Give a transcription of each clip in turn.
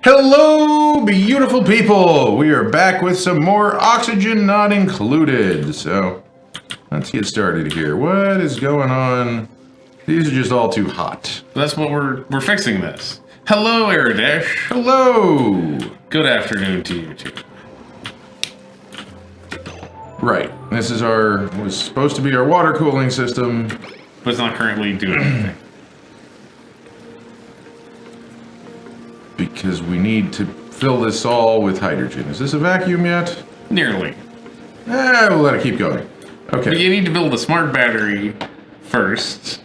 Hello, beautiful people! We are back with some more oxygen not included. So, let's get started here. What is going on? These are just all too hot. That's what we're fixing this. Hello, Eridash. Hello! Good afternoon to you too. Right. This is was supposed to be our water cooling system. But it's not currently doing anything. Because we need to fill this all with hydrogen. Is this a vacuum yet? Nearly. We'll let it keep going. Okay. But you need to build a smart battery first.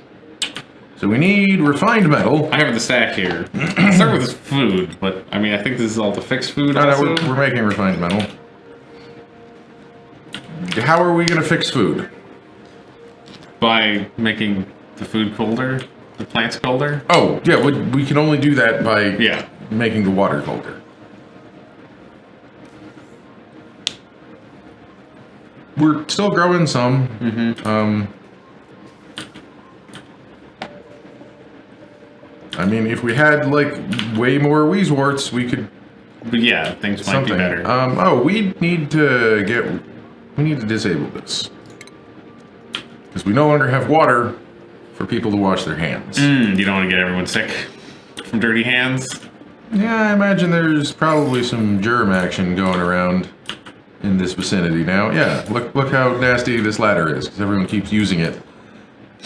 So we need refined metal. I have the stack here. Let's start with this food, but I mean, I think this is all the fixed food. No, we're making refined metal. How are we going to fix food? By making the food colder, the plants colder. Oh, yeah, we can only do that by making the water colder. We're still growing some. I mean, if we had, like, way more Weezeworts, we could... But yeah, things might be better. We need to disable this. Because we no longer have water for people to wash their hands. You don't want to get everyone sick from dirty hands? Yeah, I imagine there's probably some germ action going around in this vicinity now. Yeah, look how nasty this ladder is, because everyone keeps using it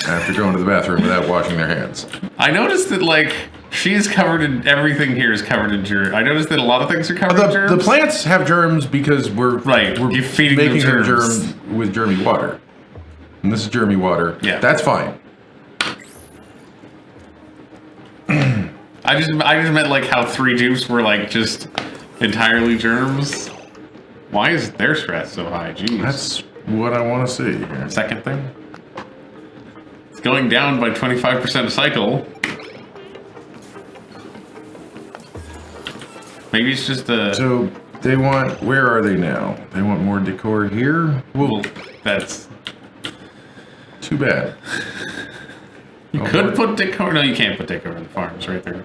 after going to the bathroom without washing their hands. I noticed that, like, she's covered in... Everything here is covered in germs. I noticed that a lot of things are covered in germs. The plants have germs because we're feeding making them them germs germ with germy water. And this is germy water. Yeah. That's fine. I just meant, like, how 3 dupes were, like, just entirely germs. Why is their stress so high? Jeez. That's what I want to see here. Second thing. It's going down by 25% a cycle. Maybe it's just a... So, they want... Where are they now? They want more decor here? Well, that's... Too bad. You could put decor... No, you can't put decor in the farms right there.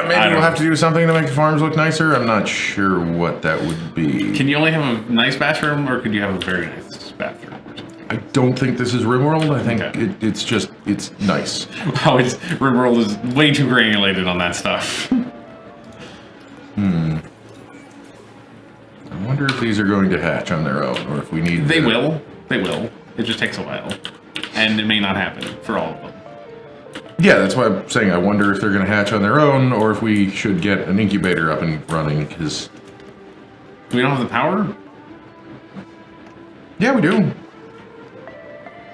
Maybe we'll have to do something to make the farms look nicer. I'm not sure what that would be. Can you only have a nice bathroom, or could you have a very nice bathroom or something? I don't think this is RimWorld. I think it's nice. Wow, RimWorld is way too granulated on that stuff. I wonder if these are going to hatch on their own, or if we need... They will. They will. It just takes a while. And it may not happen for all of them. Yeah, that's why I'm saying I wonder if they're going to hatch on their own, or if we should get an incubator up and running, because... We don't have the power? Yeah, we do.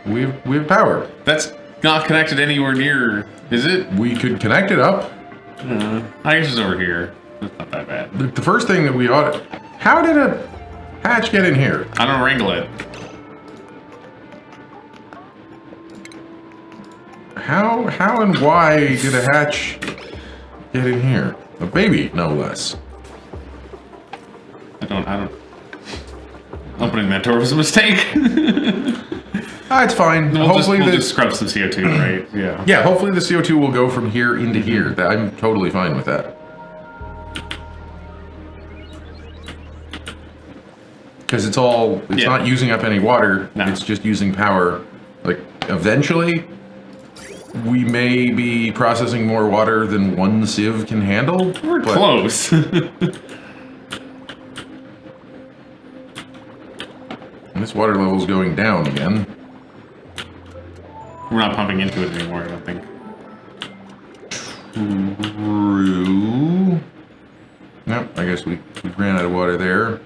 We have power. That's not connected anywhere near, is it? We could connect it up. I guess it's over here. It's not that bad. The first thing that we ought to... How did a hatch get in here? I don't wrangle it. How and why did a hatch get in here? A baby, no less. I don't... Opening that door was a mistake. It's fine. We'll hopefully we'll just scrub some CO2, right? Yeah. Yeah, hopefully the CO2 will go from here into here. I'm totally fine with that. Because it's not using up any water. No. It's just using power. Like, eventually, we may be processing more water than one sieve can handle. We're close. And this water level is going down again. We're not pumping into it anymore, I don't think. True. Nope, I guess we ran out of water there.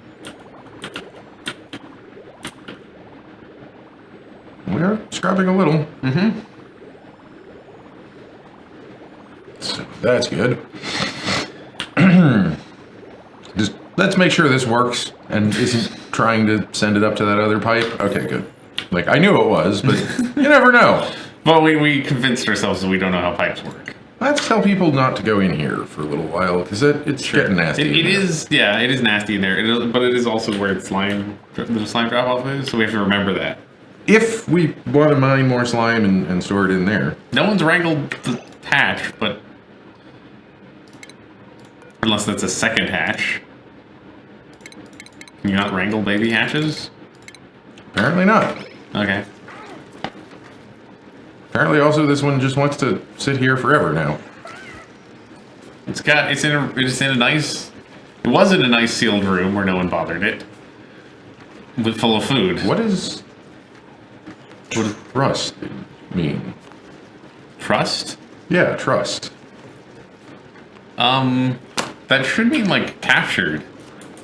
We are scrubbing a little. So that's good. Just let's make sure this works and isn't trying to send it up to that other pipe. Okay, good. Like, I knew it was, but you never know. Well, we convinced ourselves that we don't know how pipes work. Let's tell people not to go in here for a little while, because it's getting nasty. It is nasty in there. But it is also where the slime drop-off is, so we have to remember that. if we want to mine more slime and store it in there. No one's wrangled the hatch, but unless that's a second hatch. Can you not wrangle baby hatches? Apparently not. Okay. Apparently also this one just wants to sit here forever now. It's in a nice. It was in a nice sealed room where no one bothered it, with full of food. What does trust mean? Trust? Yeah, trust. That should mean like captured,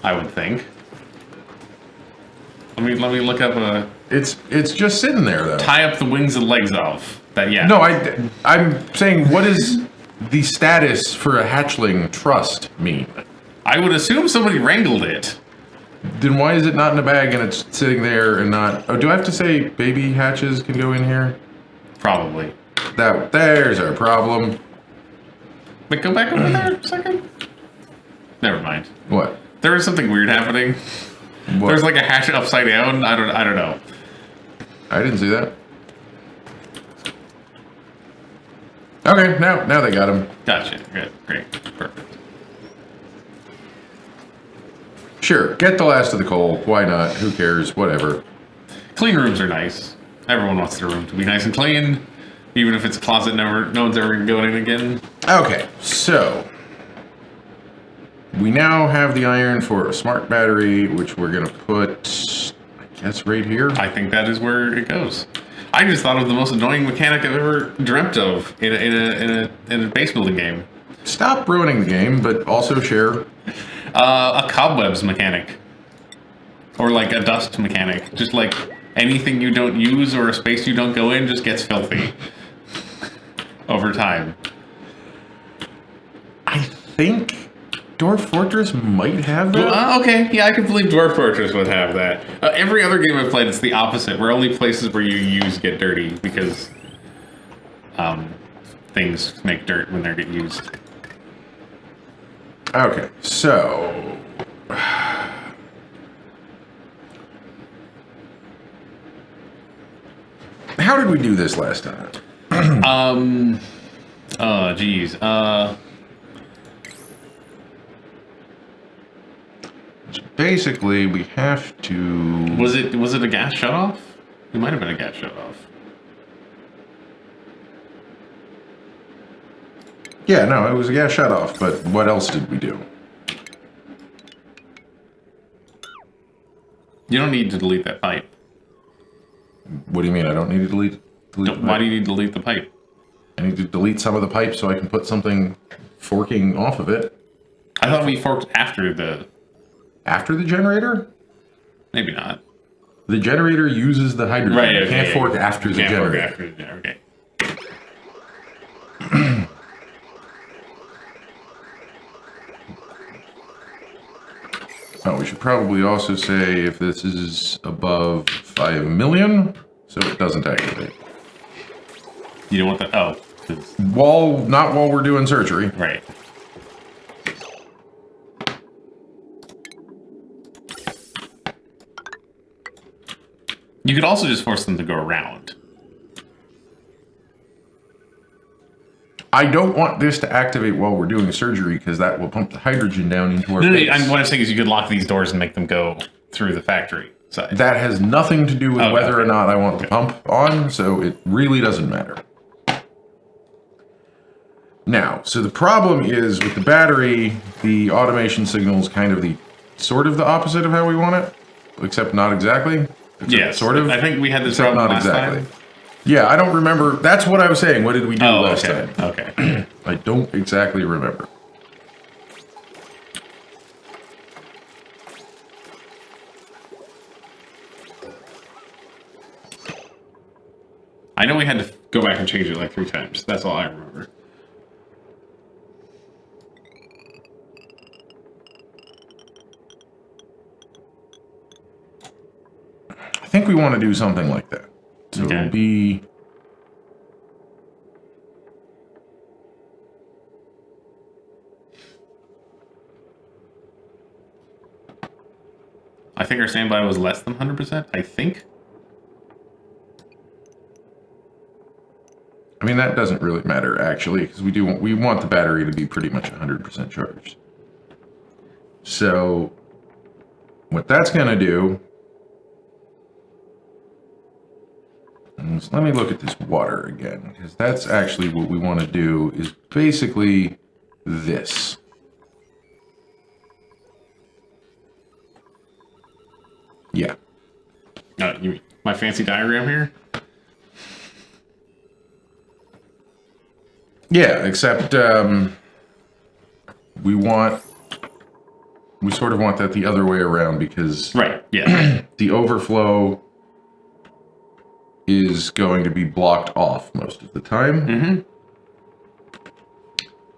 I would think. Let me look up a. It's just sitting there though. Tie up the wings and legs of that. Yeah. No, I'm saying what does the status for a hatchling trust mean? I would assume somebody wrangled it. Then why is it not in a bag and it's sitting there and not? Oh, do I have to say baby hatches can go in here? Probably. There's our problem. But go back over there a second. Never mind. What? There is something weird happening. What? There's like a hatch upside down. I don't know. I didn't see that. Okay, now they got him. Gotcha. Good. Great. Perfect. Sure, get the last of the coal. Why not? Who cares? Whatever. Clean rooms are nice. Everyone wants their room to be nice and clean. Even if it's a closet, no one's ever going in again. Okay, so we now have the iron for a smart battery, which we're gonna put, I guess, right here. I think that is where it goes. I just thought of the most annoying mechanic I've ever dreamt of in a base building game. Stop ruining the game, but also share. A cobwebs mechanic, or like a dust mechanic. Just like anything you don't use or a space you don't go in just gets filthy over time. I think Dwarf Fortress might have that. Well, okay, yeah, I can believe Dwarf Fortress would have that. Every other game I've played, it's the opposite, where only places where you use get dirty because things make dirt when they get used. Okay, so how did we do this last time? Oh, geez. Basically, we have to. Was it a gas shutoff? It might have been a gas shutoff. Yeah, no, it was a gas shut off, but what else did we do? You don't need to delete that pipe. What do you mean I don't need to delete Why do you need to delete the pipe? I need to delete some of the pipe so I can put something forking off of it. I thought we forked after the... After the generator? Maybe not. The generator uses the hydrogen. Right, You okay, can't yeah, fork after the generator. After the generator, okay. Oh, we should probably also say if this is above 5 million, so it doesn't activate. You don't want that... Oh. 'Cause- Not while we're doing surgery. Right. You could also just force them to go around. I don't want this to activate while we're doing surgery because that will pump the hydrogen down into our base. What I'm saying is you could lock these doors and make them go through the factory side. That has nothing to do with Okay, whether or okay. not I want the pump on, so it really doesn't matter. Now, so the problem is with the battery, the automation signal is kind of sort of the opposite of how we want it, except not exactly. Except Yes, sort of. I think we had this except problem not last exactly. time. Yeah, I don't remember. That's what I was saying. What did we do Oh, last okay. time? Okay. I don't exactly remember. I know we had to go back and change it like 3 times. That's all I remember. I think we want to do something like that. So Okay. it'll be... I think our standby was less than 100%. I think. I mean, that doesn't really matter, actually, because we want the battery to be pretty much 100% charged. So, what that's going to do is, let me look at this water again, because that's actually what we want to do, is basically this. Yeah. You mean my fancy diagram here? Yeah, except we sort of want that the other way around, because Right, yeah. the overflow is going to be blocked off most of the time. Mm-hmm.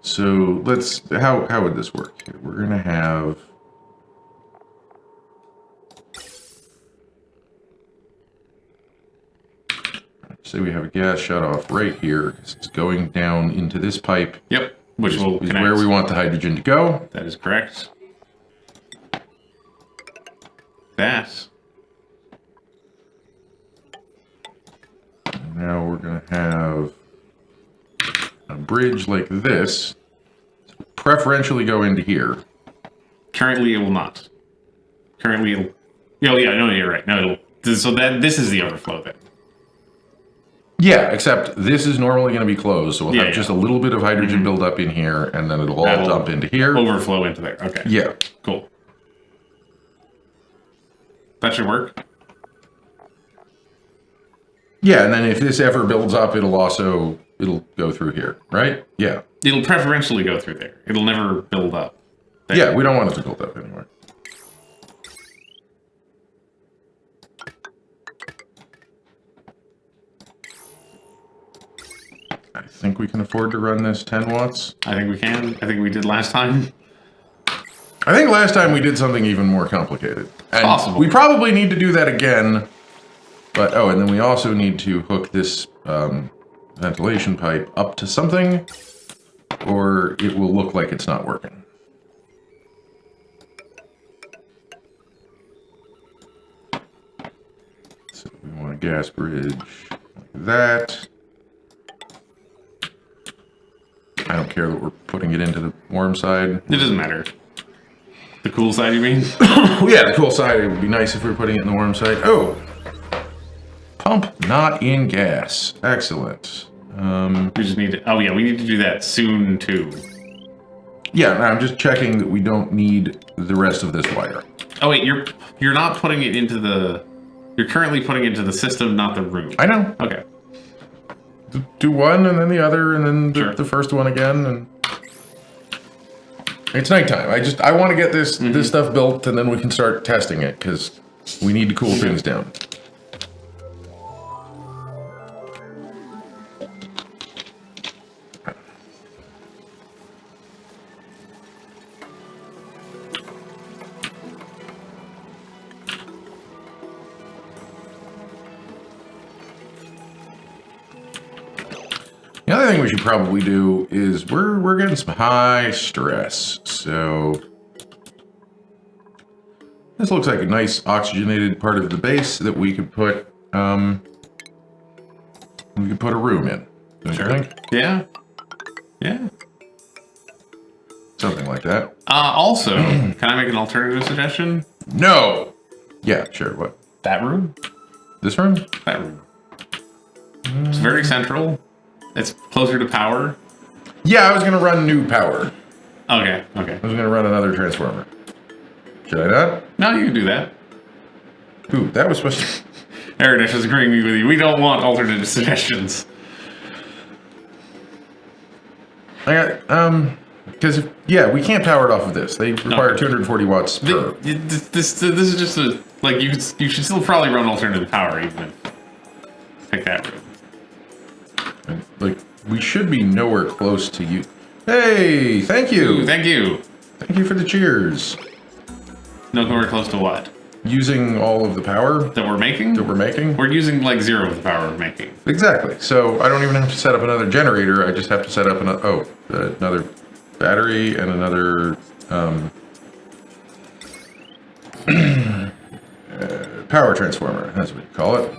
So how would this work here? We're going to have... Say we have a gas shutoff right here, because it's going down into this pipe. Yep, which will is connect. where we want the hydrogen to go. That is correct. That. Now we're going to have a bridge like this, preferentially go into here. Currently, it will not. Currently, it'll... Oh, yeah, no, you're right. No, it'll... So this is the overflow then. Yeah, except this is normally going to be closed, so we'll have just a little bit of hydrogen build up in here, and then it'll all dump into here. Overflow into there. Okay. Yeah. Cool. That should work. Yeah, and then if this ever builds up, it'll go through here, right? Yeah. It'll preferentially go through there. It'll never build up. There. Yeah, we don't want it to build up anymore. I think we can afford to run this 10 watts. I think we can. I think we did last time. I think last time we did something even more complicated. And possible. We probably need to do that again. But, oh, and then we also need to hook this ventilation pipe up to something, or it will look like it's not working. So we want a gas bridge like that. I don't care that we're putting it into the warm side. It doesn't matter. The cool side, you mean? Yeah, the cool side. It would be nice if we were putting it in the warm side. Oh! Pump not in gas. Excellent. We just need to... Oh, yeah, we need to do that soon, too. Yeah, I'm just checking that we don't need the rest of this wire. Oh, wait, you're not putting it into the... You're currently putting it into the system, not the room. I know. Okay. Do one, and then the other, and then Sure. the first one again, and... It's nighttime. I want to get this stuff built, and then we can start testing it, because we need to cool things down. The other thing we should probably do is we're getting some high stress, so this looks like a nice oxygenated part of the base that we could put a room in. Don't you think? Yeah. Yeah. Something like that. Also, can I make an alternative suggestion? No. Yeah, sure. What? That room? This room? That room. It's very central. It's closer to power. Yeah, I was gonna run new power. Okay. I was gonna run another transformer. Should I not? No, you can do that. Ooh, that was supposed to... Eredish is agreeing with you. We don't want alternative suggestions. I got, because, yeah, we can't power it off of this. They require 240 watts per... This is just a... Like, you should still probably run alternative power, even if... Pick that room. And, like, we should be nowhere close to you. Hey, thank you. Ooh, thank you. Thank you for the cheers. Nowhere close to what? Using all of the power That we're making? that we're making. We're using, like, zero of the power we're making. Exactly. So I don't even have to set up another generator. I just have to set up another battery and another power transformer. That's what you call it.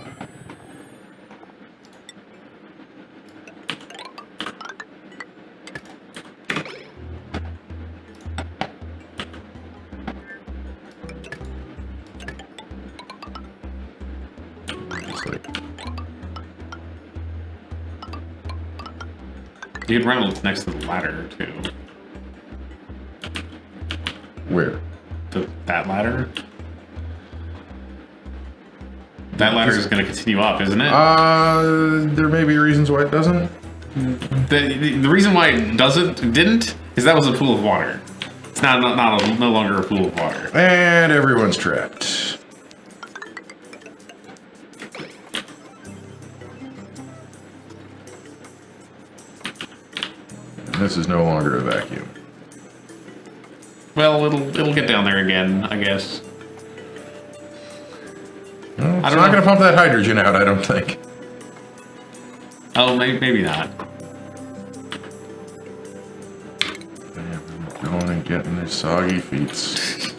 looks like. You could run it next to the ladder, too. Where? That ladder? That ladder is going to continue up, isn't it? There may be reasons why it doesn't. The reason why it didn't, is that was a pool of water. It's no longer a pool of water. And everyone's trapped. And this is no longer a vacuum. Well, it'll get down there again, I guess. Well, it's not going to pump that hydrogen out, I don't think. Oh, maybe not. Going and getting their soggy feet.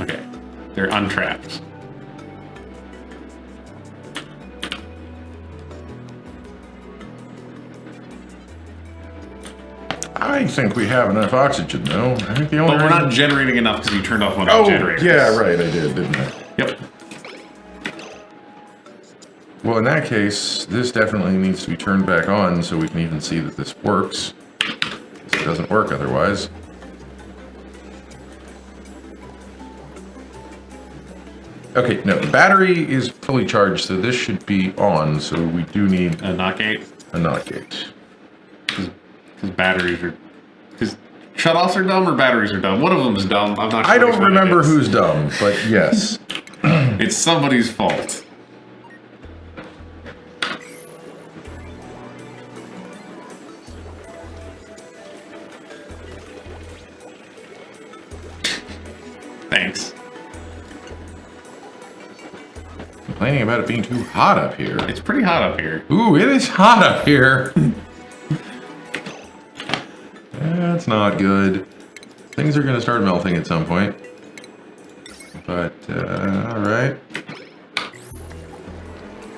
Okay, they're untrapped. I think we have enough oxygen, though. I think the only But we're not generating enough because you turned off one of the generators. Yeah, right, I did, didn't I? Yep. Well, in that case, this definitely needs to be turned back on so we can even see that this works. It doesn't work otherwise. Okay, no, the battery is fully charged, so this should be on, so we do need A knock gate? a NOT gate. Because batteries are... Because shutoffs are dumb or batteries are dumb? One of them is dumb. I'm not sure. I don't which one it remember is. who's dumb, but yes. It's somebody's fault. Thanks. Complaining about it being too hot up here. It's pretty hot up here. Ooh, it is hot up here. That's not good. Things are going to start melting at some point. But, alright.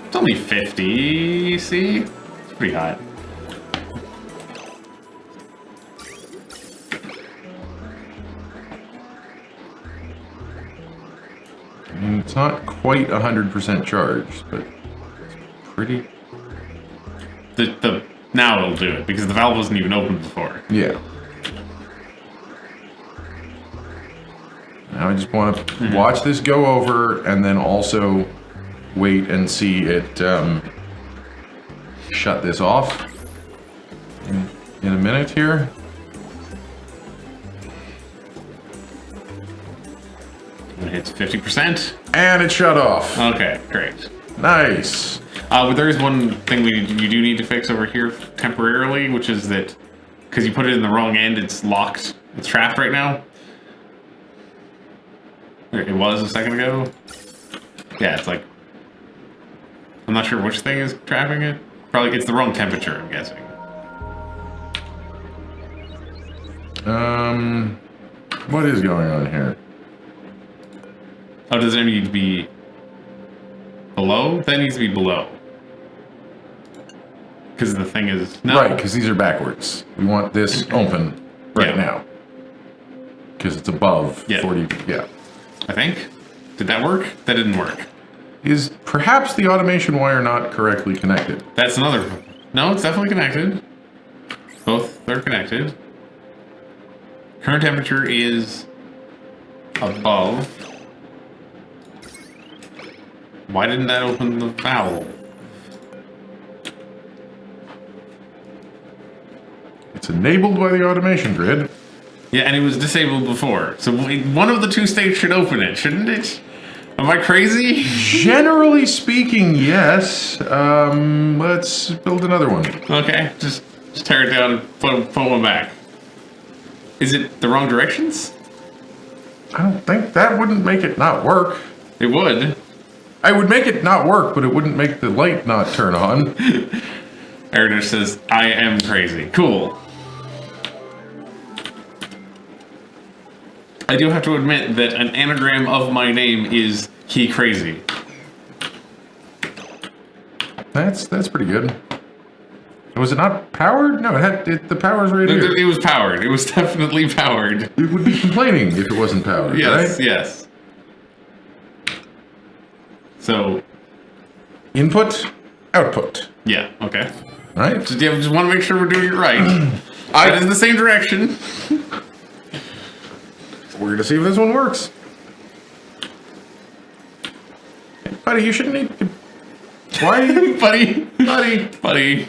It's only 50, see? It's pretty hot. I mean, it's not quite 100% charged, but it's pretty... Now it'll do it, because the valve wasn't even open before. Yeah. Now I just want to watch this go over and then also wait and see it shut this off in a minute here. It hits 50%. And it shut off. Okay, great. Nice. But there is one thing you do need to fix over here temporarily, which is that because you put it in the wrong end, it's locked. It's trapped right now. It was a second ago. Yeah, it's like... I'm not sure which thing is trapping it. Probably it's the wrong temperature, I'm guessing. What is going on here? Oh, does it need to be below? That needs to be below. Because the thing is... No. Right, because these are backwards. We want this open right now. Because it's above 40... Yeah. I think. Did that work? That didn't work. Is perhaps the automation wire not correctly connected? That's another... No, it's definitely connected. Both are connected. Current temperature is above. Why didn't that open the valve? It's enabled by the automation grid. Yeah, and it was disabled before. So one of the two states should open it, shouldn't it? Am I crazy? Generally speaking, yes. Let's build another one. Okay, just tear it down and put one back. Is it the wrong directions? I don't think that wouldn't make it not work. It would. I would make it not work, but it wouldn't make the light not turn on. Eric says, I am crazy. Cool. I do have to admit that an anagram of my name is He Crazy. That's pretty good. Was it not powered? No, the power's right here. It was powered. It was definitely powered. It would be complaining if it wasn't powered, Yes, right? yes. So, Input, output. yeah, okay. All right. Just want to make sure we're doing it right. That is the same direction. We're going to see if this one works. Hey, buddy, you shouldn't need... Why? Buddy. Buddy. Buddy.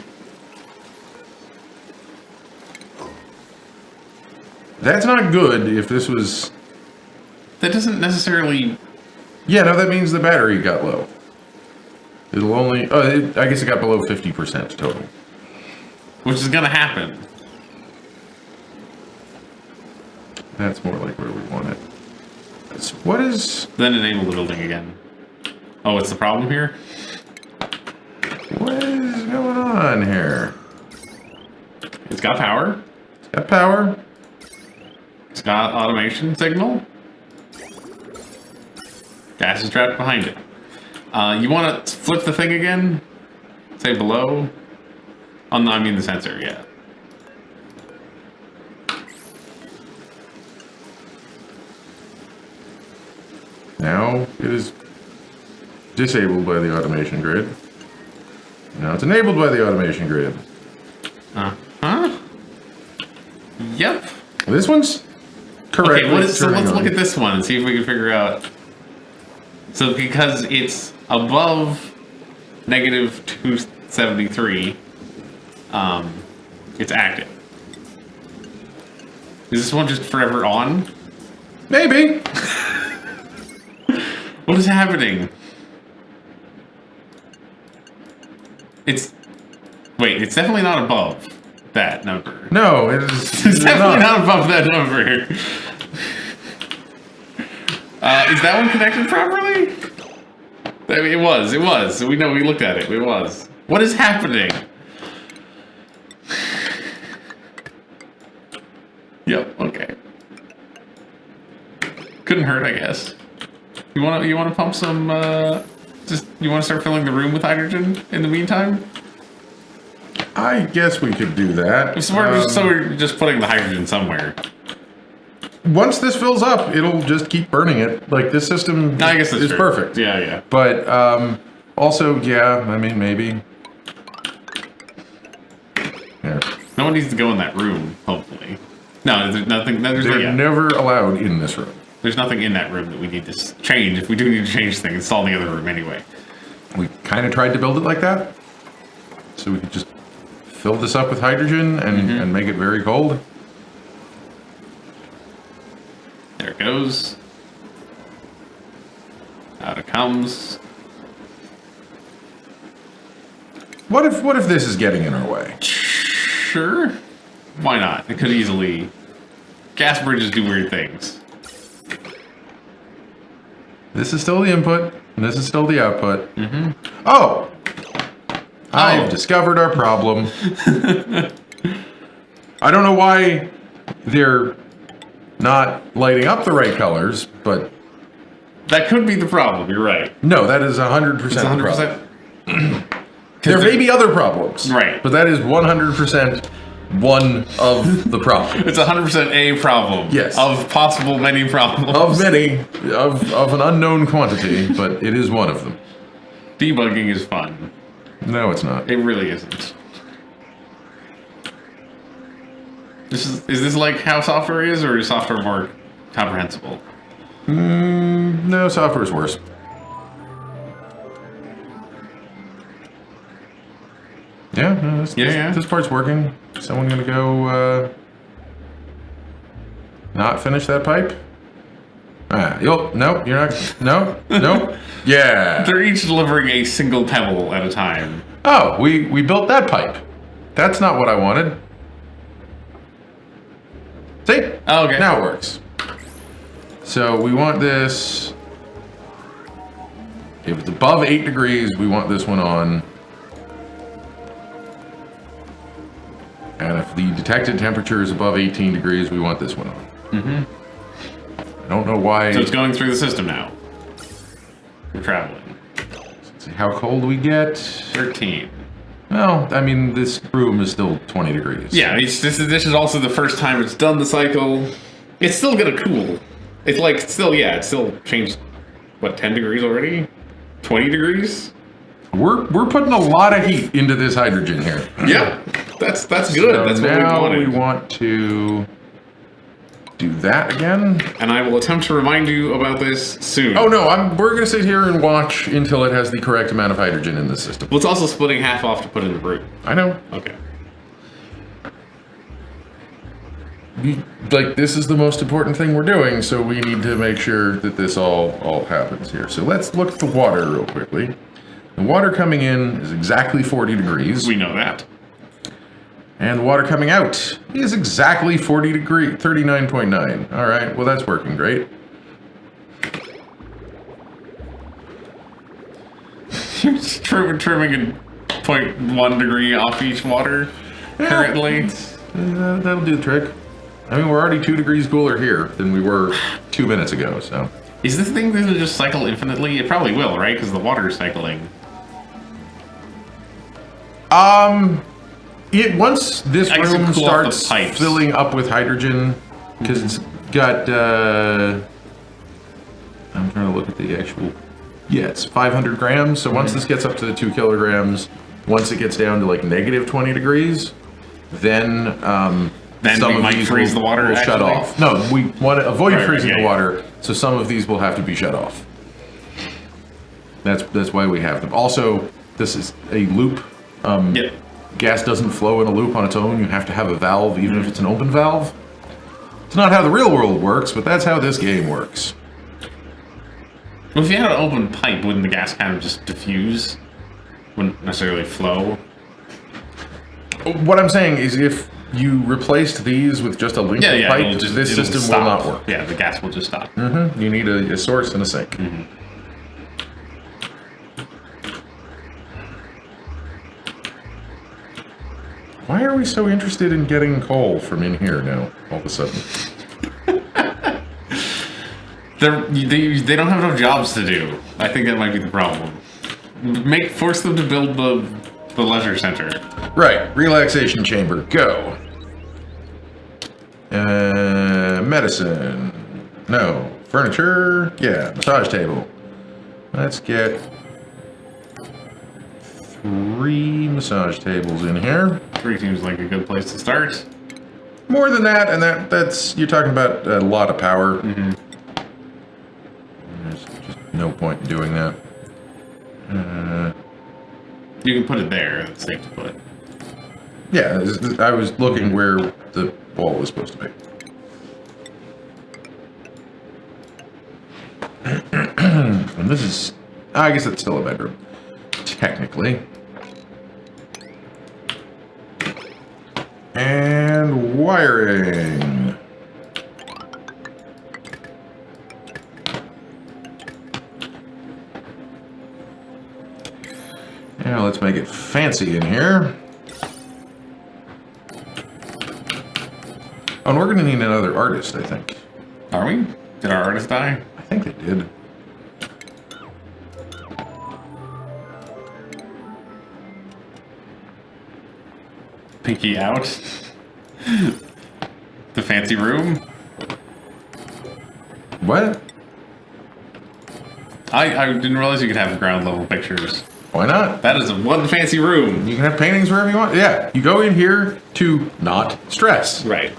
That's not good if this was... That doesn't necessarily... Yeah, no, that means the battery got low. It'll only... Oh, I guess it got below 50% total. Which is going to happen. That's more like where we want it. What is... Then enable the building again. Oh, what's the problem here? What is going on here? It's got power. It's got power. It's got automation signal. Gas is trapped behind it. You want to flip the thing again? Say below. Oh, no, I mean the sensor, yeah. Now it is disabled by the automation grid. Now it's enabled by the automation grid. Huh? Yep. This one's correctly Okay, so let's turning look on. at this one and see if we can figure out. So because it's above negative 273, it's active. Is this one just forever on? Maybe. What is happening? Wait, it's definitely not above that number. No, it is. It's definitely not above that number. Is that one connected properly? I mean, it was. We know, we looked at it. It was. What is happening? Yep, okay. Couldn't hurt, I guess. You wanna pump some, you wanna start filling the room with hydrogen in the meantime? I guess we could do that. So we're just putting the hydrogen somewhere. Once this fills up, it'll just keep burning it. Like, this system I guess that's is true. perfect. Yeah. But also, yeah, I mean, maybe. Yeah. No one needs to go in that room, hopefully. No, there's nothing. They're never allowed in this room. There's nothing in that room that we need to change. If we do need to change things, it's all in the other room anyway. We kind of tried to build it like that. So we could just fill this up with hydrogen and make it very cold. There it goes. Out it comes. What if this is getting in our way? Sure. Why not? It could easily. Gas bridges do weird things. This is still the input, and this is still the output. Oh! I've discovered our problem. I don't know why they're not lighting up the right colors, but... That could be the problem, you're right. No, that is 100% It's the 100%. problem. There may be other problems. Right. But that is 100% one of the problems. It's 100% a problem. Yes. Of possible many problems. Of many, of an unknown quantity, but it is one of them. Debugging is fun. No, it's not. It really isn't. Is this like how software is, or is software more comprehensible? No, software's worse. Yeah, no, this part's working. Someone gonna go not finish that pipe? No, you're not. No. Yeah. They're each delivering a single pebble at a time. Oh, we built that pipe. That's not what I wanted. See? Oh, okay. Now it works. So we want this. If it's above 8 degrees, we want this one on. And if the detected temperature is above 18 degrees, we want this one on. I don't know why. So it's going through the system now. We're traveling. Let's see how cold we get. 13. Well, I mean, this room is still 20 degrees. Yeah, this is also the first time it's done the cycle. It's still gonna cool. It's like, it's still changed, what, 10 degrees already? 20 degrees? We're putting a lot of heat into this hydrogen here. Yeah, that's good. So That's now what we we wanted. want to do that again. And I will attempt to remind you about this soon. Oh no, we're gonna sit here and watch until it has the correct amount of hydrogen in the system. Well, it's also splitting half off to put in the brew. I know. Okay. Like, this is the most important thing we're doing, so we need to make sure that this all happens here. So let's look at the water real quickly. The water coming in is exactly 40 degrees. We know that. And the water coming out is exactly 40 degrees, 39.9. All right, well, that's working great. You're just trimming a 0.1 degree off each water currently. That'll do the trick. I mean, we're already 2 degrees cooler here than we were 2 minutes ago, so. Is this thing going to just cycle infinitely? It probably will, right? Because the water's cycling. Once this I guess it room cool off the starts pipes. filling up with hydrogen, because it's got, I'm trying to look at the actual, yeah, it's 500 grams. So once this gets up to the 2 kilograms, once it gets down to like negative 20 degrees, then some we of might these freeze the water, will shut actually? off. No, we want to avoid Right, freezing yeah, the yeah. water, so some of these will have to be shut off. That's why we have them. Also, this is a loop. Yeah. Gas doesn't flow in a loop on its own. You have to have a valve, even if it's an open valve. It's not how the real world works, but that's how this game works. Well, if you had an open pipe, wouldn't the gas kind of just diffuse? Wouldn't necessarily flow? What I'm saying is, if you replaced these with just a link of pipe, this it'll system stop. will not work. Yeah, the gas will just stop. You need a source and a sink. Why are we so interested in getting coal from in here now, all of a sudden? They don't have enough jobs to do. I think that might be the problem. Force them to build the leisure center. Right, relaxation chamber, go. Medicine. No. Furniture. Yeah, massage table. Let's get 3 massage tables in here. 3 seems like a good place to start. More than that, and that's you're talking about a lot of power. There's just no point in doing that. You can put it there. It's safe to put. Yeah, I was looking where the wall was supposed to be. And this is, I guess it's still a bedroom, technically. And wiring. Now let's make it fancy in here. Oh, and we're going to need another artist, I think. Are we? Did our artist die? I think they did. Pinky out. The fancy room. What? I didn't realize you could have ground level pictures. Why not? That is one fancy room. You can have paintings wherever you want. Yeah, you go in here to not stress. Right.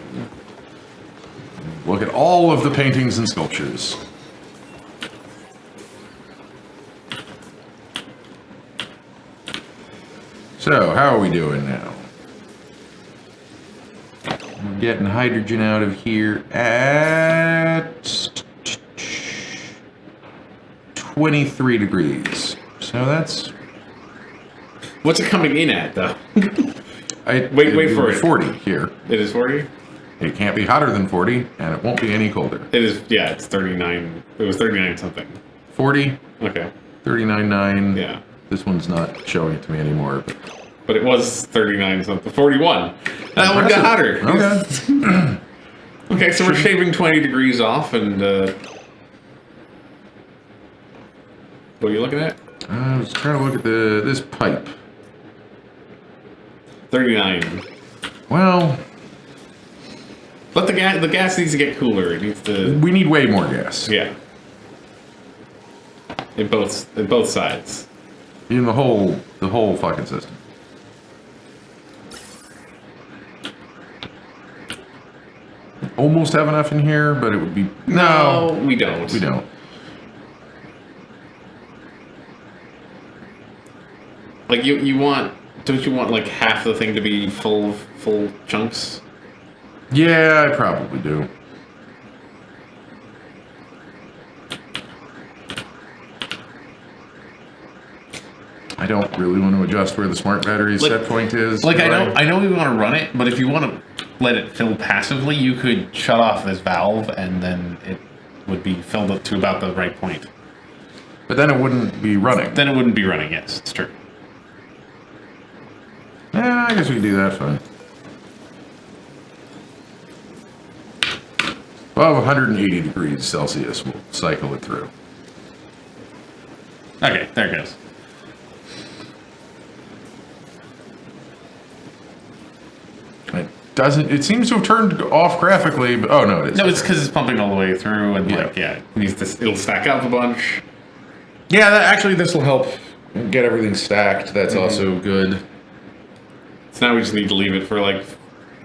Look at all of the paintings and sculptures. So, how are we doing now? We're getting hydrogen out of here at 23 degrees. So that's... What's it coming in at, though? Wait for it. 40 here. It is 40? It can't be hotter than 40, and it won't be any colder. It is, yeah, it's 39. It was 39 something. 40, Okay. 39.9. Yeah. This one's not showing it to me anymore, but... But it was 39 something. 41. That one got hotter. Okay. Okay, so we're shaving 20 degrees off, and what are you looking at? I was trying to look at this pipe. 39. Well, But the gas needs to get cooler. It needs to. we need way more gas. Yeah. in both sides. In the whole fucking system. Almost have enough in here, but it would be No, we don't. We don't. Like you want? Don't you want like half the thing to be full chunks? Yeah, I probably do. I don't really want to adjust where the smart battery's set point is. Like I know we want to run it, but if you want to let it fill passively, you could shut off this valve and then it would be filled up to about the right point. But then it wouldn't be running. Then it wouldn't be running. Yes, it's true. Yeah, I guess we can do that fine. Above 180 degrees Celsius, we'll cycle it through. Okay, there it goes. It seems to have turned off graphically, but oh no, it is. No, it's because it's pumping all the way through, and Yeah. it'll stack up a bunch. Yeah, actually, this will help get everything stacked. That's also good. So now we just need to leave it for like 5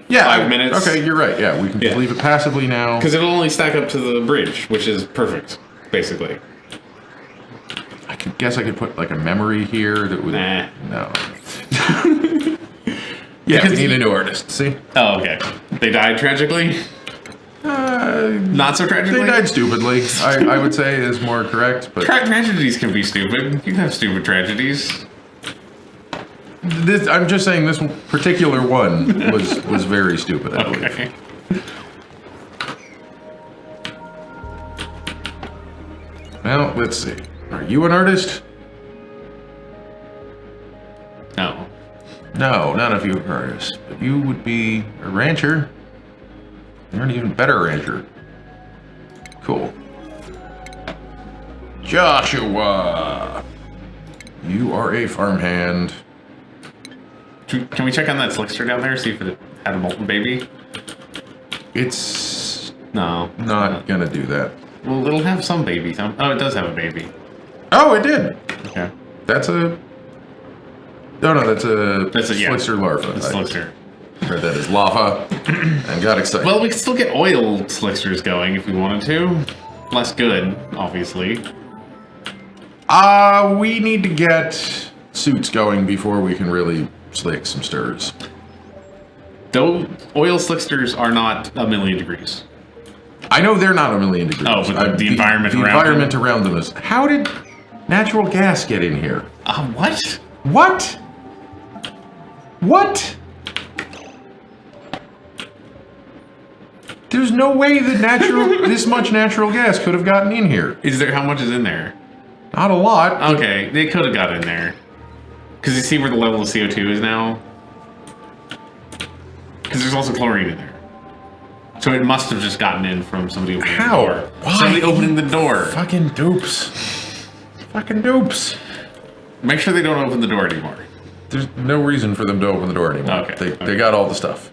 Yeah, minutes. Okay, you're right. Yeah, we can Yeah. leave it passively now. Because it'll only stack up to the bridge, which is perfect, basically. I guess I could put like a memory here that would. Nah. No. Yeah, we need a new artist. See? Oh, okay. They died tragically? Not so tragically? They died stupidly. I would say is more correct, but Tragedies can be stupid. You can have stupid tragedies. I'm just saying this particular one was very stupid. I believe. Okay. Well, let's see. Are you an artist? No. No, none of you are artists. But you would be a rancher. You're an even better rancher. Cool. Joshua! You are a farmhand. Can we check on that slickster down there, see if it had a molten baby? It's No. not gonna do that. Well, it'll have some babies. Oh, it does have a baby. Oh, it did! Okay. That's a... No, that's a yeah. slickster larva. It's slickster. I heard that is lava and got excited. Well, we could still get oil slicksters going if we wanted to. Less good, obviously. We need to get suits going before we can really slick some stirs. Though oil slicksters are not 1,000,000 degrees. I know they're not 1,000,000 degrees. Oh, but the environment the around environment around them is. How did natural gas get in here? What? What? What? There's no way that this much natural gas could have gotten in here. How much is in there? Not a lot. Okay, they could have got in there. Because you see where the level of CO2 is now? Because there's also chlorine in there. So it must have just gotten in from somebody opening the door. Why? Somebody opening the door. Fucking dupes. Fucking dupes. Make sure they don't open the door anymore. There's no reason for them to open the door anymore. Okay. They got all the stuff.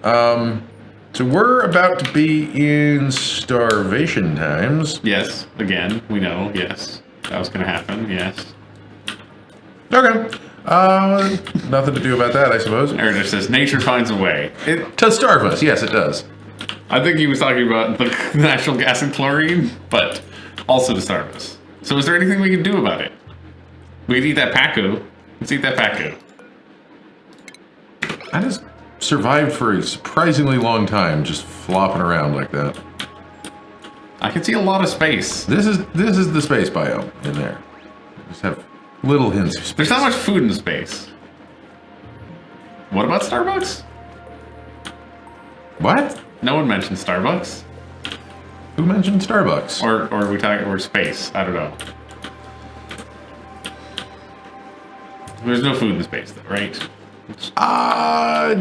So we're about to be in starvation times. Yes, again, we know, yes. That was going to happen, yes. Okay. Nothing to do about that, I suppose. Aaron just says, nature finds a way. To starve us, yes, it does. I think he was talking about the natural gas and chlorine, but also to starve us. So is there anything we can do about it? We could eat that Pacu. Let's eat that Pacu. I just survived for a surprisingly long time, just flopping around like that. I can see a lot of space. This is the space biome in there. Just have little hints of space. There's not much food in space. What about Starbucks? What? No one mentioned Starbucks. Who mentioned Starbucks? Or space. I don't know. There's no food in space, though, right?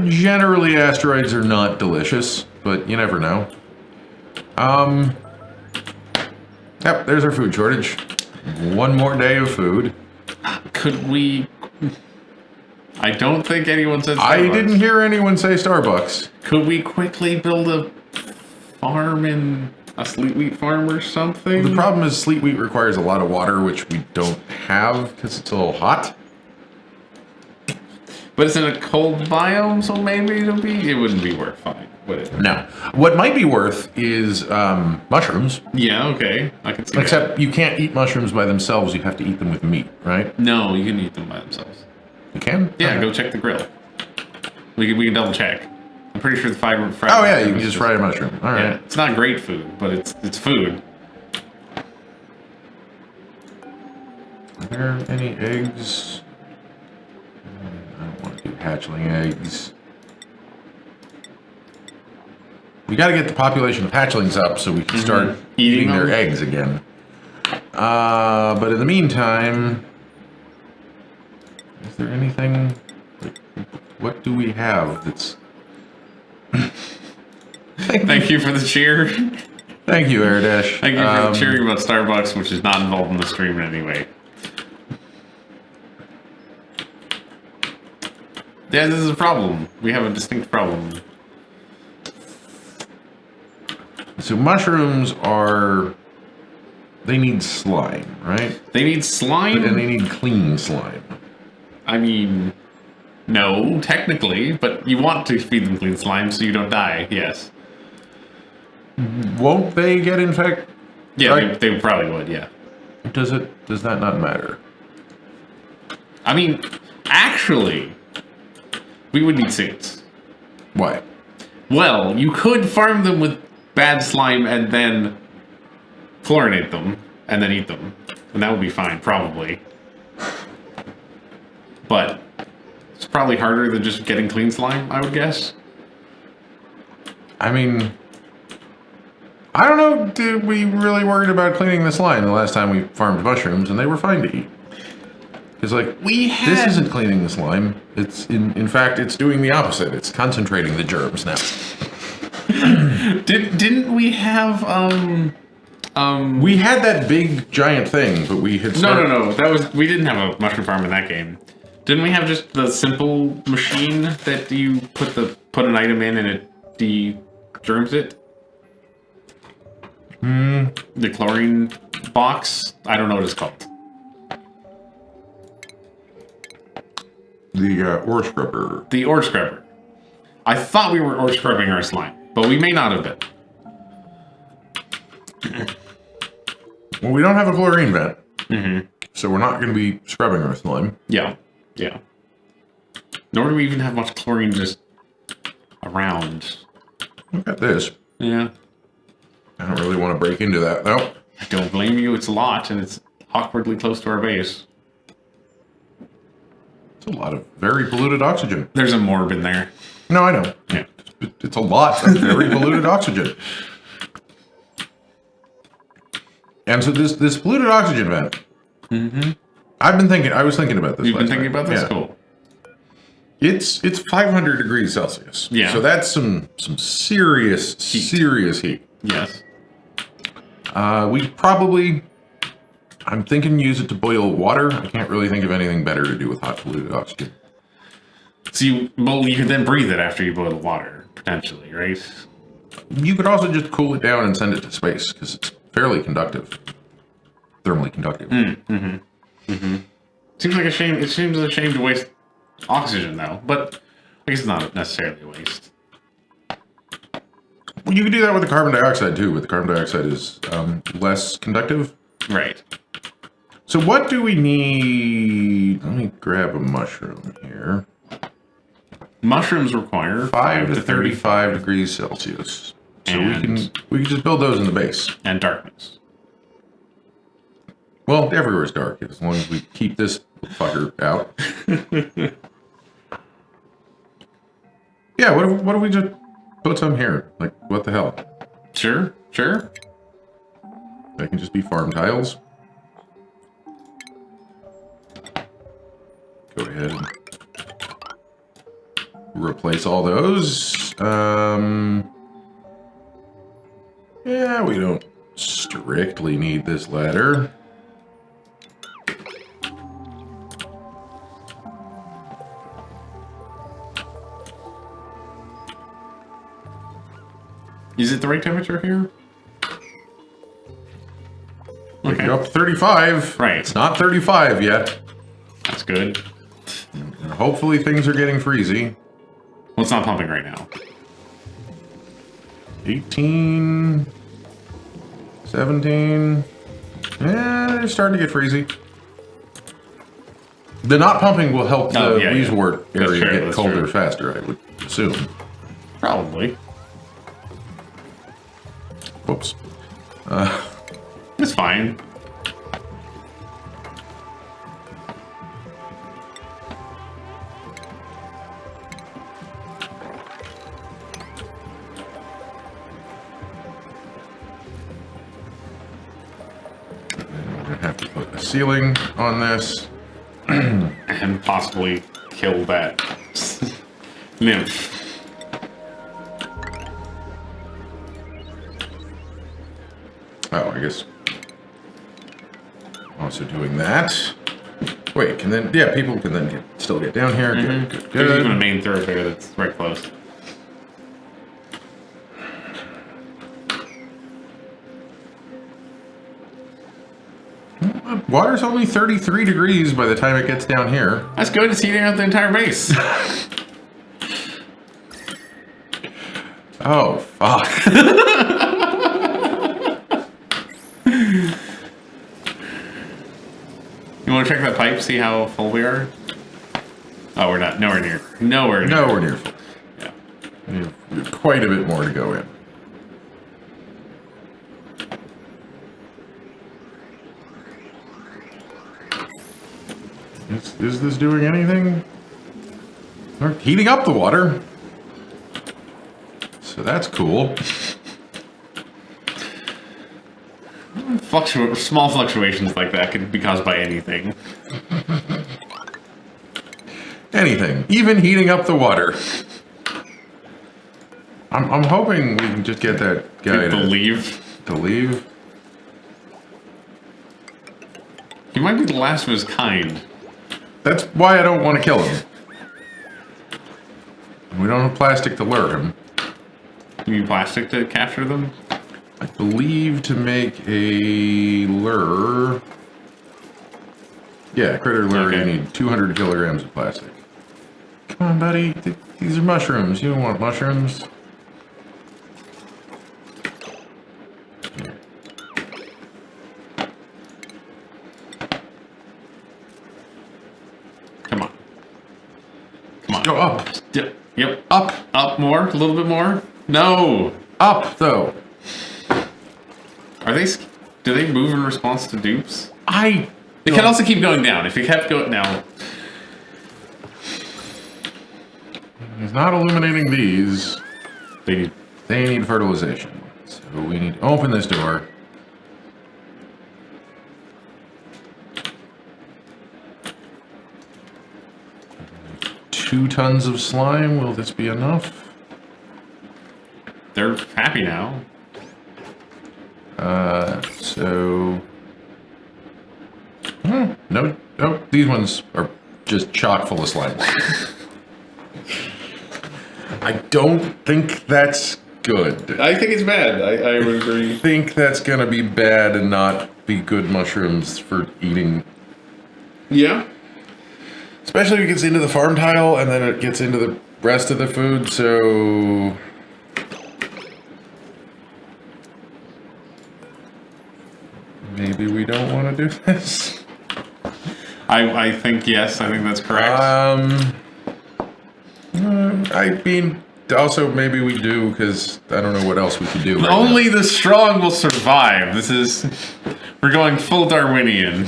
Generally asteroids are not delicious, but you never know. Yep, there's our food shortage. One more day of food. Could we... I don't think anyone said Starbucks. I didn't hear anyone say Starbucks. Could we quickly build a farm in A sleet wheat farm or something? The problem is sleet wheat requires a lot of water, which we don't have because it's a little hot. But it's in a cold biome, so maybe it wouldn't be worth fine, would it? No. What might be worth is mushrooms. Yeah, okay. I can see Except you can't eat mushrooms by themselves. You have to eat them with meat, right? No, you can eat them by themselves. You can? Yeah, Okay. go check the grill. We can double check. I'm pretty sure the fried. Oh yeah, you can just fry a mushroom. All right. Yeah, it's not great food, but it's food. Are there any eggs? I don't want to do hatchling eggs. We got to get the population of hatchlings up so we can start eating their them? eggs again. But in the meantime, is there anything? Like, what do we have that's? Thank you for the cheer. Thank you, Airdash. Thank you for cheering about Starbucks, which is not involved in the stream in any way. Yeah, this is a problem. We have a distinct problem. So mushrooms are. They need slime, right? They need slime? And they need clean slime. I mean, no, technically, but you want to feed them clean slime so you don't die, yes. Won't they get infected? Yeah, Right. they probably would, yeah. Does that not matter? I mean, actually, we would need suits. Why? Well, you could farm them with bad slime and then chlorinate them and then eat them. And that would be fine, probably. But it's probably harder than just getting clean slime, I would guess. I mean, I don't know. Did we really worried about cleaning the slime the last time we farmed mushrooms, and they were fine to eat? Because like this isn't cleaning the slime. It's in fact it's doing the opposite. It's concentrating the germs now. Didn't we have We had that big giant thing, but we had No. We didn't have a mushroom farm in that game. Didn't we have just the simple machine that you put an item in and it de-germs it? The chlorine box? I don't know what it's called. The ore scrubber. The ore scrubber. I thought we were ore scrubbing our slime, but we may not have been. Well, we don't have a chlorine vent, so we're not going to be scrubbing our slime. Yeah. Nor do we even have much chlorine just around. Look at this. Yeah. I don't really want to break into that though. I don't blame you. It's a lot, and it's awkwardly close to our base. It's a lot of very polluted oxygen. There's a morb in there. No, I know. Yeah. It's a lot of very polluted oxygen. And so this polluted oxygen vent. I was thinking about this. You've been last thinking night. about this? Yeah. Cool. It's 500 degrees Celsius. Yeah. So that's some serious heat. Yes. We probably, I'm thinking use it to boil water. I can't really think of anything better to do with hot polluted oxygen. So you can then breathe it after you boil the water, potentially, right? You could also just cool it down and send it to space because it's fairly conductive. Thermally conductive. Seems like a shame. It seems a shame to waste oxygen, though. But I guess it's not necessarily a waste. Well, you could do that with the carbon dioxide too, but the carbon dioxide is less conductive. Right. So what do we need? Let me grab a mushroom here. Mushrooms require 5 to 35 degrees Celsius. So we can just build those in the base. And darkness. Well, everywhere's dark as long as we keep this fucker out. Yeah, what if we just put some here? Like, what the hell? Sure. They can just be farm tiles. Go ahead and replace all those. Yeah, we don't strictly need this ladder. Is it the right temperature here? go up to 35. Right. It's not 35 yet. That's good. Hopefully things are getting freezy. Well, it's not pumping right now. 18, 17. Yeah, they're starting to get freezy. The not pumping will help the Leeswort area get colder faster, I would assume. Probably. Whoops. It's fine. I have to put a ceiling on this. And possibly kill that nymph. Oh, I guess. Also doing that. Wait, can then? Yeah, people can then still get down here. Mm-hmm. Good. There's even a main thoroughfare that's right close. Water's only 33 degrees by the time it gets down here. That's good. It's heating up the entire base. Oh, fuck. You want to check that pipe, see how full we are? Oh, we're not. Nowhere near. Nowhere near. Nowhere near full. Yeah. We have quite a bit more to go in. Is this doing anything? We're heating up the water. So that's cool. Small fluctuations like that could be caused by anything. Anything. Even heating up the water. I'm hoping we can just get that guy to leave. To leave. He might be the last of his kind. That's why I don't want to kill him. We don't have plastic to lure him. You need plastic to capture them? I believe to make a lure. Yeah, critter lure, you need 200 kilograms of plastic. Come on, buddy. These are mushrooms. You don't want mushrooms. Here. Come on. Come on. Go up. Yep. Up. Up more? A little bit more? No. Up, though. Are they... Do they move in response to dupes? It can also keep going down. If it kept going... Now... He's not illuminating these. They need fertilization. So we need to open this door. Two tons of slime. Will this be enough? They're happy now. So... No, these ones are just chock full of slime. I don't think that's good. I think it's bad. I would agree. I think that's gonna be bad and not be good mushrooms for eating. Yeah? Especially if it gets into the farm tile and then it gets into the rest of the food, so... Maybe we don't want to do this. I think yes. I think that's correct. I mean, also maybe we do, because I don't know what else we could do. Right Only the strong will survive. This is... We're going full Darwinian.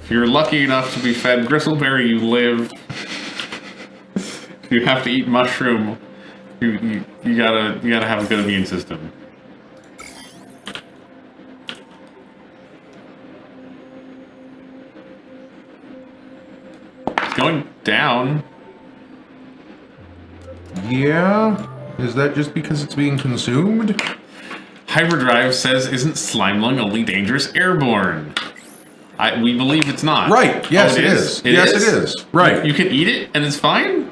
If you're lucky enough to be fed gristleberry, you live. If you have to eat mushroom, you gotta have a good immune system. It's going down. Yeah? Is that just because it's being consumed? Hyperdrive says, isn't slime lung only dangerous airborne? We believe it's not. Right. Yes, it is. Yes, it is. Right. You can eat it and it's fine?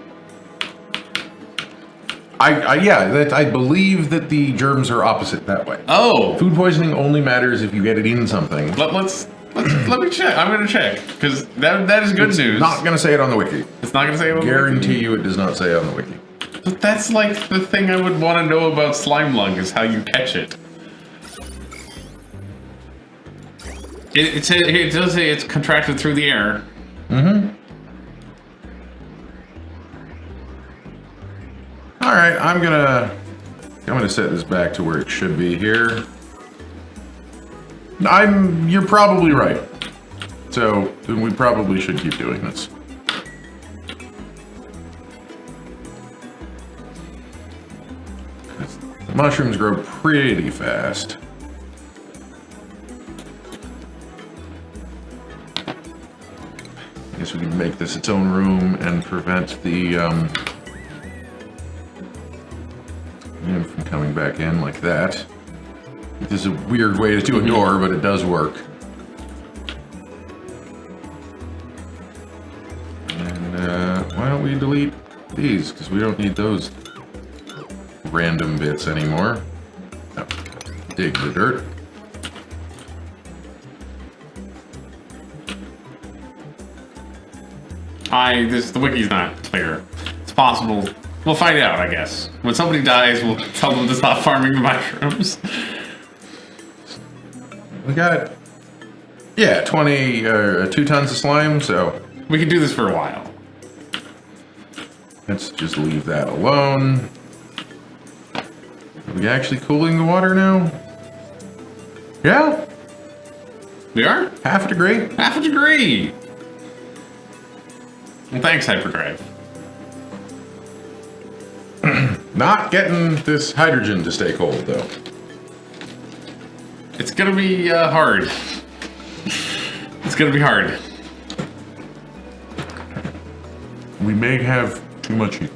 I believe that the germs are opposite that way. Oh, Food poisoning only matters if you get it in something. let me check. I'm gonna check because that is good news. Not going to say it on the wiki. It's not gonna say it on the Guarantee wiki. you it does not say it on the wiki. But that's like the thing I would want to know about slime lung is how you catch it. It does say it's contracted through the air. Mm-hmm. All right, I'm gonna set this back to where it should be here. You're probably right. So we probably should keep doing this. The mushrooms grow pretty fast. I guess we can make this its own room and prevent the from coming back in like that. This is a weird way to do a door, but it does work. And why don't we delete these? Because we don't need those random bits anymore. Oh, dig the dirt. The wiki's not clear. It's possible. We'll find out, I guess. When somebody dies, we'll tell them to stop farming the mushrooms. We got, 2 tons of slime, so We can do this for a while. let's just leave that alone. Are we actually cooling the water now? Yeah, We are? half a degree. Half a degree! Well, thanks, Hyperdrive. Not getting this hydrogen to stay cold, though. It's gonna be hard. It's gonna be hard. We may have too much heat.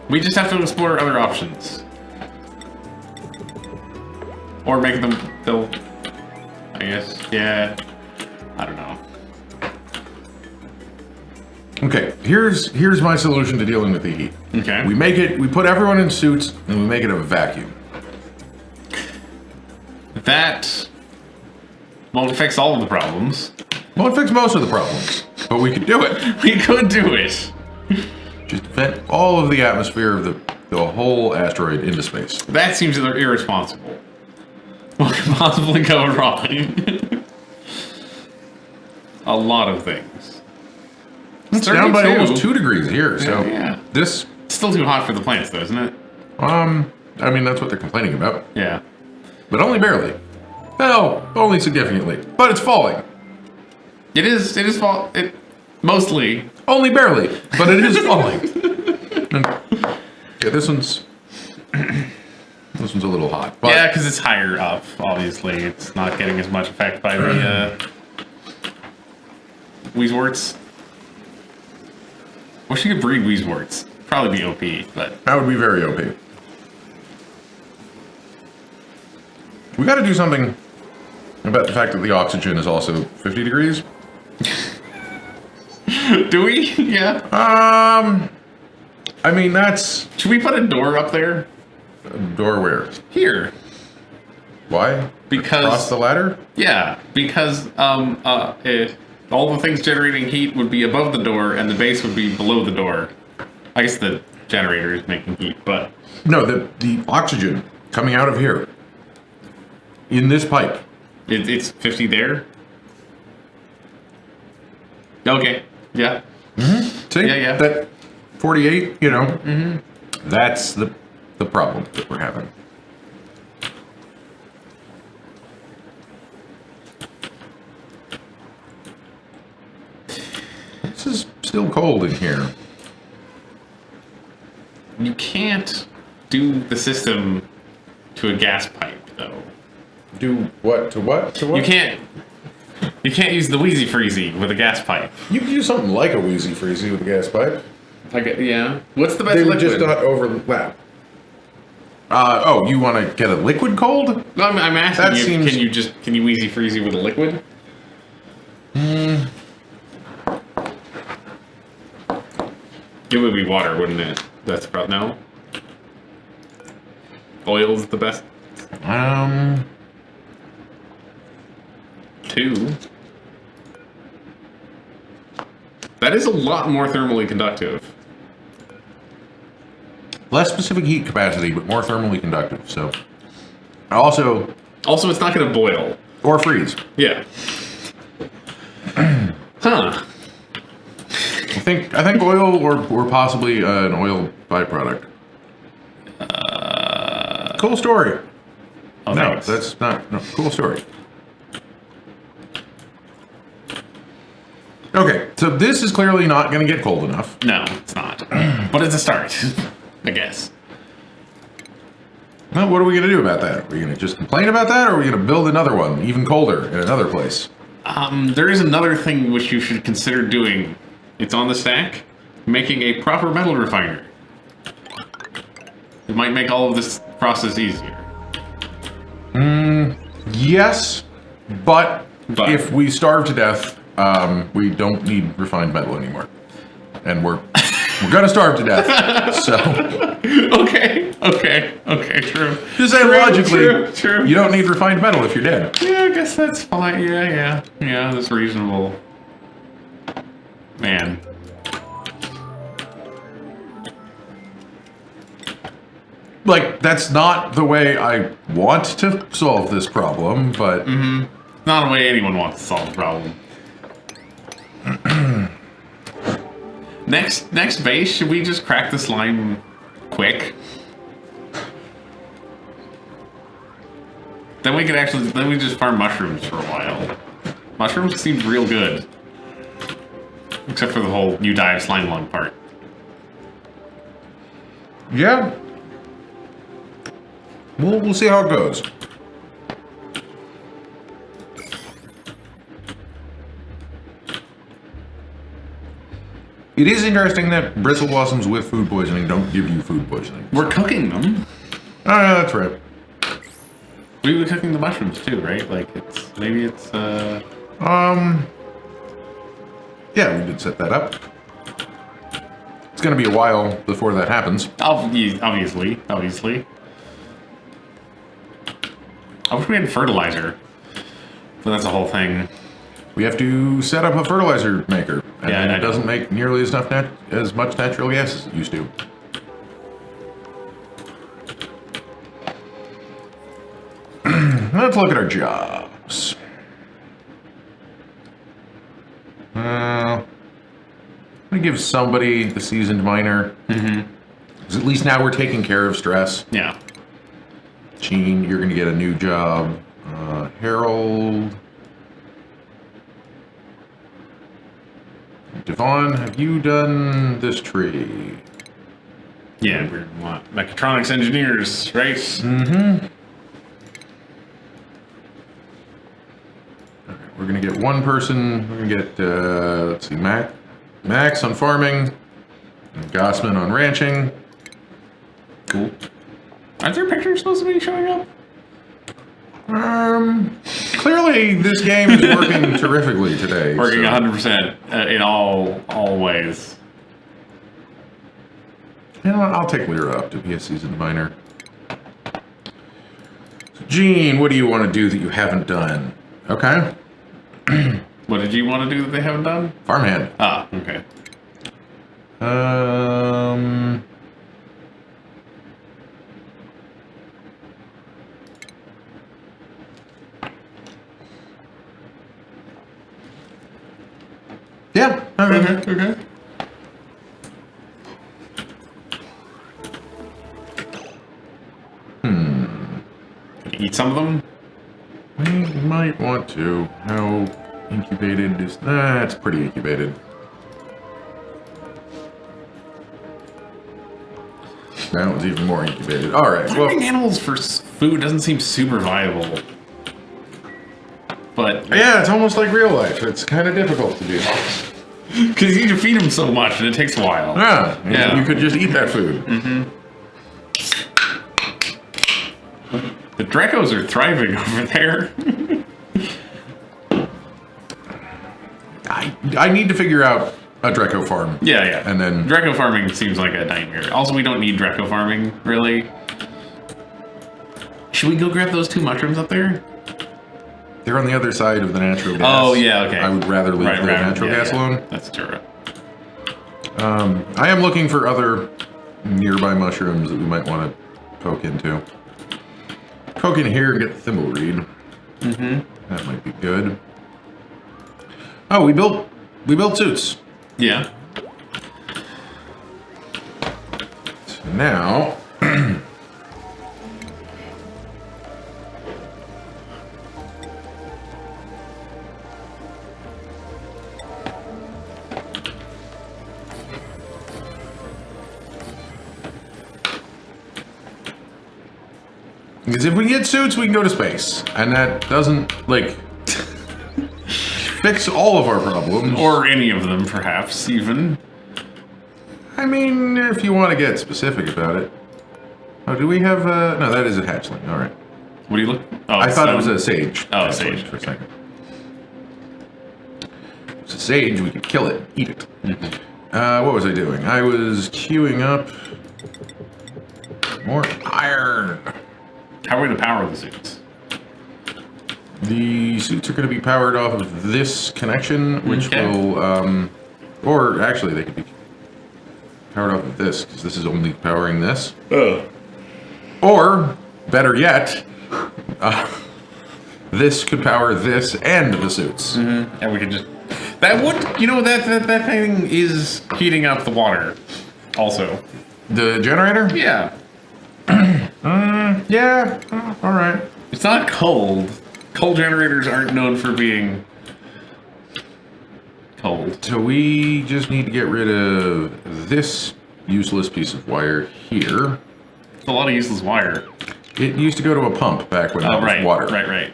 We just have to explore other options. Or make them, I guess, yeah. I don't know. Okay, here's my solution to dealing with the heat. Okay. We put everyone in suits, and we make it a vacuum. That won't fix all of the problems. Won't fix most of the problems, but we could do it. We could do it. Just vent all of the atmosphere of the whole asteroid into space. That seems irresponsible. What could possibly go wrong? A lot of things. It's down by almost 2 degrees here, so yeah. this. It's still too hot for the plants, though, isn't it? I mean that's what they're complaining about, Yeah. but only barely. Well, only significantly, but it's falling. It is mostly. Only barely, but it is falling. Yeah, this one's a little hot. But Yeah, because it's higher up, obviously. It's not getting as much effect by the Weezeworts. Wish you could breed Weezeworts. Probably be OP, but that would be very OP. We got to do something about the fact that the oxygen is also 50 degrees. do we? Yeah. I mean that's Should we put a door up there? a door where? Here. Why? Because Across the ladder? Yeah, because all the things generating heat would be above the door, and the base would be below the door. I guess the generator is making heat, but No, the oxygen coming out of here in this pipe. it's 50 there. Okay. Yeah. See? Yeah. That 48, that's the problem that we're having. This is still cold in here. You can't do the system to a gas pipe, though. Do what to what to what? You can't use the Wheezy Freezy with a gas pipe. You can do something like a Wheezy Freezy with a gas pipe. Yeah. What's the best They would liquid? just not overlap. You want to get a liquid cold? No, I'm asking That you. seems- Can you Wheezy Freezy with a liquid? It would be water, wouldn't it? That's about no. Oil's the best. 2. That is a lot more thermally conductive. Less specific heat capacity, but more thermally conductive. So, also, it's not going to boil or freeze. Yeah. Huh. I think oil or possibly an oil byproduct. Cool story. Oh, No, thanks. that's not. No, cool story. Okay, so this is clearly not going to get cold enough. No, it's not. But it's a start, I guess. Well, what are we going to do about that? Are we going to just complain about that, or are we going to build another one, even colder, in another place? There is another thing which you should consider doing. It's on the stack. Making a proper metal refiner. It might make all of this process easier. Yes, but if we starve to death, we don't need refined metal anymore, and we're gonna starve to death. So okay, true. just say logically, true. you don't need refined metal if you're dead. Yeah, I guess that's fine. Yeah, that's reasonable. Man. Like, that's not the way I want to solve this problem, but Not a way anyone wants to solve the problem. Next base, should we just crack the slime quick? Then we just farm mushrooms for a while. Mushrooms seem real good. Except for the whole you die of slime lung part. yeah. We'll see how it goes. It is interesting that bristle blossoms with food poisoning don't give you food poisoning. We're cooking them. Oh, yeah, that's right. We were cooking the mushrooms too, right? Like it's Yeah, we did set that up. It's gonna be a while before that happens. obviously. I wish we had fertilizer. But that's a whole thing. We have to set up a fertilizer maker, and Yeah, then I it know. doesn't make nearly as much natural gas as it used to. Let's look at our jobs. I'm gonna give somebody the seasoned miner. Because at least now we're taking care of stress. Yeah. Gene, you're gonna get a new job. Harold. Devon, have you done this tree? Yeah, we're mechatronics engineers, right? We're gonna get one person. We're gonna get let's see, Max on farming, and Gossman on ranching. Cool. Aren't there pictures supposed to be showing up? Clearly this game is working terrifically today. Working so- 100% in all ways. You know what? I'll take Lyra up to be a seasoned miner. So Gene, what do you want to do that you haven't done? Okay. What did you want to do that they haven't done? Farmhand. Ah, okay. Yeah. Okay. Eat some of them? We might want to. How incubated is that? It's pretty incubated. That one's even more incubated. All right. Well, Farming animals for food doesn't seem super viable. But yeah, it's almost like real life. It's kind of difficult to do. because you need to feed them so much and it takes a while. Yeah. You could just eat that food. The Drecos are thriving over there. I need to figure out a Dreco farm. Yeah, yeah. And then Dreco farming seems like a nightmare. Also, we don't need Dreco farming, really. Should we go grab those 2 mushrooms up there? they're on the other side of the natural gas. Oh, yeah, okay. I would rather leave the natural gas alone. That's true. I am looking for other nearby mushrooms that we might want to poke into. Poke in here and get the thimble reed. Mm-hmm. That might be good. Oh, we built suits. Yeah. So now because if we get suits, we can go to space, and that doesn't like fix all of our problems, Or any of them, perhaps, even. I mean, if you want to get specific about it. Oh, do we have no, that is a hatchling. All right. What do you look? Oh, I thought it was a sage. Oh, a Hatchling sage. for a second. If it's a sage, we could kill it, eat it. What was I doing? I was queuing up more iron. How are we to power the suits? The suits are going to be powered off of this connection, which will, or actually they could be powered off of this, because this is only powering this. Or, better yet, this could power this and the suits. And we could just... That would... You know, that thing is heating up the water, also. The generator? Yeah. Yeah, all right. It's not cold. Coal generators aren't known for being cold. So we just need to get rid of this useless piece of wire here. It's a lot of useless wire. It used to go to a pump back when there was water. Right.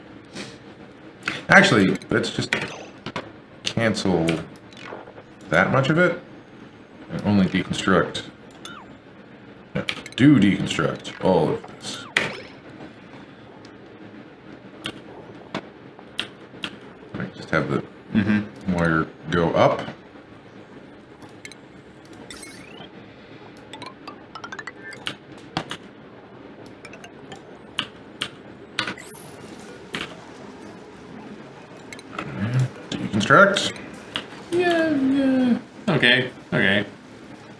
Actually, let's just cancel that much of it and only deconstruct. No, do deconstruct all of this. I just have the wire go up. Deconstruct. Yeah. Okay.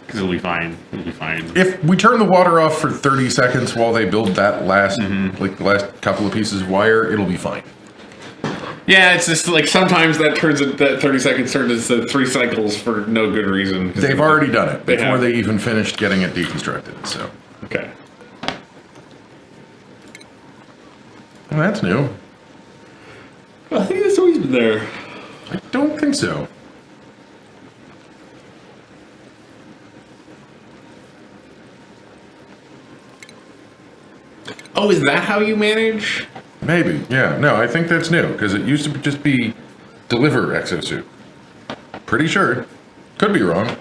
Because it'll be fine. If we turn the water off for 30 seconds while they build that last, like the last couple of pieces of wire, it'll be fine. Yeah, it's just like sometimes that 30 seconds turns into 3 cycles for no good reason. They've already done it before they even finished getting it deconstructed, so. Okay. Well, that's new. I think it's always been there. I don't think so. Oh, is that how you manage? Maybe, yeah. No, I think that's new, because it used to just be deliver exosuit. Pretty sure. Could be wrong.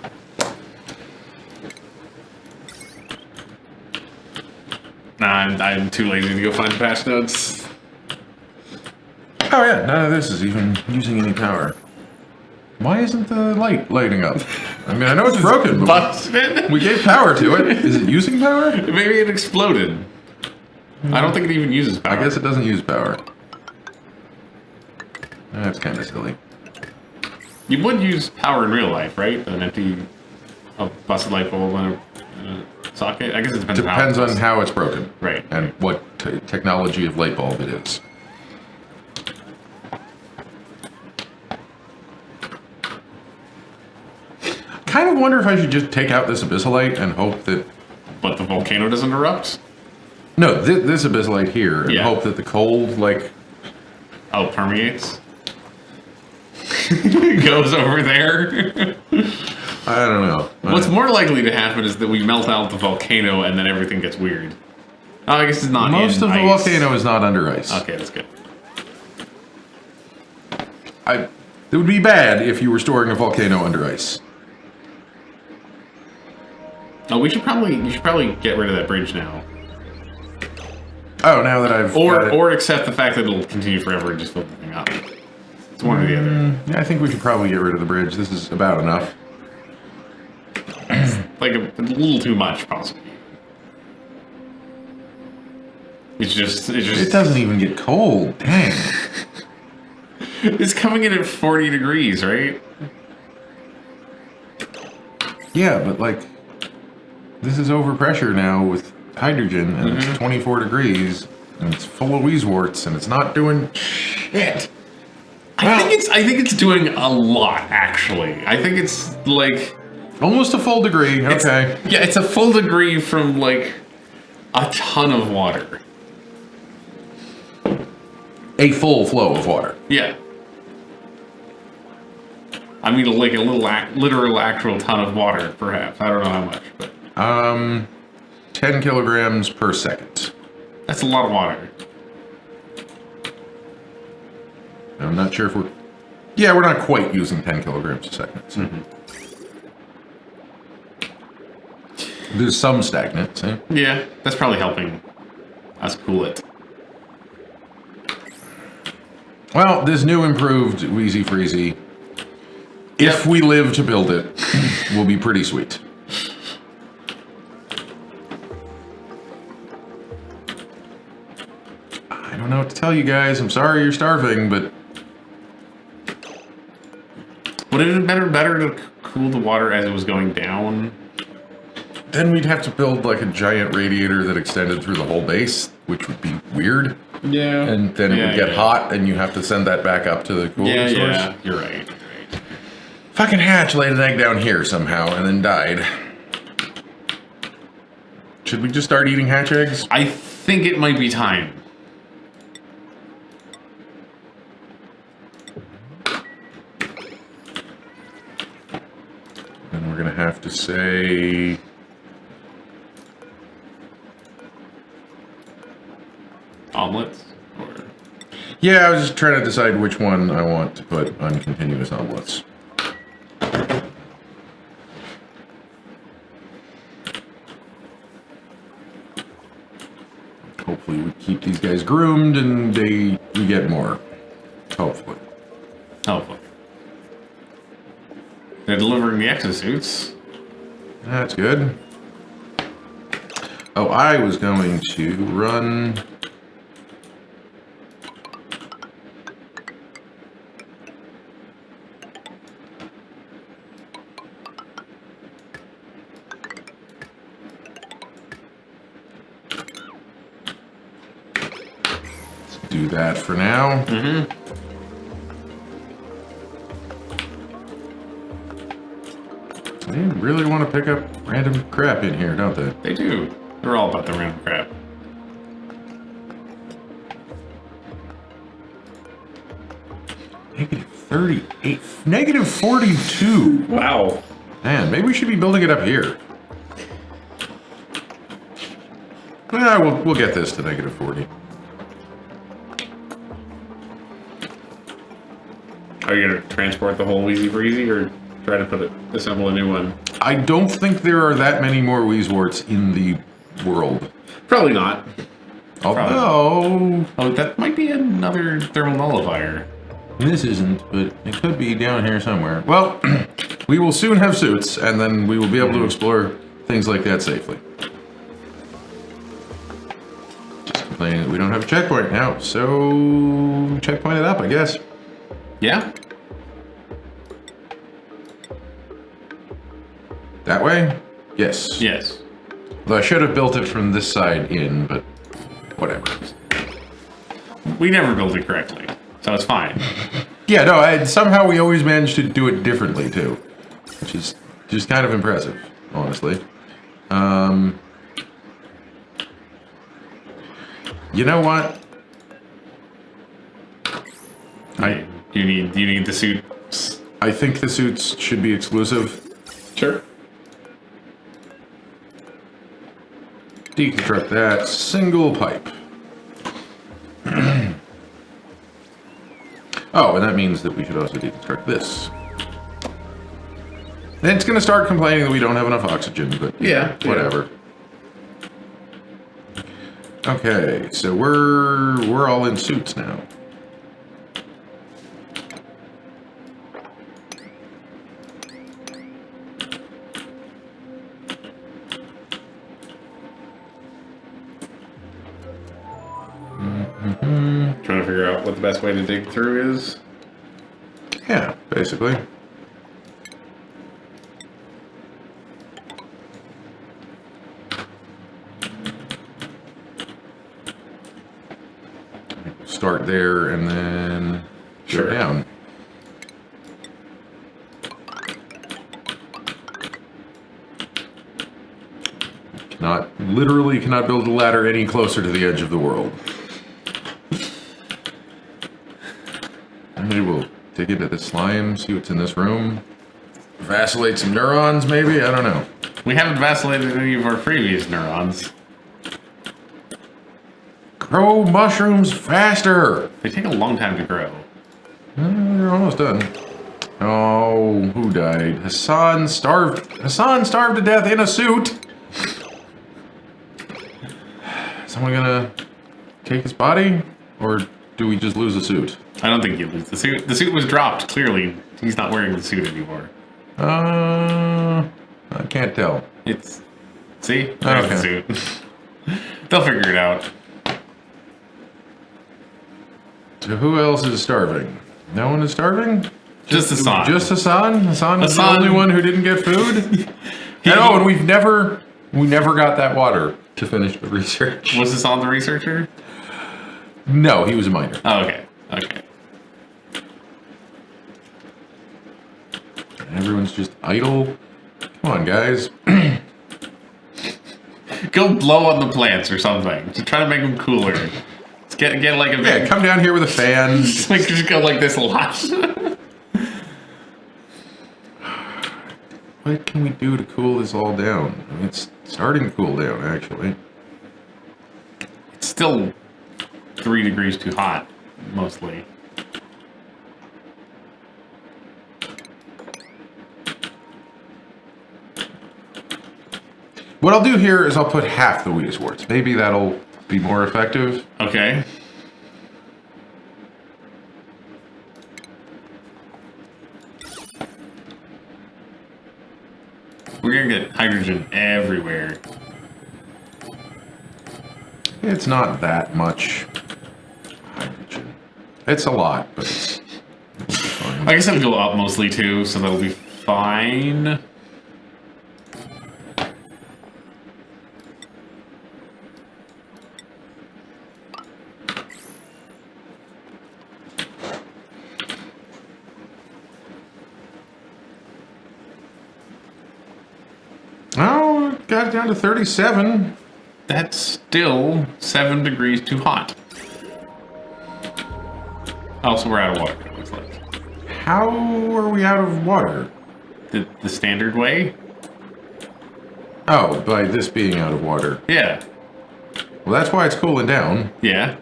Nah, I'm too lazy to go find the patch notes. Oh yeah, none of this is even using any power. Why isn't the light lighting up? I mean, I know it's broken, but Busted? we gave power to it. Is it using power? Maybe it exploded. I don't think it even uses power. I guess it doesn't use power. That's kind of silly. You would use power in real life, right? An empty, busted light bulb and a socket? I guess it depends, Depends on how it's broken. Right. And what technology of light bulb it is. Kind of wonder if I should just take out this abyssalite and hope that... But the volcano doesn't erupt? No, this abyssalite here, and Yeah. hope that the cold, like... Oh, permeates? Goes over there? I don't know. What's more likely to happen is that we melt out the volcano and then everything gets weird. Oh, I guess it's not Most in of the ice. volcano is not under ice. Okay, that's good. It would be bad if you were storing a volcano under ice. Oh, you should probably get rid of that bridge now. Oh, now that I've got it. Or accept the fact that it'll continue forever and just fill the thing up. It's one or the other. Yeah, I think we should probably get rid of the bridge. This is about enough. like a little too much, possibly. It doesn't even get cold. Dang. It's coming in at 40 degrees, right? Yeah, but like, this is overpressure now with hydrogen, and it's 24 degrees, and it's full of wheezeworts, and it's not doing shit. I think it's doing a lot, actually. I think it's like Almost a full degree. Okay. yeah, it's a full degree from like a ton of water. A full flow of water. Yeah. I mean, like a literal actual ton of water, perhaps. I don't know how much, but 10 kilograms per second. that's a lot of water. I'm not sure if we're... Yeah, we're not quite using 10 kilograms a second. So. There's some stagnant, see? Yeah, that's probably helping us cool it. Well, this new improved Wheezy Freezy, if we live to build it, will be pretty sweet. I don't know what to tell you guys. I'm sorry you're starving, but... Would it have been better to cool the water as it was going down? Then we'd have to build like a giant radiator that extended through the whole base, which would be weird. Yeah. And then it would get hot, and you have to send that back up to the cooling source. Yeah, you're right. Fucking Hatch laid an egg down here somehow, and then died. Should we just start eating Hatch eggs? I think it might be time. And we're gonna have to say... Omelets? Or... Yeah, I was just trying to decide which one I want to put on continuous omelets. Hopefully we keep these guys groomed and we get more. Hopefully. Hopefully. They're delivering the exosuits. That's good. Oh, I was going to run... do that for now. They really want to pick up random crap in here, don't they? They do. They're all about the random crap. Negative 38. Negative 42. Wow. Man, maybe we should be building it up here. Yeah, we'll get this to negative 40. Are you going to transport the whole Wheezy Freezy or try to assemble a new one? I don't think there are that many more Wheezeworts in the world. Probably not. Although... Oh, that might be another thermal nullifier. This isn't, but it could be down here somewhere. Well, we will soon have suits, and then we will be able to explore things like that safely. Just complaining that we don't have a checkpoint now, so checkpoint it up, I guess. Yeah? That way? Yes. Yes. Though I should have built it from this side in, but whatever. We never built it correctly, so it's fine. Yeah, no, somehow we always managed to do it differently, too. Which is just kind of impressive, honestly. You know what? You need the suits. I think the suits should be exclusive. Sure. Deconstruct that single pipe. Oh, and that means that we should also deconstruct this. Then it's going to start complaining that we don't have enough oxygen, but Yeah. whatever. Okay, so we're all in suits now. figure out what the best way to dig through is. Yeah, basically. Start there and then Sure. go down. Literally cannot build a ladder any closer to the edge of the world. Maybe we'll dig into the slime, see what's in this room. Vacillate some neurons, maybe? I don't know. We haven't vacillated any of our previous neurons. Grow mushrooms faster! They take a long time to grow. You're almost done. Oh, who died? Hassan starved to death in a suit! Is someone gonna take his body? Or do we just lose the suit? I don't think you lose the suit. The suit was dropped, clearly. He's not wearing the suit anymore. I can't tell. It's... See? There's the suit. They'll figure it out. So who else is starving? No one is starving? Just Hassan. Just Hassan? Hassan was the Hassan. only one who didn't get food? And we never got that water to finish the research. Was Hassan the researcher? No, he was a miner. Oh, okay. Okay. Everyone's just idle. Come on, guys. Go blow on the plants or something to try to make them cooler. Let's get like a Yeah, come down here with a fan. just go like this a lot. What can we do to cool this all down? I mean, it's starting to cool down, actually. It's still 3 degrees too hot, mostly. What I'll do here is I'll put half the wheat swords. Maybe that'll be more effective. Okay. We're gonna get hydrogen everywhere. It's not that much hydrogen. It's a lot, but it'll be fine. I guess it'll go up mostly too, so that'll be fine. Oh, it got down to 37. That's still 7 degrees too hot. Also, we're out of water, it looks like. How are we out of water? The standard way? Oh, by this being out of water. Yeah. Well, that's why it's cooling down. Yeah.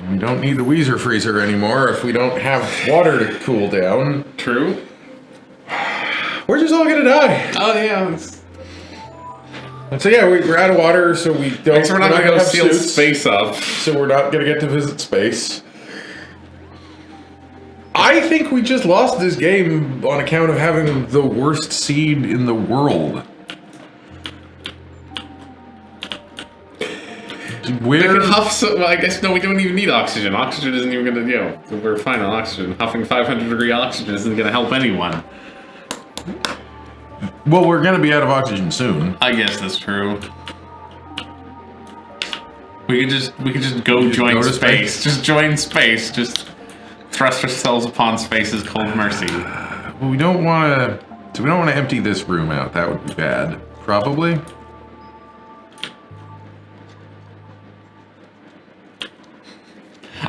We don't need the Weezer freezer anymore if we don't have water to cool down. True. We're just all gonna die. Oh, yeah. And so yeah, we're out of water, so we don't. We're not gonna go have seal suits, space up. so we're not gonna get to visit space. I think we just lost this game on account of having the worst seed in the world. Where? Well, I guess, no, we don't even need oxygen. Oxygen isn't even gonna, we're fine on oxygen. Huffing 500-degree oxygen isn't gonna help anyone. Well, we're gonna be out of oxygen soon. I guess that's true. We could just go join go to space. space. Just join space. Just thrust ourselves upon space's cold mercy. Well, we don't want to. So we don't want to empty this room out. That would be bad. Probably.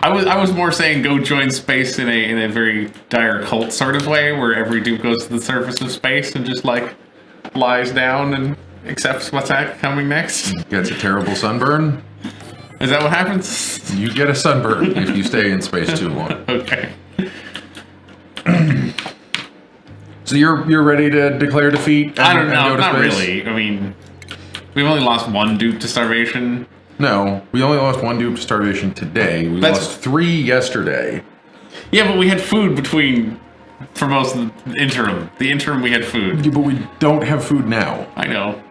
I was more saying go join space in a very dire cult sort of way, where every dude goes to the surface of space and just like lies down and accepts what's coming next. Gets a terrible sunburn. Is that what happens? You get a sunburn if you stay in space too long. Okay. So you're ready to declare defeat? And, I don't and know. go to Not space? really. I mean, we've only lost one dude to starvation. No, we only lost one dude to starvation today. We lost 3 yesterday. Yeah, but we had food for most of the interim. The interim we had food. Yeah, but we don't have food now. I know.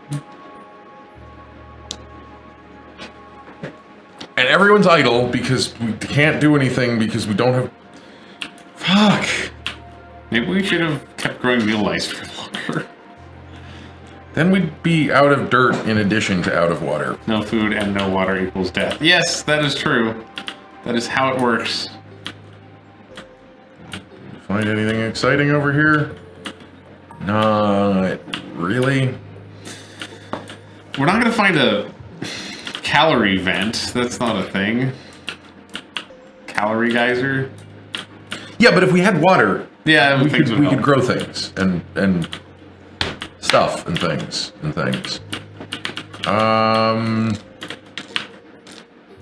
And everyone's idle because we can't do anything because we don't have... Fuck. Maybe we should have kept growing meal ice for longer. Then we'd be out of dirt in addition to out of water. No food and no water equals death. Yes, that is true. That is how it works. Find anything exciting over here? Not really. We're not going to find a calorie vent. That's not a thing. Calorie geyser? Yeah, but if we had water, Yeah, we things could would help. grow things and stuff and things.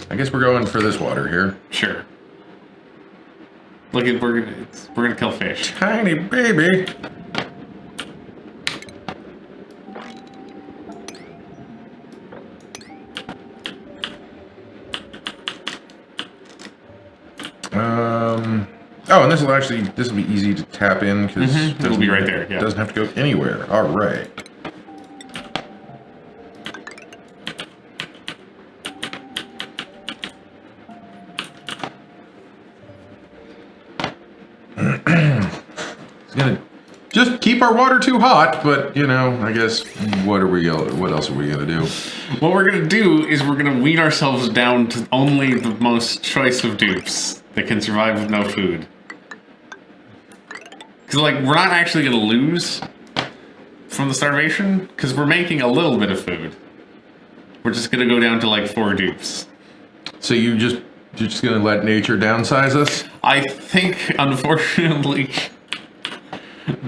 I guess we're going for this water here. Sure. Look, we're gonna kill fish. Tiny baby. Oh, and this will be easy to tap in because It'll be right there. Yeah. Doesn't have to go anywhere. All right. It's gonna just keep our water too hot, but you know, I guess what else are we gonna do? What we're gonna do is we're gonna wean ourselves down to only the most choice of dupes that can survive with no food. Because, like, we're not actually gonna lose from the starvation, because we're making a little bit of food. We're just gonna go down to, like, 4 dupes. So you're just gonna let nature downsize us? I think, unfortunately,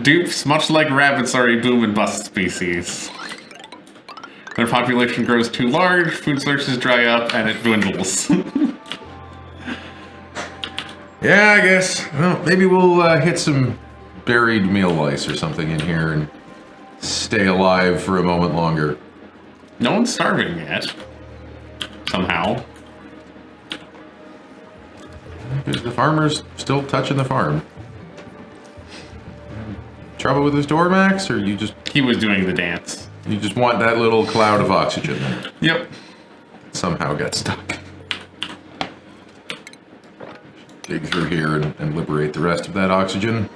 dupes, much like rabbits, are a boom and bust species. Their population grows too large, food sources dry up, and it dwindles. Yeah, I guess. Well, maybe we'll hit some buried meal ice or something in here and stay alive for a moment longer. No one's starving yet. Somehow. Because the farmer's still touching the farm. Trouble with his door, Max, or you just He was doing the dance. want that little cloud of oxygen that Yep. somehow got stuck. Dig through here and liberate the rest of that oxygen.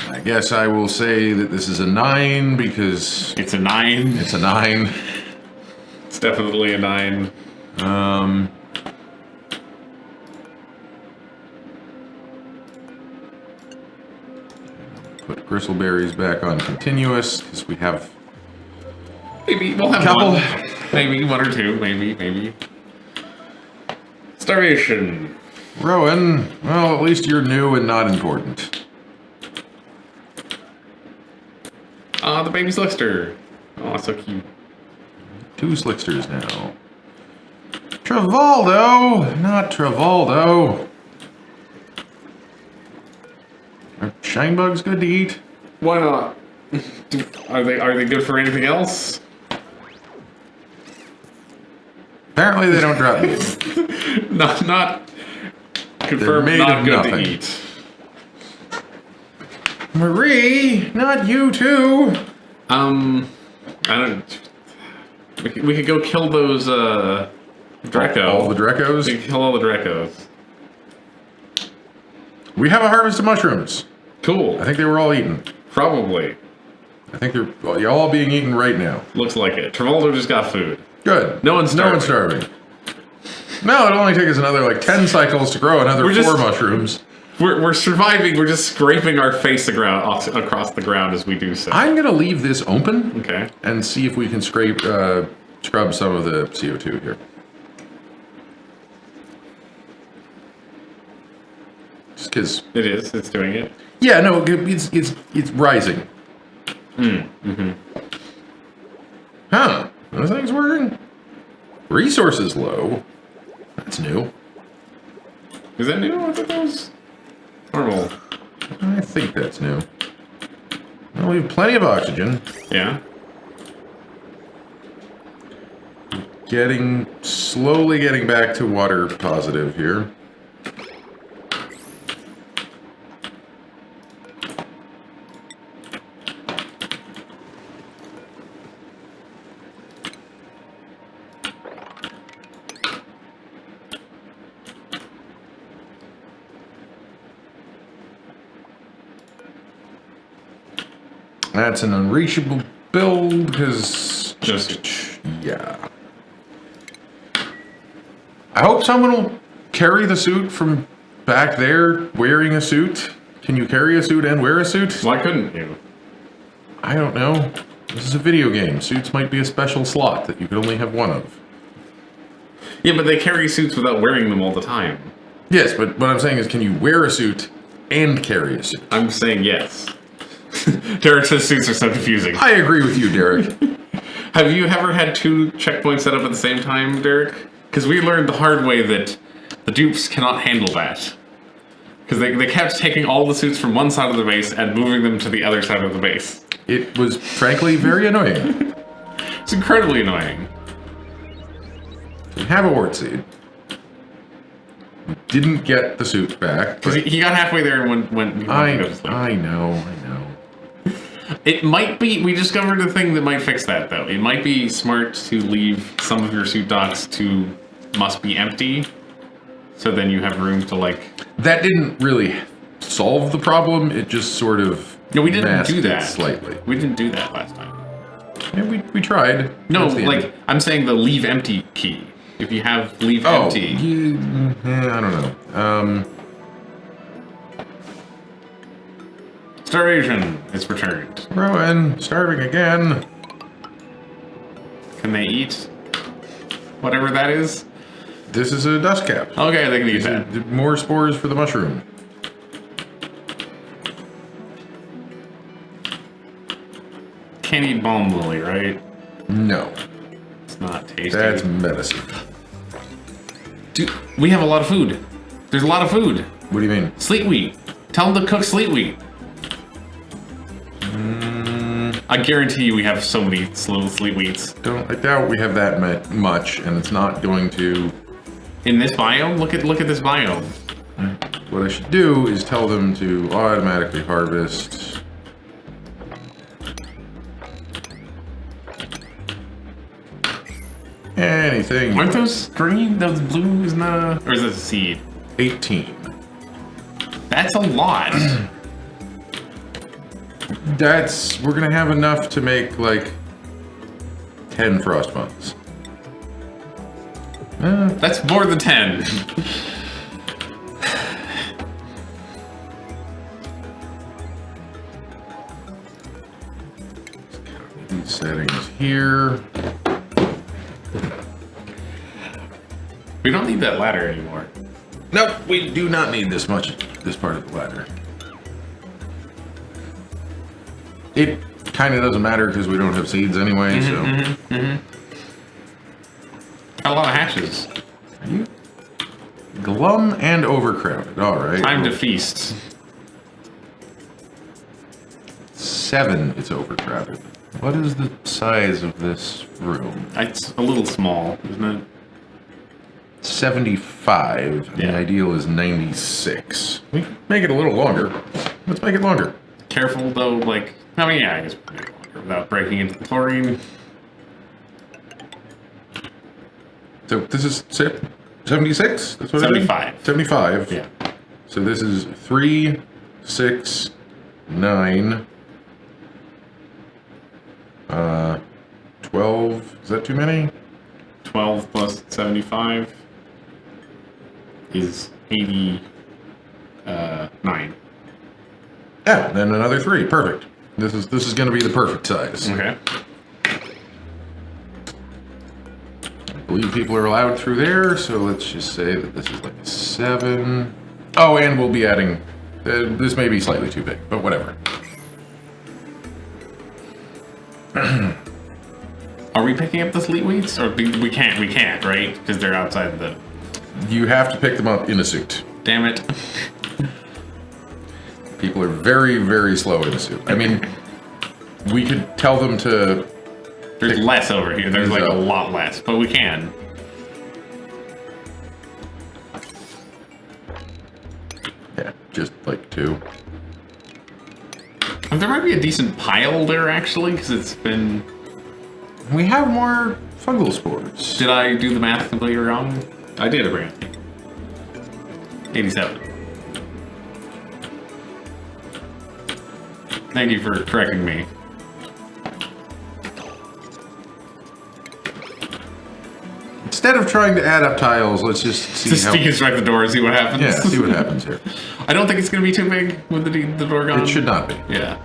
I guess I will say that this is a 9 because It's a 9. it's a 9. It's definitely a 9. Put gristleberries back on continuous because we have Maybe we'll have Couple. one. Maybe 1 or 2. Maybe. Starvation. Rowan. Well, at least you're new and not important. The baby slickster. Oh, so cute. 2 slicksters now. Travoldo, not Travoldo. Are shine bugs good to eat? Why not? Are they good for anything else? Apparently they don't drop meat. Not confirmed. made Not of good nothing. to eat. Marie, not you too. I don't. We could go kill those Draco. All the Drecos. We could kill all the Dracos. We have a harvest of mushrooms. Cool. I think they were all eaten. Probably. I think they're all being eaten right now. Looks like it. Travolta just got food. Good. No one's No one's starving. No, it'll only take us another like 10 cycles to grow another We're 4 just- mushrooms. We're surviving. We're just scraping our face across the ground as we do so. I'm gonna leave this open Okay. and see if we can scrape scrub some of the CO2 here. Just because. It is. It's doing it. Yeah, no, it's rising. Huh? Those things working? Resources low. That's new. Is that new? I thought that was normal. I think that's new. Well, we have plenty of oxygen. Yeah. Slowly getting back to water positive here. That's an unreachable build because Just yeah. I hope someone will carry the suit from back there wearing a suit. Can you carry a suit and wear a suit? why couldn't you? I don't know. This is a video game. Suits might be a special slot that you could only have one of. Yeah, but they carry suits without wearing them all the time. Yes, but what I'm saying is, can you wear a suit and carry a suit? I'm saying yes. Derek says suits are so confusing. I agree with you, Derek. Have you ever had 2 checkpoints set up at the same time, Derek? Because we learned the hard way that the dupes cannot handle that. Because they kept taking all the suits from one side of the base and moving them to the other side of the base. It was frankly very annoying. It's incredibly annoying. We have a wart seed. We didn't get the suit back. Because he got halfway there and went he wanted to go to sleep. I know. It might be, we discovered a thing that might fix that though. It might be smart to leave some of your suit docks to must be empty. So then you have room to like... That didn't really solve the problem. It just sort of No, we didn't masked do it that. slightly. We didn't do that last time. Yeah, we tried. No, That's the like, end. I'm saying the leave empty key. If you have leave Oh, empty... I don't know. Starvation is returned. Rowan, starving again. Can they eat whatever that is? This is a dust cap. Okay, they can eat that. More spores for the mushroom. Can't eat balm lily, right? No, It's not tasty. that's medicine. Dude, we have a lot of food. There's a lot of food. What do you mean? Sleet wheat. Tell them to cook sleet wheat. I guarantee you we have so many little sleet wheats. I doubt we have that much, and it's not going to. In this biome? Look at this biome. What I should do is tell them to automatically harvest. Anything. Aren't those green? Those blue is not a... Or is it a seed? 18. That's a lot. We're gonna have enough to make like 10 frost buns. That's more than 10. These settings here. We don't need that ladder anymore. Nope, we do not need this much, this part of the ladder. It kind of doesn't matter because we don't have seeds anyway, so. Got a lot of hatches. Are you glum and overcrowded? All right. Time to feast. 7, it's overcrowded. What is the size of this room? It's a little small, isn't it? 75, and the Yeah. ideal is 96. We can make it a little longer. Let's make it longer. Careful though, like... I mean, yeah, I guess we can make it longer without breaking into the chlorine. So this is 76? That's what I mean? 75. 75. Yeah. So this is 3, 6, 9, 12. Is that too many? 12 plus 75 is 89. Yeah, then another 3. Perfect. This is going to be the perfect size. Okay. I believe people are allowed through there, so let's just say that this is like a 7. Oh, and we'll be adding... this may be slightly too big, but whatever. Are we picking up the sleet wheats? Or we can't, right? Because they're outside the... You have to pick them up in a suit. Damn it. People are very, very slow in a suit. I mean, we could tell them to... There's less over here. There's like a up. lot less, but we can. Yeah, just like 2. There might be a decent pile there, actually, because it's been... We have more fungal spores. Did I do the math completely wrong? I did, apparently. 87. Thank you for correcting me. Instead of trying to add up tiles, let's just see Just how... deconstruct the door and see what happens. Yeah, see what happens here. I don't think it's going to be too big with the door gone. It should not be. Yeah.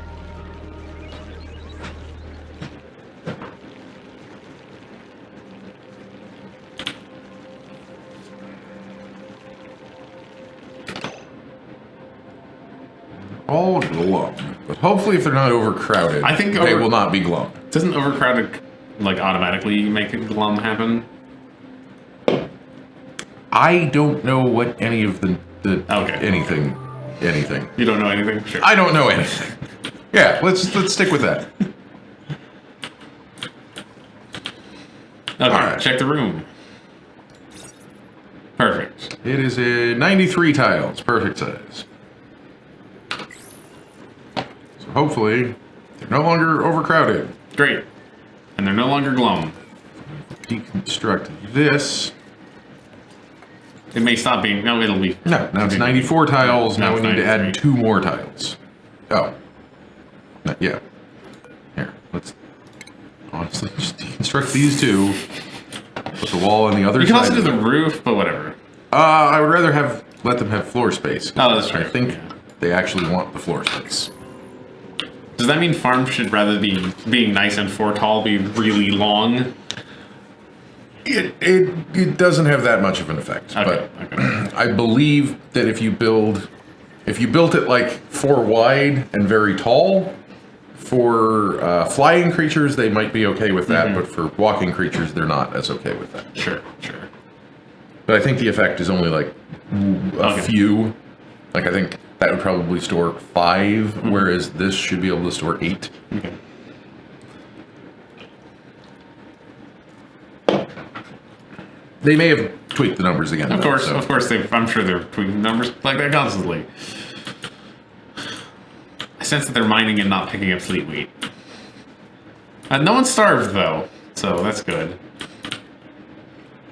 All glum. But hopefully if they're not overcrowded, I think they will not be glum. Doesn't overcrowded like automatically make a glum happen? I don't know what any of the Okay. anything. You don't know anything? Sure. I don't know anything. Yeah, let's stick with that. Okay, Alright. check the room. Perfect. It is a 93 tiles, perfect size. So hopefully they're no longer overcrowded. Great. And they're no longer glum. Deconstruct this. It may stop being. No, it'll be. No, now it's 94 tiles. Now Now we it's need to add 93. 2 more tiles. Oh. Yeah. Here, let's honestly just deconstruct these 2. Put the wall on the other You side. can also do of the it. roof, but whatever. I would rather let them have floor space. Oh, that's true. I think Yeah. they actually want the floor space. Does that mean farms should rather be being nice and 4 tall be really long? It doesn't have that much of an effect. Okay. But Okay. I believe that if you built it like 4 wide and very tall, for flying creatures they might be okay with that, but for walking creatures they're not as okay with that. Sure. But I think the effect is only like a Okay. few. Like I think that would probably store 5, whereas this should be able to store 8. Okay. They may have tweaked the numbers again. Of though, course, so- of course. I'm sure they're tweaking numbers like that constantly. I sense that they're mining and not picking up fleet wheat. No one's starved though, so that's good.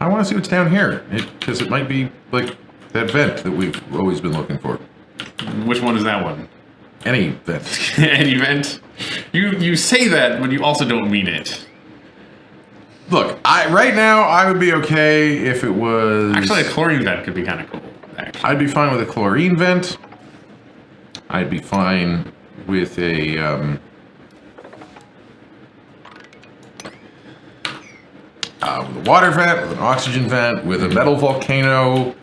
I want to see what's down here, because it might be like that vent that we've always been looking for. Which one is that one? Any vent. An event? You say that, but you also don't mean it. Look, right now I would be okay if it was. Actually, a chlorine vent could be kind of cool. Actually, I'd be fine with a chlorine vent. I'd be fine with a with a water vent, with an oxygen vent, with a metal volcano.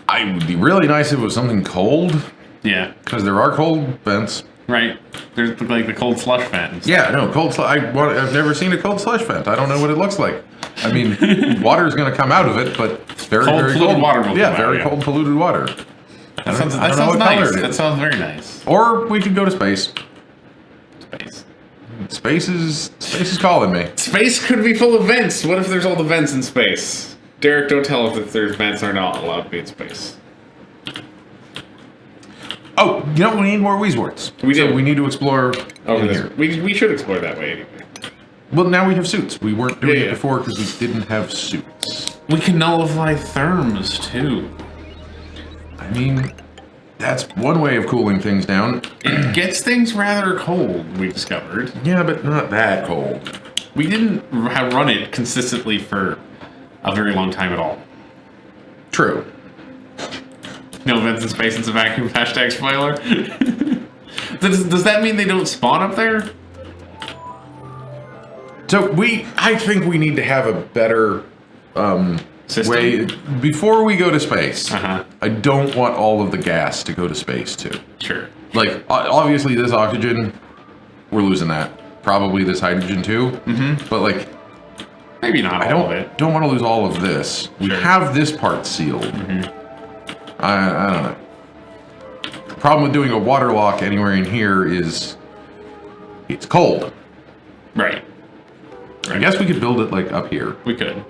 I would be really nice if it was something cold, yeah, because there are cold vents. right. There's like the cold slush vent. Yeah, no, I've never seen a cold slush vent. I don't know what it looks like. I mean, water's going to come out of it, but very, Cold, very polluted cold water will Yeah, come out, very yeah. cold, polluted water. That sounds I don't know what nice. color it That is. sounds very nice. Or we could go to space. Space. Space is calling me. Space could be full of vents. What if there's all the vents in space? Derek, don't tell us if there's vents are not allowed to be in space. Oh, you know, we need more Weezworts. We do. So we need to explore Over in this, here. we should explore that way anyway. Well, now we have suits. We weren't doing Yeah, it yeah. before because we didn't have suits. We can nullify therms too. I mean, that's one way of cooling things down. It gets things rather cold, we discovered. Yeah, but not that cold. We didn't run it consistently for a very long time at all. True. No vents in space, it's a vacuum, hashtag spoiler. does that mean they don't spawn up there? So I think we need to have a better System? way before we go to space. Uh-huh. I don't want all of the gas to go to space too. Sure. Like obviously this oxygen, we're losing that. Probably this hydrogen too. Mm-hmm. But like, Maybe not I all of it. don't want to lose all of this. We Sure. have this part sealed. Mm-hmm. I don't know. The problem with doing a water lock anywhere in here is it's cold. Right. I guess we could build it like up here. We could.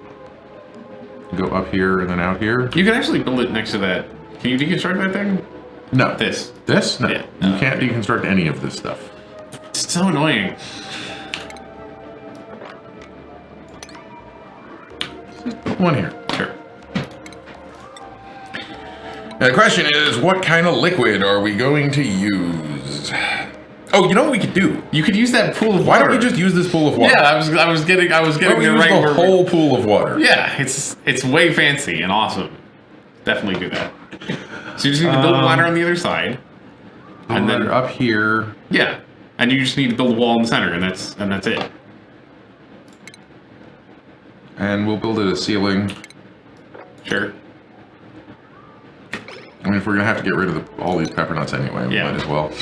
Go up here and then out here. You could actually build it next to that. Can you deconstruct that thing? No. This. This? No. Yeah. You can't deconstruct any of this stuff. It's so annoying. Put one here. Sure. Now the question is, what kind of liquid are we going to use? Oh, you know what we could do? You could use that pool of Why water. don't we just use this pool of water? Yeah, I was getting Why don't we it use right the where whole pool of water? Yeah, it's way fancy and awesome. Definitely do that. So you just need to build a ladder on the other side. And then up here. Yeah. And you just need to build a wall in the center and that's it. And we'll build it a ceiling. Sure. I mean, if we're gonna have to get rid of all these pepper nuts anyway, we might as well.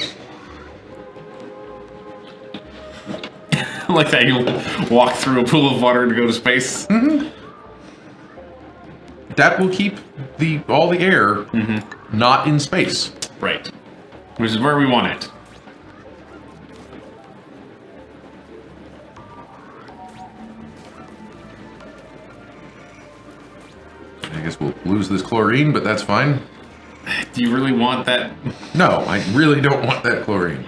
Like that you'll walk through a pool of water to go to space. Mm-hmm. That will keep all the air not in space. Right. Which is where we want it. I guess we'll lose this chlorine, but that's fine. Do you really want that? No, I really don't want that chlorine.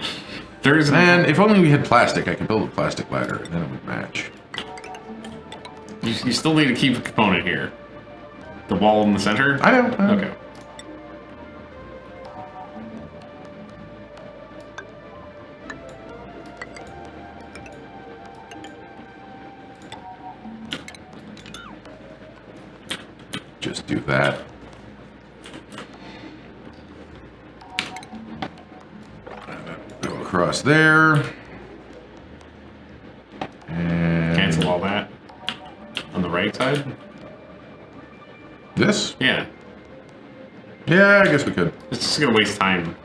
There's Man, if only we had plastic, I could build a plastic ladder, and then it would match. You still need to keep a component here. The wall in the center? I know. Okay. Just do that. Go across there. And Cancel all that. On the right side? this? Yeah. Yeah, I guess we could. It's just gonna waste time.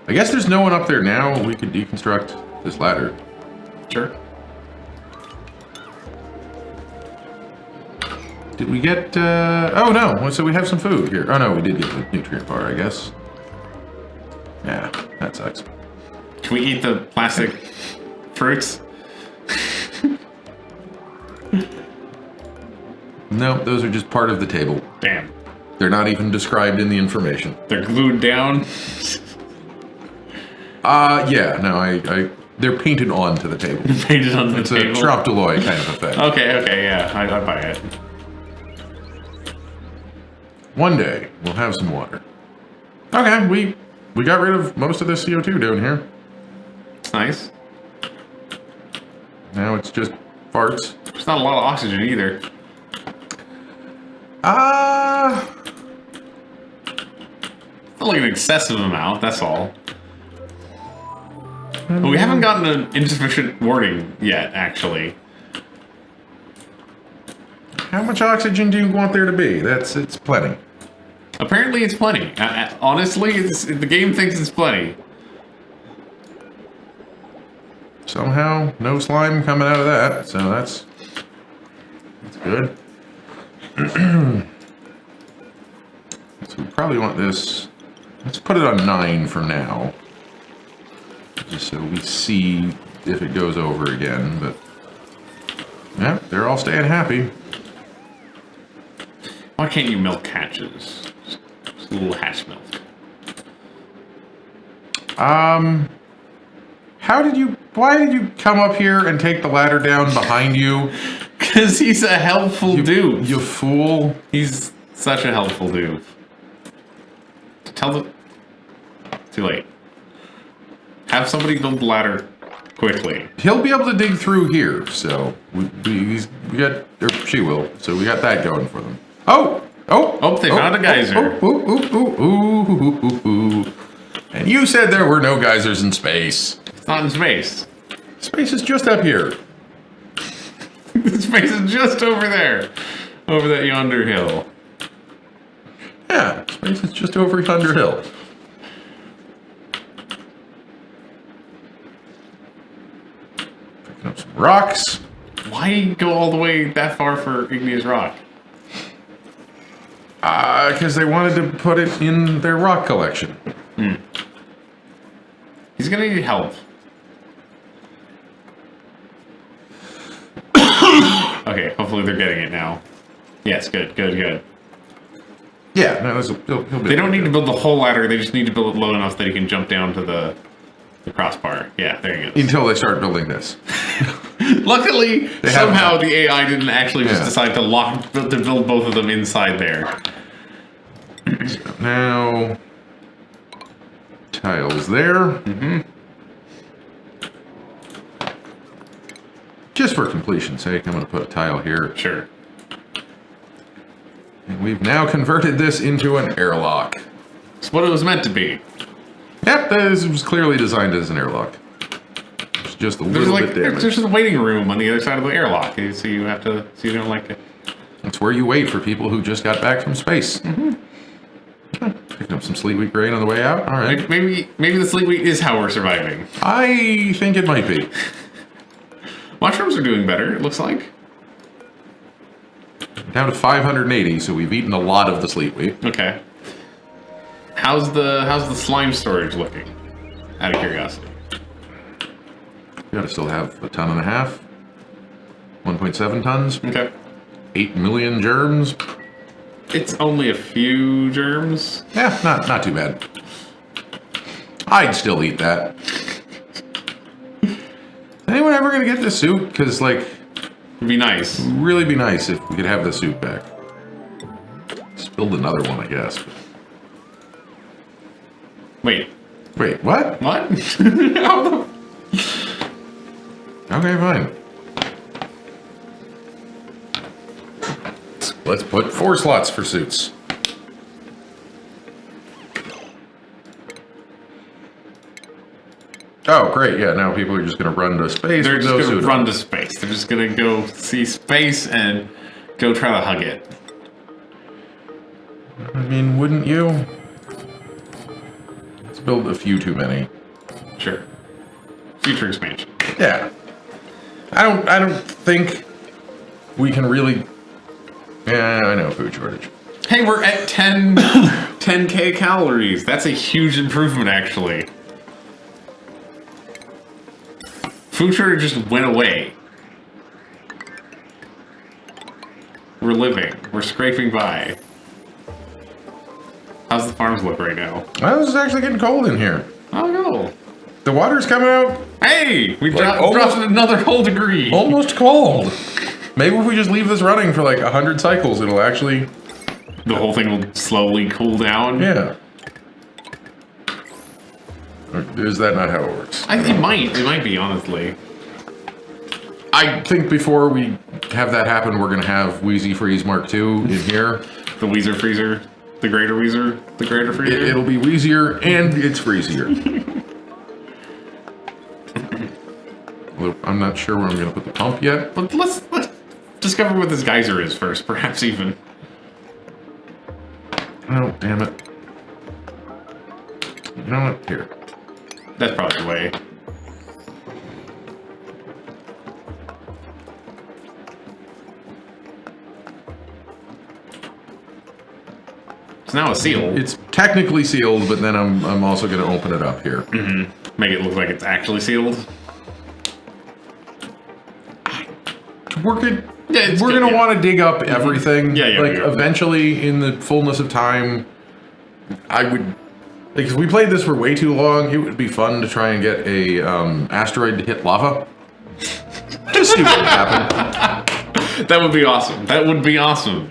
I guess there's no one up there now. We could deconstruct this ladder. Sure. Did we get, oh no, so we have some food here. Oh no, we did get the nutrient bar, I guess. Yeah, that sucks. Can we eat the plastic fruits? No, those are just part of the table. Damn. They're not even described in the information. They're glued down? Yeah, no, they're painted onto the table. Painted on the table? It's a Trop Deloy kind of effect. Okay, yeah, I buy it. One day, we'll have some water. Okay, we got rid of most of the CO2 down here. It's nice. Now it's just farts. There's not a lot of oxygen either. Ah, Not like an excessive amount, that's all. But we haven't gotten an insufficient wording yet, actually. how much oxygen do you want there to be? It's plenty. Apparently it's plenty. Honestly, the game thinks it's plenty. Somehow, no slime coming out of that, so that's good. So we probably want this. Let's put it on 9 for now, just so we see if it goes over again. But yeah, they're all staying happy. Why can't you milk hatches? Just a little hatch milk. Why did you come up here and take the ladder down behind you? Because he's a helpful dude. You fool. He's such a helpful dude. Tell the... Too late. Have somebody build the ladder quickly. He'll be able to dig through here, so we got, or she will, so we got that going for them. Oh, They found a geyser. Ooh. And you said there were no geysers in space. It's not in space. Space is just up here. Space is just over there. Over that yonder hill. Yeah, space is just over yonder hill. Picking up some rocks. Why go all the way that far for igneous rock? Because they wanted to put it in their rock collection. He's gonna need help. Okay, hopefully they're getting it now. Yes, good. Yeah, no, he'll be They don't need to build the whole ladder, they just need to build it low enough that he can jump down to the crossbar. Yeah, there you go. until they start building this. Luckily, somehow the AI didn't actually just decide to build both of them inside there. So now, tiles there. Mm-hmm. Just for completion's sake, I'm going to put a tile here. Sure. And we've now converted this into an airlock. It's what it was meant to be. Yep, this was clearly designed as an airlock. It's just a little bit damaged. There's just a waiting room on the other side of the airlock, so you have to, so you don't like it. It's where you wait for people who just got back from space. Mm-hmm. Picking up some sleet wheat grain on the way out. All right. Maybe the sleep wheat is how we're surviving. I think it might be. Mushrooms are doing better, it looks like. Down to 580, so we've eaten a lot of the sleet wheat. Okay. How's the slime storage looking? Out of curiosity. We gotta still have a ton and a half. 1.7 tons. Okay. 8 million germs. It's only a few germs. Yeah, not too bad. I'd still eat that. Is anyone ever gonna get this suit? Because, like, It'd be nice. really be nice if we could have the suit back. Spilled another one, I guess. Wait. Wait, what? What? Okay, fine. Let's put 4 slots for suits. Oh, great. Yeah, now people are just going to run to space. They're with just no gonna suit run on. to space. They're just gonna go see space and go try to hug it. I mean, wouldn't you? Let's build a few too many. Sure. Future expansion. Yeah. I don't think we can really... Yeah, I know, food shortage. Hey, we're at 10K calories. That's a huge improvement, actually. Food shortage just went away. We're living. We're scraping by. How's the farms look right now? Well, this is actually getting cold in here. Oh no. The water's coming out Hey! We Like, dropped another whole degree. almost cold. Maybe if we just leave this running for like 100 cycles, it'll actually... The whole thing will slowly cool down. Yeah. Or is that not how it works? It might be, honestly. I think before we have that happen, we're going to have Wheezy Freeze Mark II in here. The Weezer Freezer. The Greater Weezer. The Greater Freezer. It'll be wheezier and it's freezier. Although I'm not sure where I'm going to put the pump yet. But let's discover what this geyser is first, perhaps even. Oh, damn it. You know what? Here. That's probably the way. It's now a seal. It's technically sealed, but then I'm also going to open it up here. Make it look like it's actually sealed. We're good. Yeah, it's We're good, going to yeah. want to dig up everything. Yeah, Like, we are. eventually, in the fullness of time, I would... Like, if we played this for way too long, it would be fun to try and get a asteroid to hit lava. Just see what would happen. That would be awesome. That would be awesome.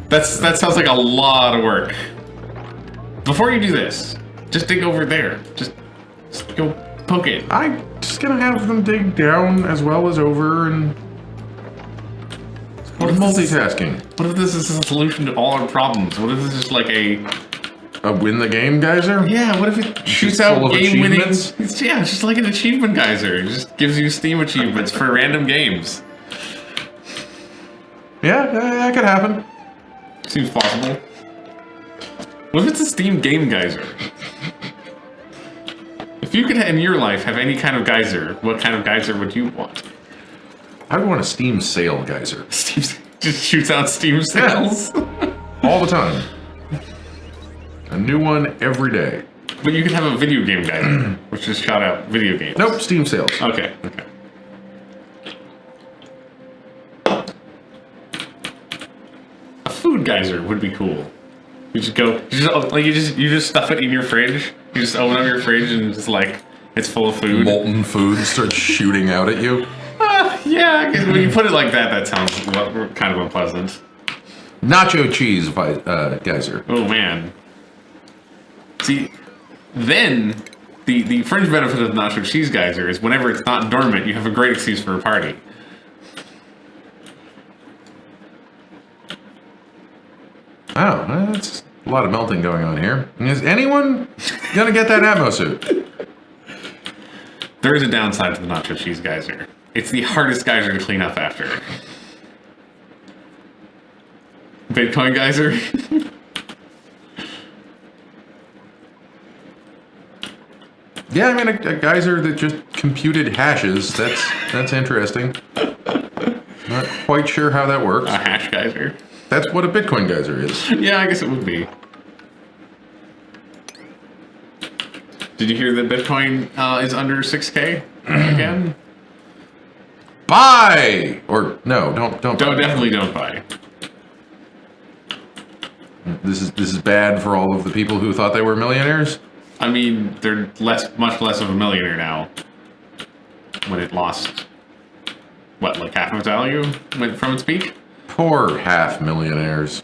That sounds like a lot of work. Before you do this, just dig over there. Just go poke it. I'm just going to have them dig down as well as over and... What if this is- multitasking. What if this is a solution to all our problems? What if this is like a... A win the game geyser? Yeah, what if it shoots just out full of game-winning... achievements? Yeah, it's just like an achievement geyser. It just gives you Steam achievements for random games. Yeah, that could happen. Seems possible. What if it's a Steam game geyser? If you could, in your life, have any kind of geyser, what kind of geyser would you want? I would want a Steam sale geyser. Steam just shoots out Steam sales? All the time. A new one every day. But you could have a video game geyser, which just shot out video games. Nope, Steam sales. Okay, okay. A food geyser would be cool. You just go, you just stuff it in your fridge. You just open up your fridge and it's like it's full of food. Molten food starts shooting out at you. Yeah, I guess when you put it like that, that sounds kind of unpleasant. Nacho cheese geyser. Oh man. See, then the fringe benefit of the nacho cheese geyser is whenever it's not dormant, you have a great excuse for a party. Oh, that's a lot of melting going on here. Is anyone gonna get that Atmo suit? There is a downside to the nacho cheese geyser. It's the hardest geyser to clean up after. Bitcoin geyser? Yeah, I mean a geyser that just computed hashes. That's interesting. Not quite sure how that works. A hash geyser? That's what a Bitcoin geyser is. Yeah, I guess it would be. Did you hear that Bitcoin is under 6K again? Buy or no, don't buy. Definitely don't buy. This is bad for all of the people who thought they were millionaires. I mean, they're much less of a millionaire now. When it lost, what, like half of its value from its peak? Poor half millionaires.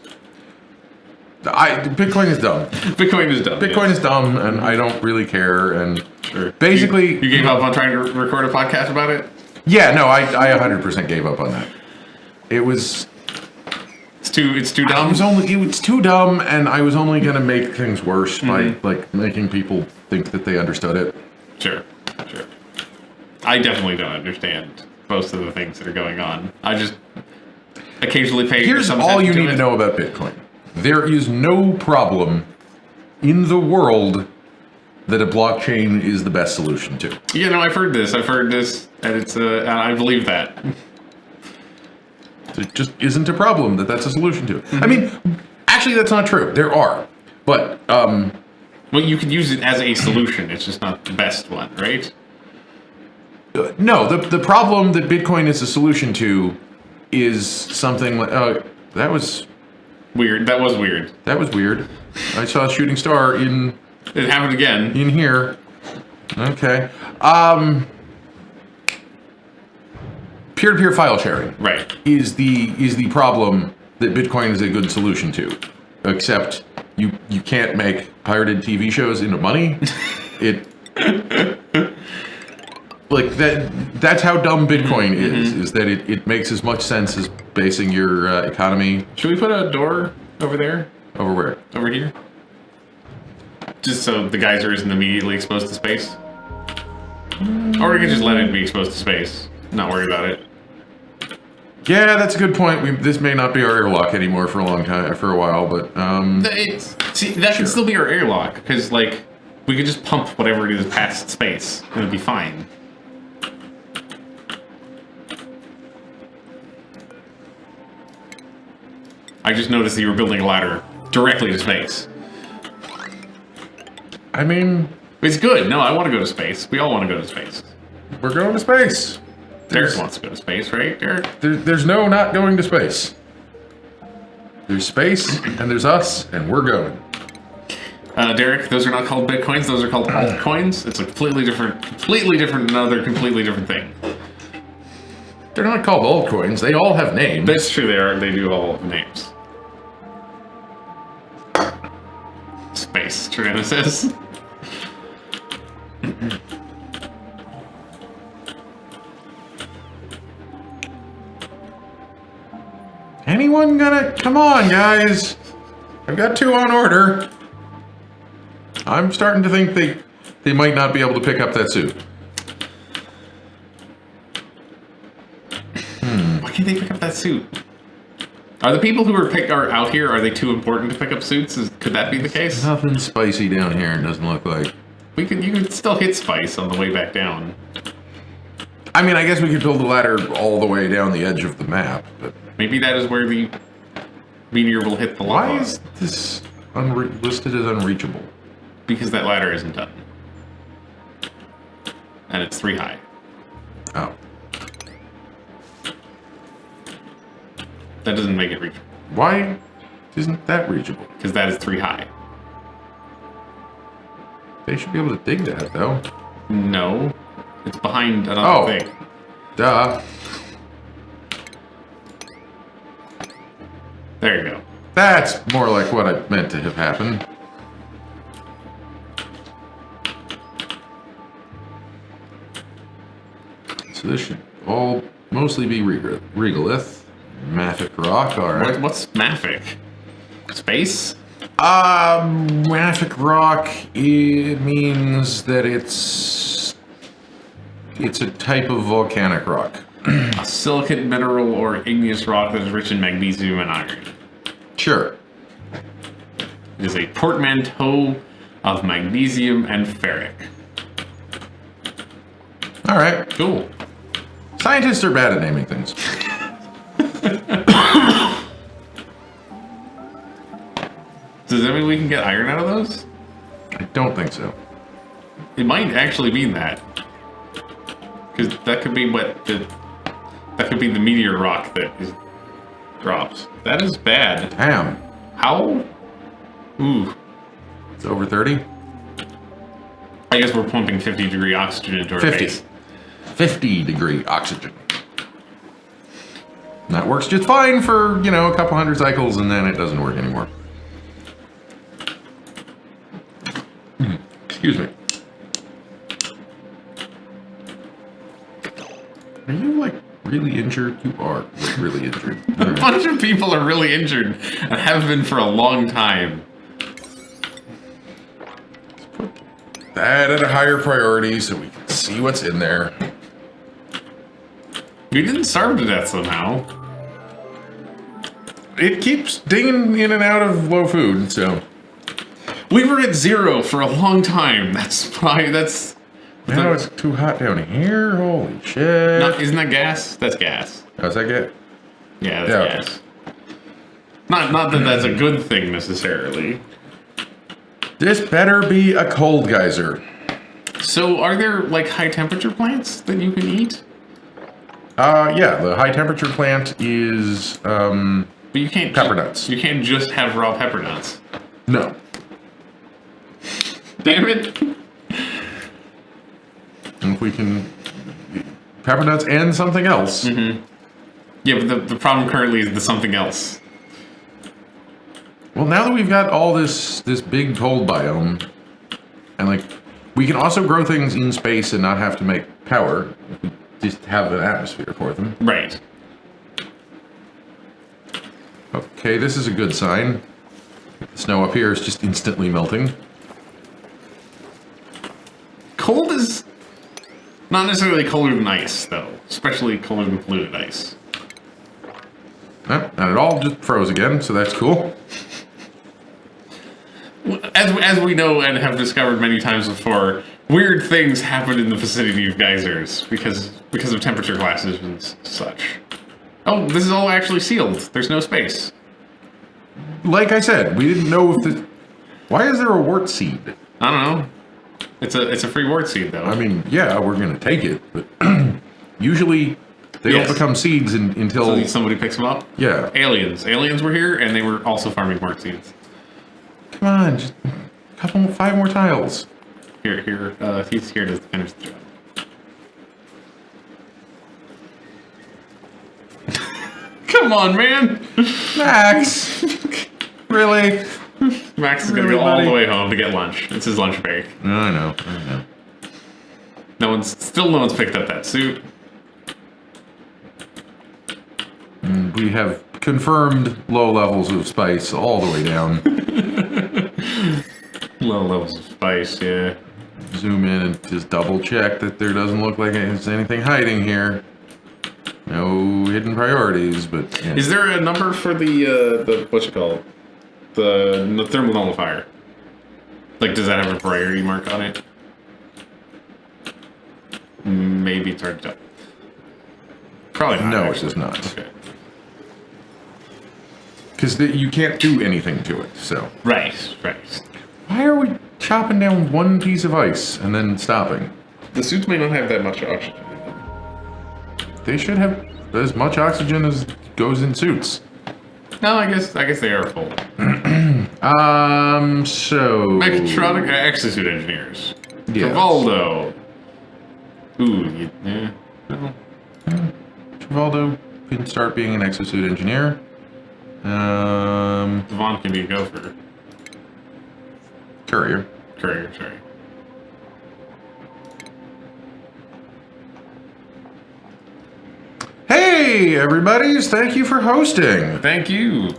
Bitcoin is dumb. Bitcoin is dumb. Bitcoin is dumb, and I don't really care. And Sure. basically, You gave up on trying to record a podcast about it? yeah, no, I 100% gave up on that. It was. It's too dumb. It's too dumb, and I was only gonna make things worse by like making people think that they understood it. Sure. I definitely don't understand most of the things that are going on. I just occasionally pay. Here's some all you attention need to to know about Bitcoin. There is no problem in the world that a blockchain is the best solution to. You know, I've heard this, and it's and I believe that. There just isn't a problem that's a solution to. I mean, actually, that's not true. There are, but Well, you could use it as a solution. It's just not the best one, right? no. The problem that Bitcoin is a solution to is something like that was Weird. That was weird. weird. I saw a shooting star in It happened again. here. Okay. Peer-to-peer file sharing. Right. Is the problem that Bitcoin is a good solution to, except you can't make pirated TV shows into money. It like that's how dumb Bitcoin is that it makes as much sense as basing your economy. Should we put a door over there? Over where? Over here? Just so the geyser isn't immediately exposed to space? Or we could just let it be exposed to space. Not worry about it. Yeah, that's a good point. This may not be our airlock anymore for a while, but That should still be our airlock, because like we could just pump whatever it is past space and it'd be fine. I just noticed that you were building a ladder directly to space. I mean, It's good. No, I want to go to space. We all want to go to space. we're going to space. Derek wants to go to space, right, Derek? There's no not going to space. There's space, and there's us, and we're going. Derek, those are not called bitcoins. Those are called altcoins. It's a completely different, another completely different thing. They're not called altcoins. They all have names. That's true. They are. They do all have names. Space Tyrannosaurus. Anyone gonna... Come on, guys. I've got 2 on order. I'm starting to think they might not be able to pick up that suit. Why can't they pick up that suit? Are the people who are out here? Are they too important to pick up suits? Could that be the case? Nothing spicy down here, it doesn't look like. You could still hit spice on the way back down. I mean, I guess we could build a ladder all the way down the edge of the map, but... Maybe that is where the meteor will hit the lava. Why is this listed as unreachable? Because that ladder isn't done. And it's 3 high. Oh. That doesn't make it reachable. Why isn't that reachable? Because that is 3 high. They should be able to dig that, though. No. It's behind another thing. Duh. There you go. That's more like what I meant to have happened. So this should all mostly be regolith. Mafic rock, alright. What's Mafic? Space? Mafic rock, it means that it's a type of volcanic rock. A silicate mineral or igneous rock that is rich in magnesium and iron. Sure. It is a portmanteau of magnesium and ferric. Alright. Cool. Scientists are bad at naming things. Does that mean we can get iron out of those? I don't think so. It might actually mean that. Because that could be that could be the meteor rock that drops. That is bad. Damn. How? Ooh. It's over 30? I guess we're pumping 50-degree oxygen into our 50. face. 50-degree oxygen. And that works just fine for, a couple hundred cycles, and then it doesn't work anymore. Excuse me. Are you, really injured? You are really injured. A bunch of people are really injured and have been for a long time. That at a higher priority so we can see what's in there. We didn't starve to death somehow. It keeps dinging in and out of low food, so. We were at 0 for a long time. That's why. That's. Now it's too hot down here. Holy shit. No, isn't that gas? That's gas. Oh, is that good? Yeah, that's gas. Not that that's a good thing necessarily. This better be a cold geyser. So, are there high temperature plants that you can eat? Yeah, the high temperature plant is But you can't pepper nuts. You can't just have raw pepper nuts. No. Damn it! And if we can pepper nuts and something else. Mm-hmm. Yeah, but the problem currently is the something else. Well, now that we've got all this big cold biome, and we can also grow things in space and not have to make power. We just have an atmosphere for them. Right. Okay, this is a good sign. The snow up here is just instantly melting. Cold is not necessarily colder than ice, though. Especially colder than polluted ice. Not at all, just froze again, so that's cool. As we know and have discovered many times before, weird things happen in the vicinity of geysers because of temperature classes and such. Oh, this is all actually sealed. There's no space. Like I said, we didn't know if the... Why is there a wart seed? I don't know. It's a free wart seed, though. I mean, yeah, we're going to take it, but usually they don't become seeds until... So somebody picks them up? Yeah. Aliens. Aliens were here, and they were also farming wart seeds. Come on, just a 5 more tiles. Here, he's here to finish the job. Come on, man! Max! Really? Max is gonna go all the way home to get lunch. It's his lunch break. I know. No one's picked up that suit. And we have confirmed low levels of spice all the way down. Low levels of spice, yeah. Zoom in and just double check that there doesn't look like there's anything hiding here. No hidden priorities, but yeah. Is there a number for the what's it called? The thermal nullifier? Does that have a priority mark on it? Maybe it's hard to tell. Probably not. No, actually. it does not. Okay. Because you can't do anything to it, so. Right. Why are we chopping down one piece of ice and then stopping? The suits may not have that much oxygen in them. They should have as much oxygen as goes in suits. No, I guess they are full. So... Mechatronic exosuit engineers. Yes. Travaldo. Ooh, yeah. No. Travaldo can start being an exosuit engineer. Vaughn can be a gopher. Courier. Courier, sorry. Hey, everybody's! Thank you for hosting. Thank you.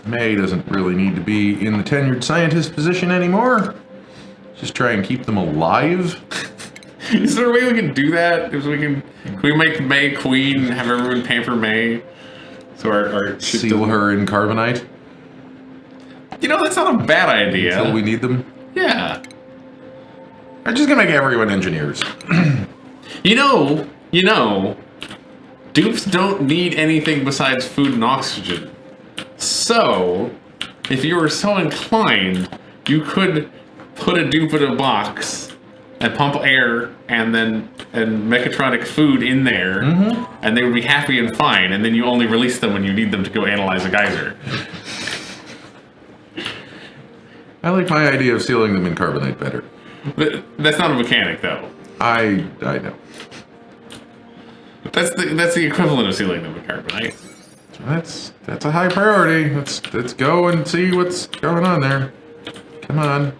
May doesn't really need to be in the tenured scientist position anymore. Just try and keep them alive. Is there a way we can do that? If can we make May queen and have everyone pamper May? So our Seal her in carbonite You know, that's not a bad idea. until we need them. Yeah. I'm just gonna make everyone engineers. You know, dupes don't need anything besides food and oxygen. So, if you were so inclined, you could put a dupe in a box and pump air and mechatronic food in there, and they would be happy and fine, and then you only release them when you need them to go analyze a geyser. I like my idea of sealing them in carbonite better. But that's not a mechanic, though. I know. That's the equivalent of sealing them with carbonite. That's a high priority. Let's go and see what's going on there. Come on.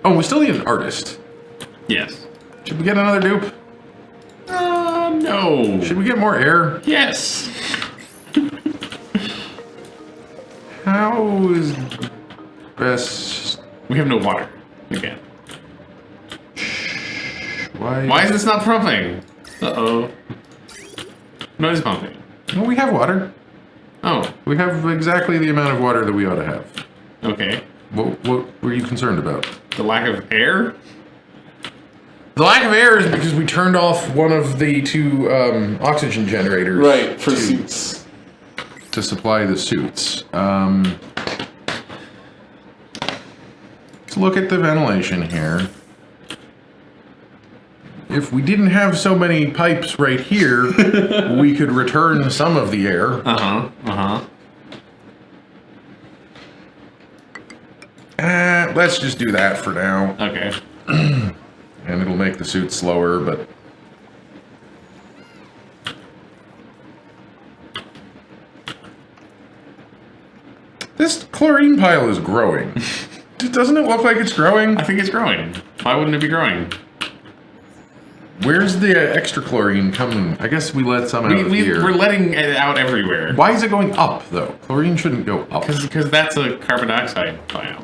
Oh, we still need an artist. Yes. Should we get another dupe? No. Should we get more air? Yes. How is best? We have no water. Again. Why is this not pumping? Uh-oh. No, it's pumping. Well, we have water. Oh, We have exactly the amount of water that we ought to have. okay. What were you concerned about? The lack of air? The lack of air is because we turned off one of the two oxygen generators. Right, for suits. To supply the suits. Let's look at the ventilation here. If we didn't have so many pipes right here, we could return some of the air. Uh-huh, uh-huh. Let's just do that for now. Okay. And it'll make the suit slower, but... This chlorine pile is growing. Doesn't it look like it's growing? I think it's growing. Why wouldn't it be growing? Where's the extra chlorine coming? I guess we let some out here. We're letting it out everywhere. Why is it going up, though? Chlorine shouldn't go up. Because that's a carbon dioxide biome.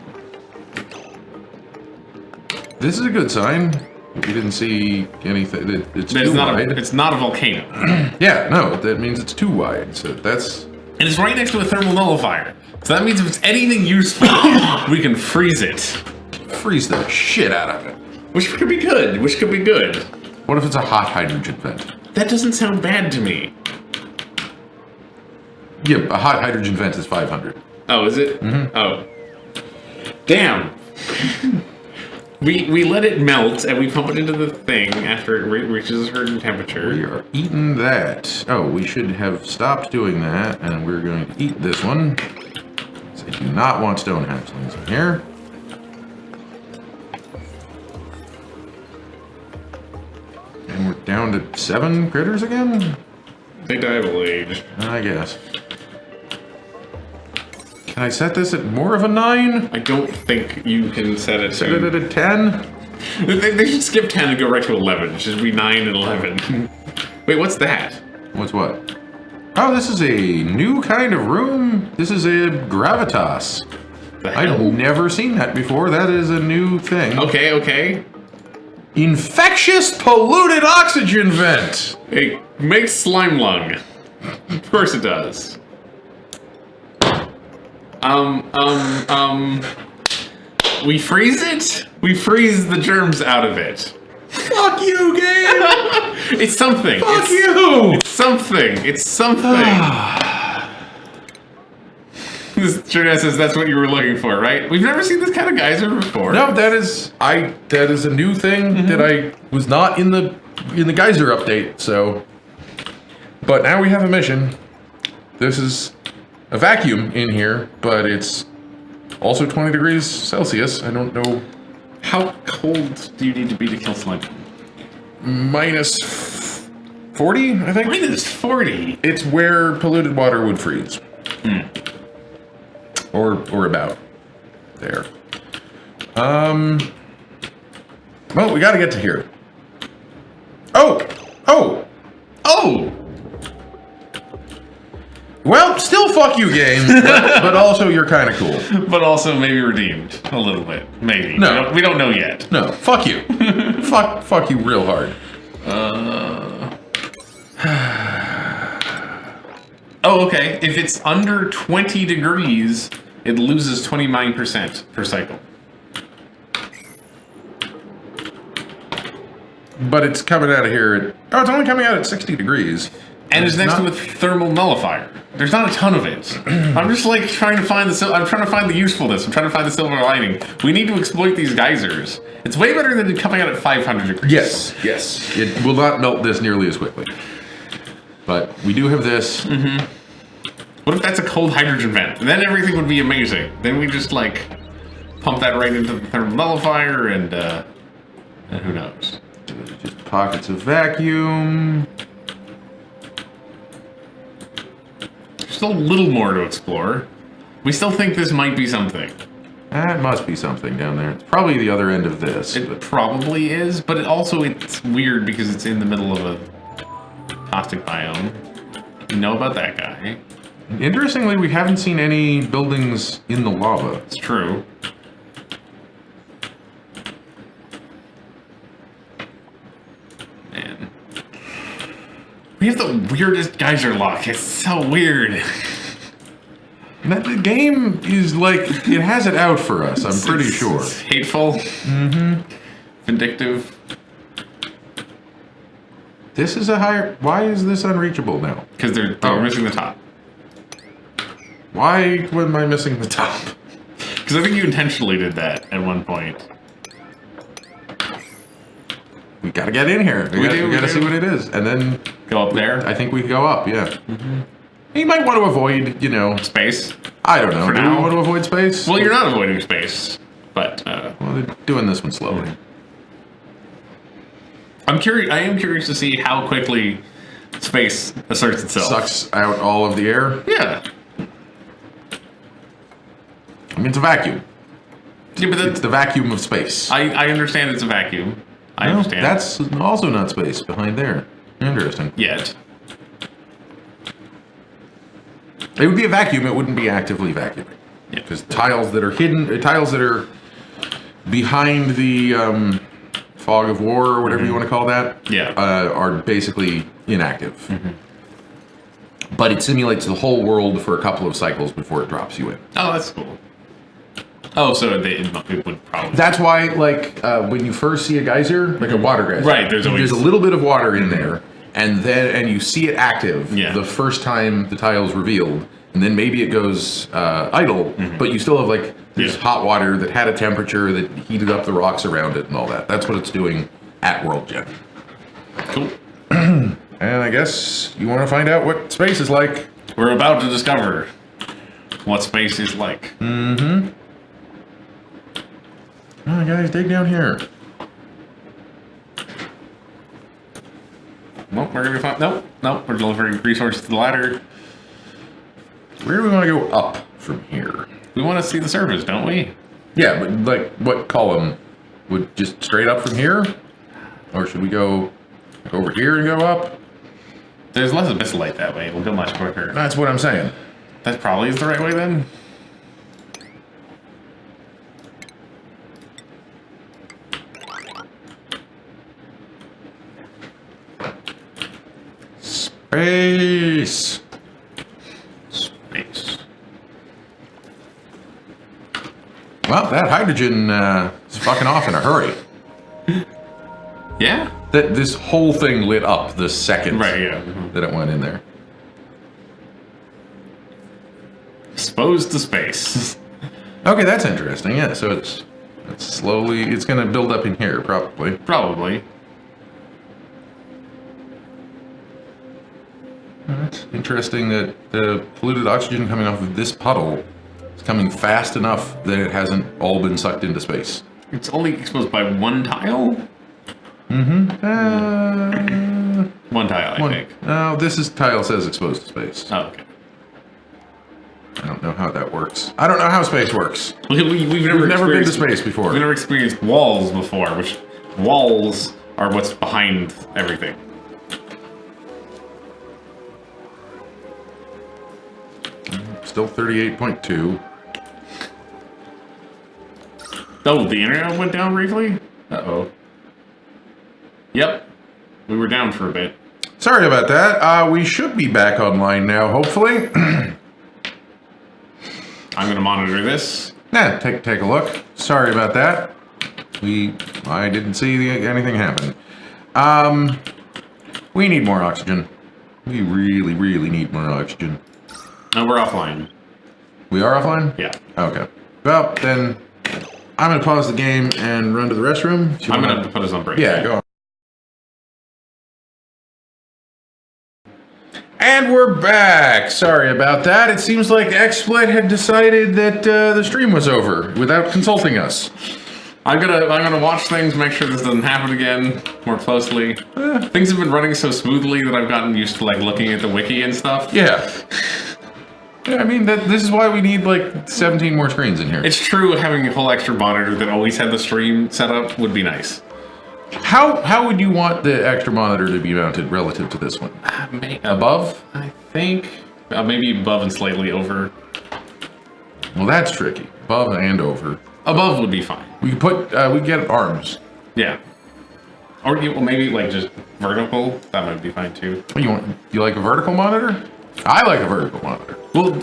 This is a good sign. We didn't see anything. It's too wide. It's not a volcano. Yeah, no, that means it's too wide. So that's... And it's right next to a thermal nullifier. So that means if it's anything useful, we can freeze it. Freeze the shit out of it. Which could be good. What if it's a hot hydrogen vent? That doesn't sound bad to me. Yeah, a hot hydrogen vent is 500. Oh, is it? Mm-hmm. Oh. Damn. We let it melt, and we pump it into the thing after it reaches a certain temperature. We are eating that. Oh, we should have stopped doing that, and we're going to eat this one. So I do not want stone hatchlings in here. And we're down to 7 critters again? They die of old age. I guess. Can I set this at more of a 9? I don't think you can set it Set it at a 10? They should skip 10 and go right to 11. It should be 9 and 11. Wait, what's that? What's what? Oh, this is a new kind of room. This is a gravitas. The hell? I've never seen that before. That is a new thing. Okay. Infectious polluted oxygen vent. It makes slime lung. Of course it does. We freeze it? We freeze the germs out of it. Fuck you, game! It's something. Fuck you! It's something. This Jordan says that's what you were looking for, right? We've never seen this kind of geyser before. No, that is a new thing that I was not in the geyser update, so. But now we have a mission. This is a vacuum in here, but it's also 20 degrees Celsius. I don't know. How cold do you need to be to kill slime? Minus 40, I think. Minus 40? It's where polluted water would freeze. Or about there. Well, we got to get to here. Oh! Well, still fuck you, game, but also you're kind of cool. But also maybe redeemed a little bit. Maybe. No. We don't know yet. No, fuck you. fuck you real hard. Oh, okay. If it's under 20 degrees, it loses 29% per cycle. But it's coming out of here at... Oh, it's only coming out at 60 degrees. And it's next to a thermal nullifier. There's not a ton of it. I'm just like trying to find the usefulness. I'm trying to find the silver lining. We need to exploit these geysers. It's way better than coming out at 500 degrees. Yes. It will not melt this nearly as quickly. But we do have this. Mm-hmm. What if that's a cold hydrogen vent? Then everything would be amazing. Then we just like pump that right into the thermal nullifier and who knows? Just pockets of vacuum. Still a little more to explore. We still think this might be something. That must be something down there. It's probably the other end of this. It probably is, but it's weird because it's in the middle of a caustic biome. You know about that guy. Interestingly, we haven't seen any buildings in the lava. It's true. Man. We have the weirdest geyser lock. It's so weird. The game is like, it has it out for us, I'm pretty sure. It's hateful. Mm-hmm. Vindictive. This is a higher... Why is this unreachable now? Because they're missing the top. Why am I missing the top? Because I think you intentionally did that at one point. We gotta get in here. We gotta see what it is. And then... Go up there? I think we go up, yeah. Mm-hmm. You might want to avoid, Space? I don't know. For Do now? we want to avoid space? Well, you're not avoiding space, but... Well, they're doing this one slowly. I am curious to see how quickly space asserts itself. Sucks out all of the air? Yeah. I mean, it's a vacuum. Yeah, but it's the vacuum of space. I understand it's a vacuum. I understand. That's also not space behind there. Interesting. Yet. It would be a vacuum, it wouldn't be actively vacuuming. Yeah. Because tiles that are hidden, tiles that are behind the fog of war, or whatever you want to call that, are basically inactive. Mm-hmm. But it simulates the whole world for a couple of cycles before it drops you in. Oh, that's cool. Oh, so it would probably... That's why, like, when you first see a geyser, like a water geyser, right? There's a little bit of water in there, and you see it active the first time the tile's revealed, and then maybe it goes idle, but you still have like this hot water that had a temperature that heated up the rocks around it and all that. That's what it's doing at World Gen. Cool. And I guess you want to find out what space is like. We're about to discover what space is like. Mm-hmm. Oh, guys, dig down here. Nope, we're gonna find. Nope. We're delivering resources to the ladder. Where do we want to go up from here? We want to see the surface, don't we? Yeah, but like, what column? Would just straight up from here, or should we go over here and go up? There's less abyss light that way. It'll go much quicker. That's what I'm saying. That probably is the right way then. Space. Well, that hydrogen is fucking off in a hurry. Yeah? This whole thing lit up the second that it went in there. Exposed to space. Okay, that's interesting. Yeah, so it's slowly, it's going to build up in here, probably. Probably. It's interesting that the polluted oxygen coming off of this puddle is coming fast enough that it hasn't all been sucked into space. It's only exposed by one tile? Mm-hmm. One tile, I think. No, tile says exposed to space. Oh, okay. how that works. I don't know how space works. We've Never been to space before. We've never experienced walls before, which walls are what's behind everything. Still 38.2. Oh, the internet went down briefly? Uh-oh. Yep. We were down for a bit. Sorry about that. We should be back online now, hopefully. I'm going to monitor this. Yeah, take a look. Sorry about that. I didn't see anything happen. We need more oxygen. We really, really need more oxygen. No, we're offline. We are offline? Yeah. Okay. Well, then I'm going to pause the game and run to the restroom. I'm going to have to put us on break. Yeah, go on. And we're back. Sorry about that. It seems like XSplit had decided that the stream was over without consulting us. I'm gonna watch things, make sure this doesn't happen again more closely. Things have been running so smoothly that I've gotten used to like looking at the wiki and stuff. Yeah. Yeah, I mean, this is why we need like 17 more screens in here. It's true, having a whole extra monitor that always had the stream set up would be nice. How would you want the extra monitor to be mounted relative to this one? Above? I think maybe above and slightly over. Well, that's tricky. Above and over. Above would be fine. We could put we get arms. Yeah. Or maybe like just vertical. That might be fine too. You like a vertical monitor? I like a vertical monitor. Well,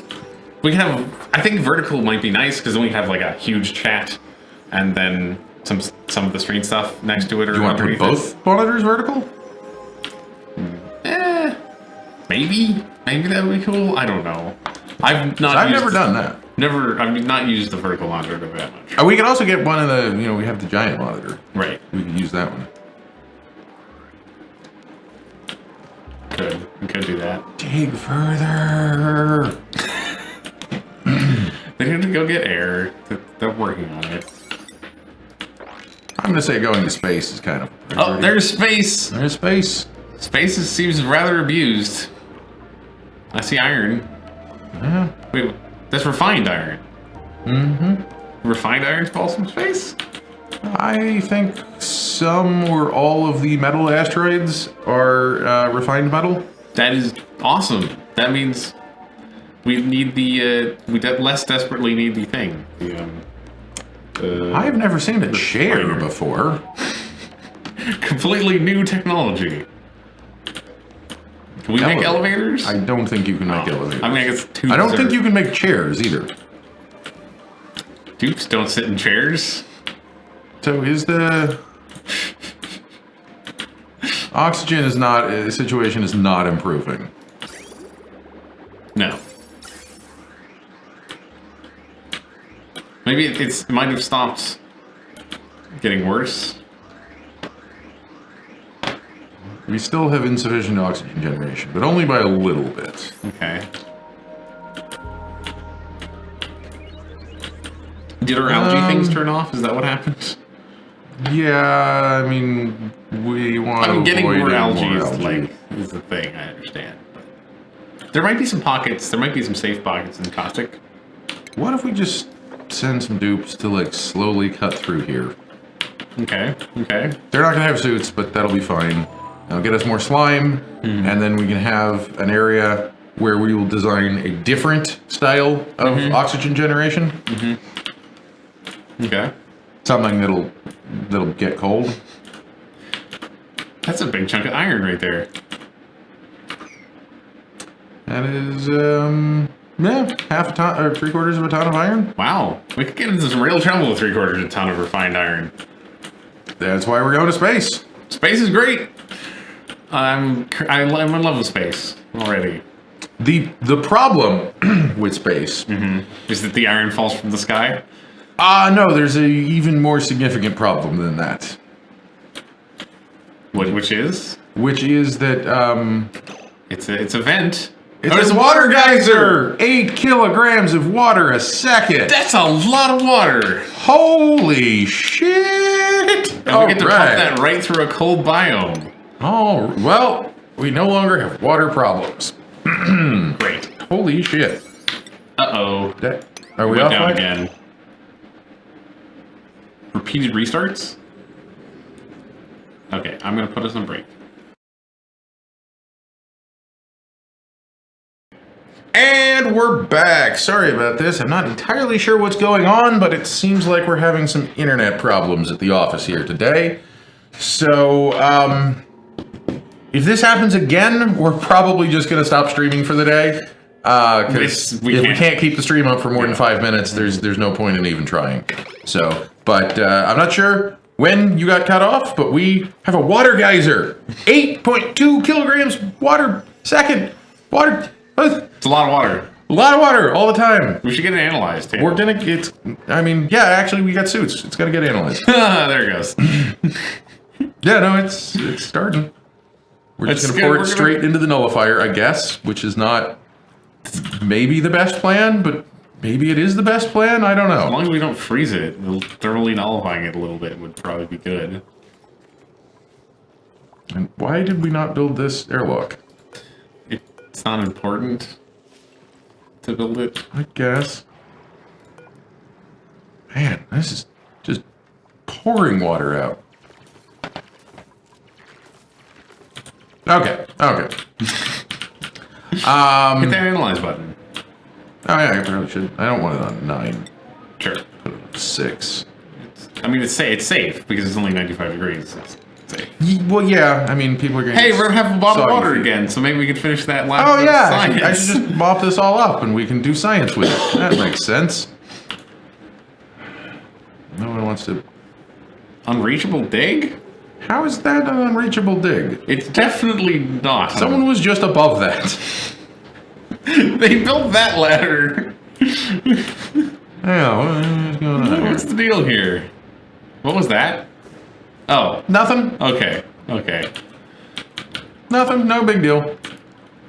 we can have. I think vertical might be nice because then we have like a huge chat, and then some of the screen stuff next to it. Or you want to put both monitors vertical? Maybe that would be cool. I don't know. I've never done that. I've not used the vertical monitor that much. We can also get one of the. We have the giant monitor. Right. We could use that one. We could do that. Dig further. They need to go get air. They're working on it. I'm gonna say going to space is kind of. Oh, there's space. There's space. Space seems rather abused. I see iron. Yeah. Wait, that's refined iron. Mm-hmm. Refined iron falls from space? I think some or all of the metal asteroids are refined metal. That is awesome. That means we need we less desperately need the thing. I've never seen a chair before. Completely new technology. Can we make elevators? I don't think you can make elevators. I mean, I guess I don't think you can make chairs either. Dupes don't sit in chairs. So is the oxygen situation is not improving. No. Maybe it might have stopped getting worse. We still have insufficient oxygen generation, but only by a little bit. Okay. Did our algae things turn off? Is that what happened? Yeah, I mean, we want to getting avoid more algae, algae. is the thing, I understand. But there might be some pockets, there might be some safe pockets in caustic. What if we just send some dupes to, like, slowly cut through here? Okay. They're not going to have suits, but that'll be fine. That'll get us more slime, and then we can have an area where we will design a different style of oxygen generation. Okay. Something that'll get cold. That's a big chunk of iron right there. That is, half a ton, or 3/4 of a ton of iron. Wow. We could get into some real trouble with 3/4 of a ton of refined iron. That's why we're going to space. Space is great. I'm in love with space already. The problem with space is that the iron falls from the sky. No, there's a even more significant problem than that. Which is? Which is that it's a vent. It's a water geyser! 8 kilograms of water a second! That's a lot of water! Holy shit! And we get to pump that right through a cold biome. Oh, well, we no longer have water problems. Great. Holy shit. Uh-oh. Are we Went off down mic? again. Repeated restarts? Okay, I'm gonna put us on break. And we're back. Sorry about this. I'm not entirely sure what's going on, but it seems like we're having some internet problems at the office here today. So, if this happens again, we're probably just going to stop streaming for the day. Because We if we can't. can't keep the stream up for more than 5 minutes, there's no point in even trying. So, but I'm not sure when you got cut off, but we have a water geyser. 8.2 kilograms water second. Water. It's a lot of water. A lot of water all the time. We should get it analyzed, too. We're gonna get. I mean, yeah. Actually, we got suits. It's gonna get analyzed. There it goes. Yeah, no, it's starting. We're just It's gonna good. pour it We're straight gonna- into the nullifier, I guess, which is not maybe the best plan, but maybe it is the best plan. I don't As know. long as we don't freeze it, thoroughly nullifying it a little bit would probably be good. And why did we not build this airlock? It's not important to build it. I guess. Man, this is just pouring water out. Okay. Hit that analyze button. Oh yeah, I probably should. I don't want it on 9. Sure. Put it on 6. I mean, it's safe because it's only 95 degrees. It's safe. Well, yeah. I mean, people are going. Hey, we're gonna have a bottle of Soggy water feet. again, so maybe we could finish that last. Oh yeah, science. I should just mop this all up and we can do science with it. That makes sense. No one wants to. Unreachable dig? How is that an unreachable dig? It's definitely not. Someone was just above that. They built that ladder. Yeah, what's going on here? What's the deal here? What was that? Oh, Nothing. okay. Nothing. No big deal.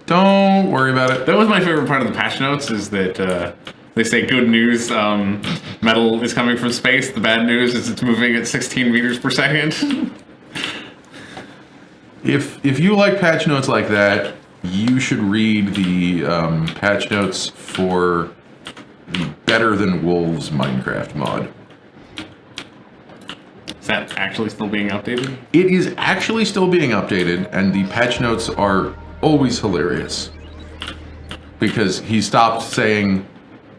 Don't worry about it. That was my favorite part of the patch notes. Is that they say good news, metal is coming from space. The bad news is it's moving at 16 meters per second. If you like patch notes like that, you should read the patch notes for the Better Than Wolves Minecraft mod. Is that actually still being updated? It is actually still being updated, and the patch notes are always hilarious. Because he stopped saying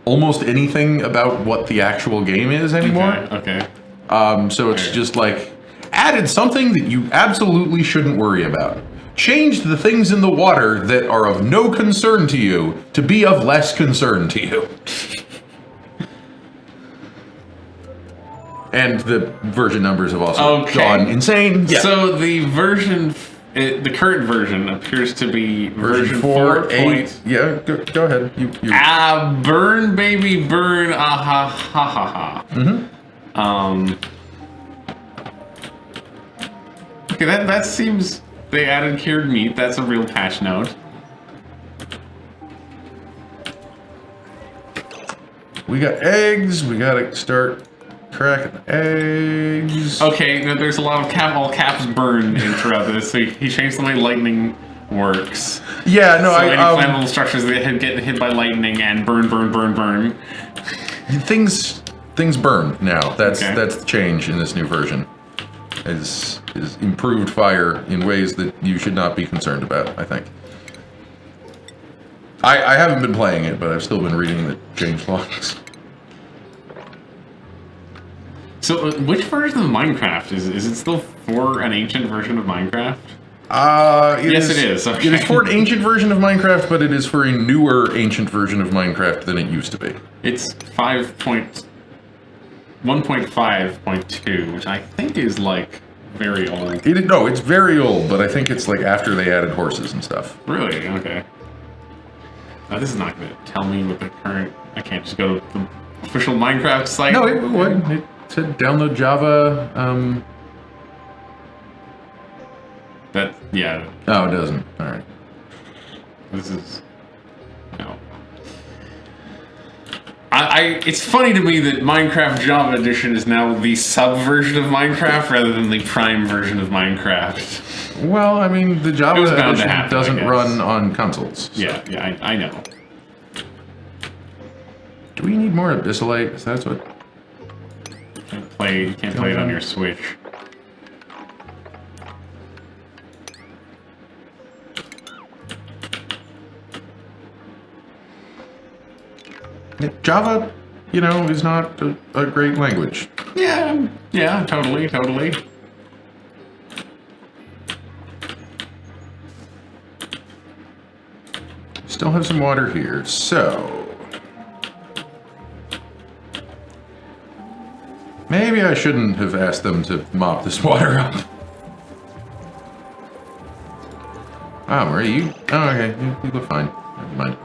almost anything about what the actual game is anymore. Okay. So it's just like, added something that you absolutely shouldn't worry about. Changed the things in the water that are of no concern to you to be of less concern to you. And the version numbers have also gone insane. Yeah. So the version, the current version appears to be version 4. 8. Yeah, go ahead. You. Burn baby burn, ah ha ha ha ha. Okay, that seems, they added cured meat. That's a real patch note. We got eggs. We gotta start cracking eggs. Okay, now there's a lot of all caps burn in throughout this. So he changed the way lightning works. Yeah, no, So any I flammable structures that get hit by lightning and burn. things burn now. That's Okay. the change in this new version. Is improved fire in ways that you should not be concerned about, I think. I haven't been playing it, but I've still been reading the change logs. So which version of Minecraft is it still for an ancient version of Minecraft? Yes, it is. Okay. It is for an ancient version of Minecraft, but it is for a newer ancient version of Minecraft than it used to be. It's 1.5.2, which I think is like very old. No, it's very old, but I think it's like after they added horses and stuff. Really? Okay. Now this is not going to tell me what the current. I can't just go to the official Minecraft site. No, it would. It said download Java. Yeah. Oh, it doesn't. All right. This is no. It's funny to me that Minecraft Java Edition is now the sub version of Minecraft rather than the prime version of Minecraft. Well, I mean, the Java was bound to edition happen, I doesn't guess. run on consoles. So. Yeah, I know. Do we need more abyssalite? Because that's what... You can't play it on your Switch. Java, you know, is not a great language. Yeah, totally. Still have some water here, so... Maybe I shouldn't have asked them to mop this water up. Oh, Marie, you... Oh, okay, you look fine. Never mind.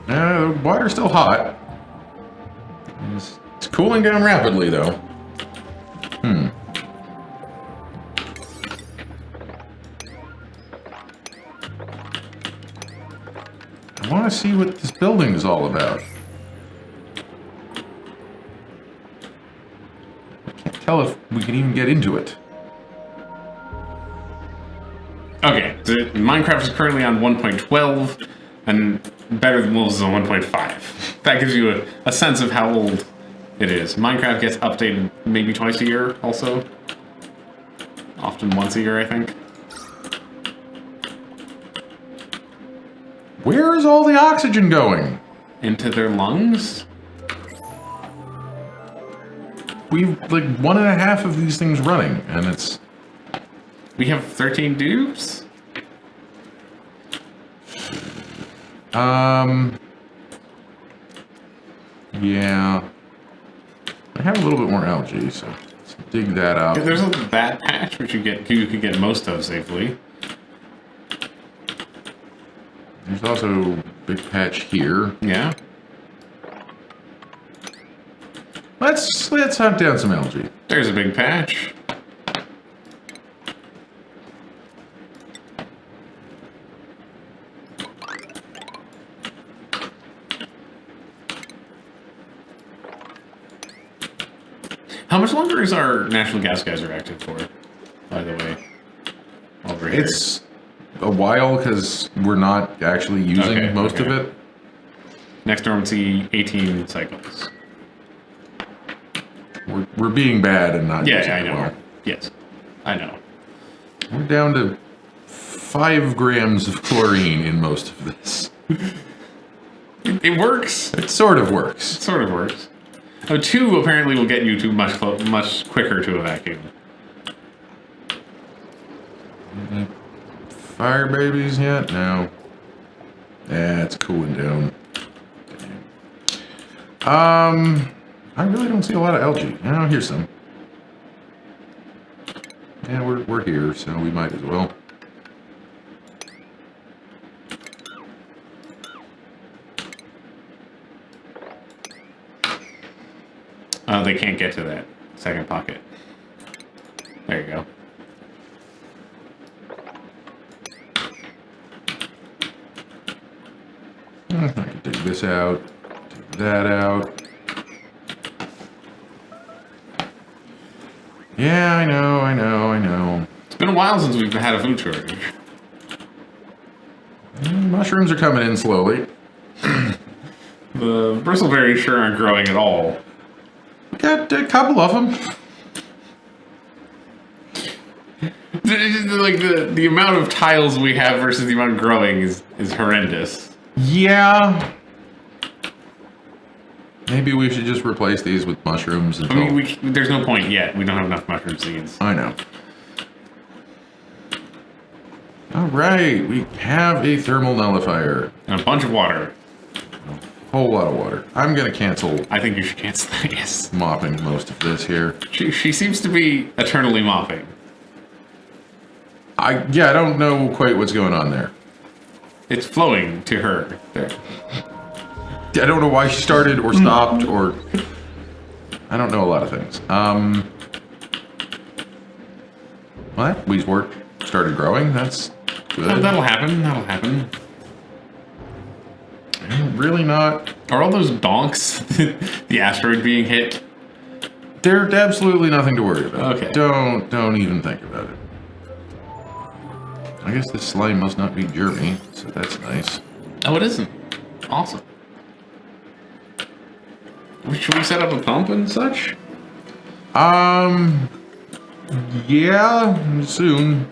The water's still hot. It's cooling down rapidly, though. I want to see what this building is all about. I can't tell if we can even get into it. Okay, the Minecraft is currently on 1.12, and Better Than Wolves is on 1.5. That gives you a sense of how old it is. Minecraft gets updated maybe twice a year, also. Often once a year, I think. Where is all the oxygen going? Into their lungs? We've like 1.5 of these things running, and it's... We have 13 dupes? Yeah. I have a little bit more algae, so let's dig that up. There's that patch, which you could get most of safely. There's also a big patch here. Yeah. Let's hunt down some algae. There's a big patch. How much longer is our natural gas geyser active for, by the way? Over here. It's a while because we're not actually using most of it. Next dormancy, 18 cycles. We're being bad and not using I it know. well. Yes, I know. We're down to 5 grams of chlorine in most of this. It works. It sort of works. It sort of works. Oh, 2 apparently will get you to much quicker to a vacuum. Fire babies yet? No. Yeah, it's cooling down. I really don't see a lot of algae. Oh, here's some. Yeah, we're here, so we might as well. Oh, they can't get to that second pocket. There you go. I can dig this out, dig that out. Yeah, I know. It's been a while since we've had a food shortage. Mushrooms are coming in slowly. The bristleberries sure aren't growing at all. Got a couple of them. Like the amount of tiles we have versus the amount growing is horrendous. Yeah. Maybe we should just replace these with mushrooms. I mean, there's no point yet. We don't have enough mushroom seeds. I know. All right, we have a thermal nullifier. And a bunch of water. A whole lot of water. I'm gonna cancel. I think you should cancel that, yes. Mopping most of this here. She seems to be eternally mopping. I don't know quite what's going on there. It's flowing to her. There. I don't know why she started or stopped or... I don't know a lot of things. What? Weezewort started growing? That's good. That'll happen. Really not... Are all those donks the asteroid being hit? They're absolutely nothing to worry about. Okay. Don't even think about it. I guess this slime must not be germy, so that's nice. Oh, it isn't. Awesome. Should we set up a pump and such? Yeah, soon.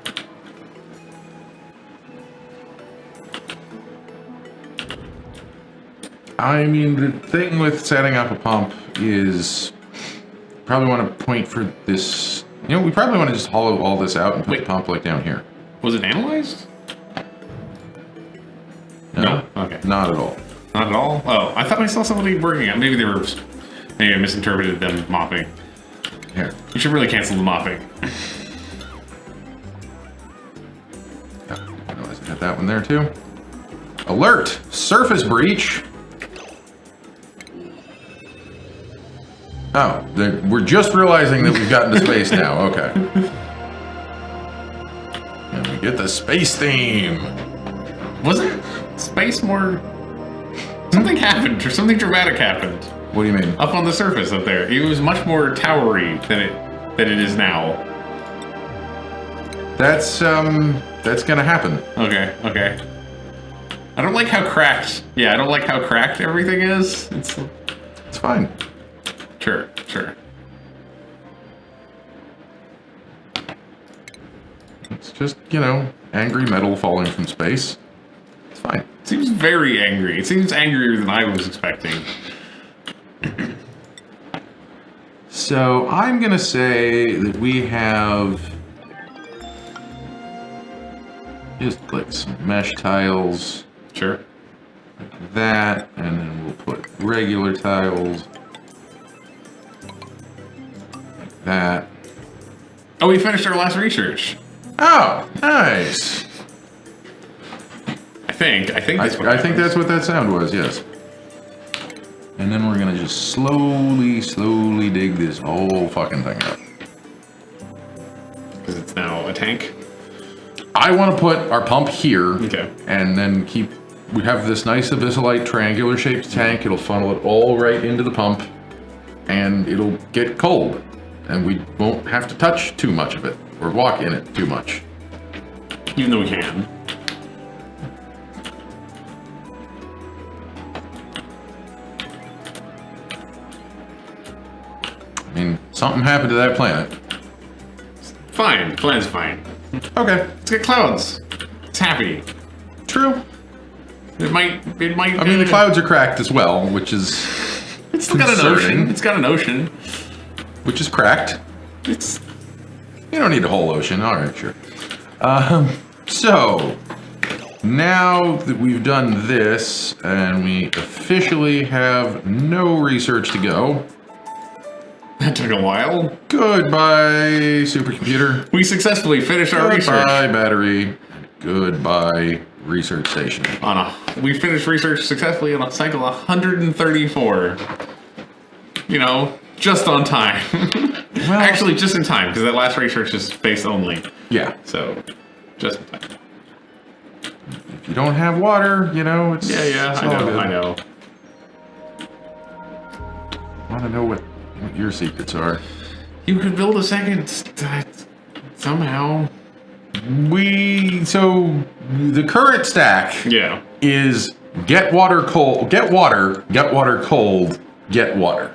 I mean, the thing with setting up a pump is probably want to point for this. You know, we probably want to just hollow all this out and put the pump like down here. Was it analyzed? No. Okay. Not at all. Not at all? Oh, I thought I saw somebody working on it. Maybe I misinterpreted them mopping. Here. You should really cancel the mopping. I realize I got that one there too. Alert! Surface breach! Oh, we're just realizing that we've gotten to space now. Okay. And we get the space theme. Wasn't space more... Something happened, or something dramatic happened. What do you mean? Up on the surface up there. It was much more towery than it is now. That's gonna happen. Okay. I don't like how cracked... Yeah, I don't like how cracked everything is. It's fine. Sure. It's just, you know, angry metal falling from space. It's fine. It seems very angry. It seems angrier than I was expecting. So I'm gonna say that we have just like some mesh tiles. Sure. Like that, and then we'll put regular tiles. Like that. Oh, we finished our last research. Oh, nice. I think I think that's what that sound was, yes. And then we're gonna just slowly dig this whole fucking thing up. Because it's now a tank. I want to put our pump here. Okay. And then we have this nice abyssalite triangular shaped tank. It'll funnel it all right into the pump. And it'll get cold. And we won't have to touch too much of it. Or walk in it too much. Even though we can. I mean, something happened to that planet. Fine. Plan's fine. Okay. It's got clouds. It's happy. True. It might. I mean, the clouds are cracked as well, which is It's still got an ocean. It's got an ocean. Which is cracked. It's. You don't need a whole ocean. All right, sure. So now that we've done this and we officially have no research to go. That took a while. Goodbye, supercomputer. We successful finished our research. Goodbye, battery. Goodbye, research station. We finished research successfully on a cycle 134. You know, just on time. Well, actually, just in time, because that last research is space only. Yeah. So, just in time. If you don't have water, you know, it's... Yeah, it's I all know, good. I know. I want to know what your secrets are. You could build a second somehow. So the current stack Yeah. is get water cold, get water cold, get water.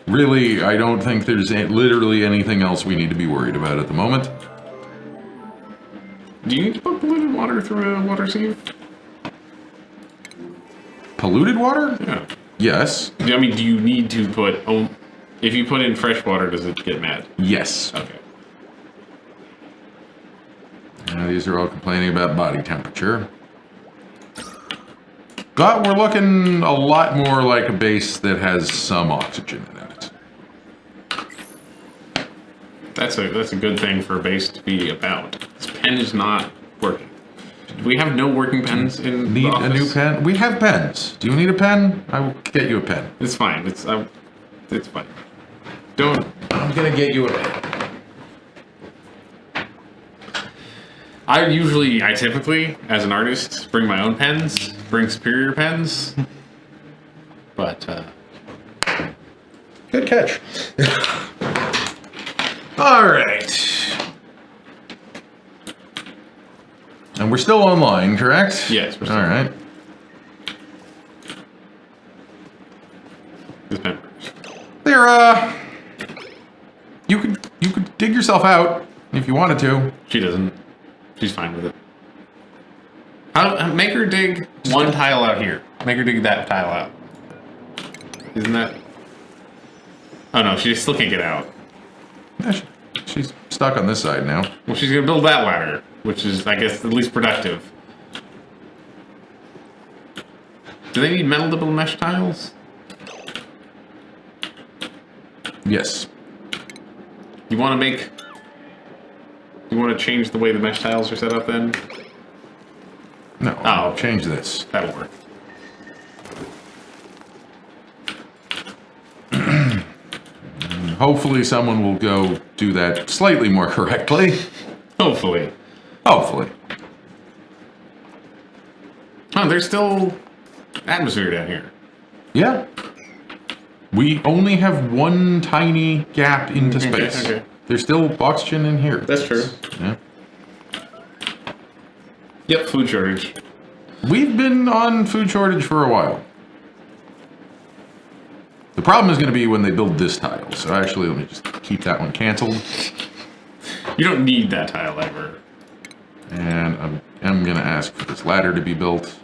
Really, I don't think there's literally anything else we need to be worried about at the moment. Do you need to put polluted water through a water sieve? Polluted water? Yeah. Yes. I mean, do you need to put... if you put in fresh water, does it get mad? Yes. Okay. These are all complaining about body temperature. But we're looking a lot more like a base that has some oxygen in it. That's a good thing for a base to be about. This pen is not working. Do we have no working pens in Need the office? a new pen? We have pens. Do you need a pen? I will get you a pen. It's fine. It's fine. Don't. I'm gonna get you a pen. I typically, as an artist, bring my own pens, bring superior pens. But, Good catch. All right. And we're still online, correct? Yes, we're still All right. This pen works. There, you could dig yourself out if you wanted to. She doesn't. She's fine with it. Make her dig one tile out here. Make her dig that tile out. Isn't that... Oh no, she still can't get out. Yeah, she's stuck on this side now. Well, she's gonna build that ladder, which is, I guess, the least productive. Do they need metal to build mesh tiles? Yes. You want to make... You want to change the way the mesh tiles are set up then? No, Oh, I'll okay. change this. That'll work. Hopefully someone will go do that slightly more correctly. Hopefully. Hopefully. Oh, there's still atmosphere down here. Yeah. We only have one tiny gap into space. Okay. There's still oxygen in here. That's true. Yeah. Yep, food shortage. We've been on food shortage for a while. The problem is going to be when they build this tile. So actually, let me just keep that one canceled. You don't need that tile ever. And I'm going to ask for this ladder to be built.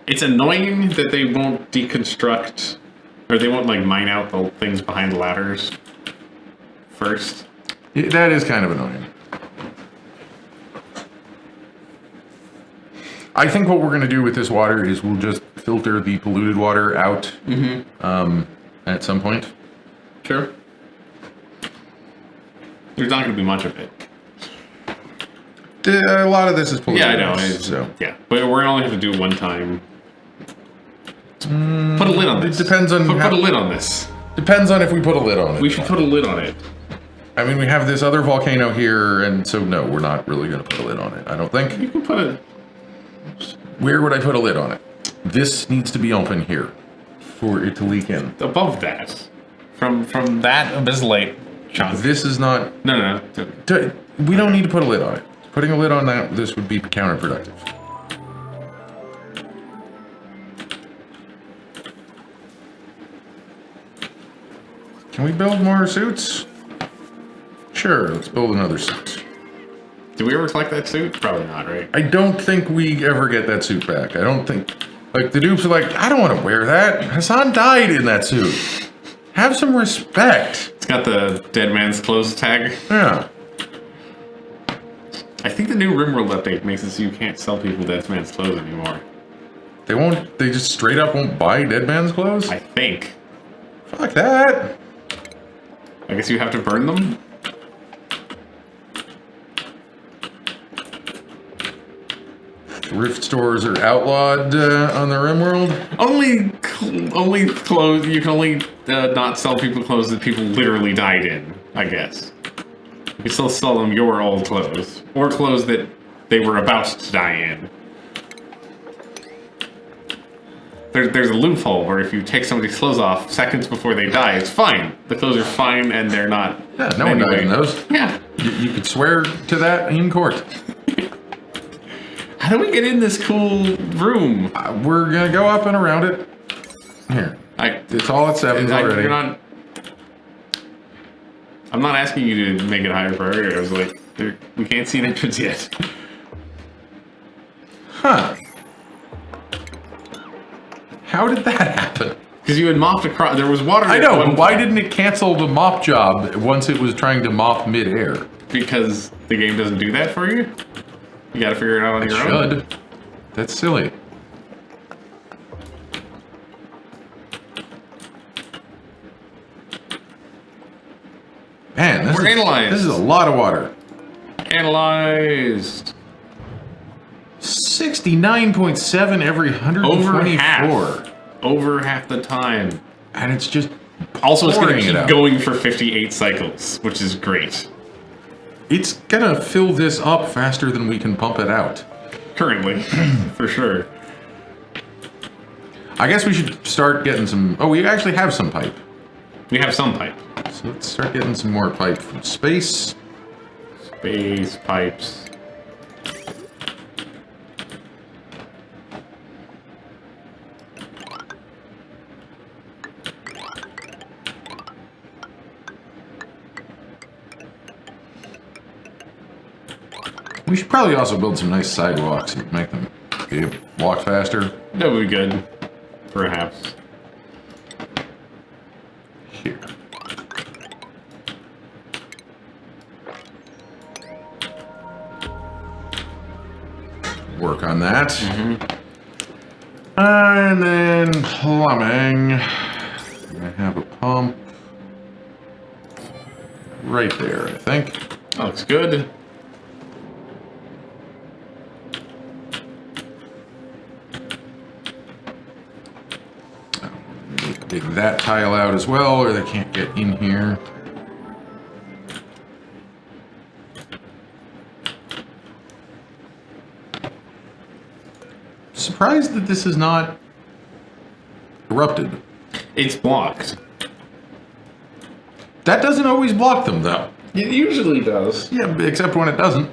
It's annoying that they won't deconstruct, or they won't like mine out the things behind the ladders first. That is kind of annoying. I think what we're going to do with this water is we'll just filter the polluted water out at some point. Sure. There's not going to be much of it. A lot of this is polluted. Yeah, I know. So. Yeah, but we're going to only have to do it one time. Put a lid on this. It depends on Put a lid on this. Depends on if we put a lid on it. We should put a lid on it. I mean, we have this other volcano here, and so no, we're not really going to put a lid on it. I don't think. You can put a... Where would I put a lid on it? This needs to be open here for it to leak in. above that. From that abyssalite chunk. This is not. No. We don't need to put a lid on it. Putting a lid on that, this would be counterproductive. Can we build more suits? Sure, let's build another suit. Did we ever collect that suit? Probably not, right? I don't think we ever get that suit back. I don't think... Like, the dupes are like, I don't want to wear that. Hassan died in that suit. Have some respect. It's got the dead man's clothes tag. Yeah. I think the new RimWorld update makes it so you can't sell people dead man's clothes anymore. They won't... They just straight up won't buy dead man's clothes? I think. Fuck that. I guess you have to burn them? Thrift stores are outlawed on the RimWorld. Only clothes. You can only not sell people clothes that people literally died in, I guess. You can still sell them your old clothes. Or clothes that they were about to die in. There's a loophole where if you take somebody's clothes off seconds before they die, it's fine. The clothes are fine and they're not... Yeah, no one died in those. Yeah. You could swear to that in court. How do we get in this cool room? We're gonna go up and around it. Here. It's all at 7 already. I'm not asking you to make it higher priority. I was like, we can't see an entrance yet. Huh. How did that happen? Because you had mopped across. There was water. I know, but why didn't it cancel the mop job once it was trying to mop mid-air? Because the game doesn't do that for you? You gotta figure it out on your own? Should. That's silly. Man, We're analyzed. This is a lot of water. Analyzed. 69.7 every 124. Over half the time. And it's just Also, it's gonna pouring it keep out. going for 58 cycles, which is great. It's gonna fill this up faster than we can pump it out. Currently, for sure. I guess we should start getting some... Oh, we actually have some pipe. We have some pipe. So let's start getting some more pipe from space. Space pipes. We should probably also build some nice sidewalks and make them walk faster. That would be good. Perhaps. Here. Work on that. And then plumbing. I have a pump right there, I think. That looks good. Dig that tile out as well, or they can't get in here. Surprised that this is not erupted. It's blocked. That doesn't always block them, though. It usually does. Yeah, except when it doesn't.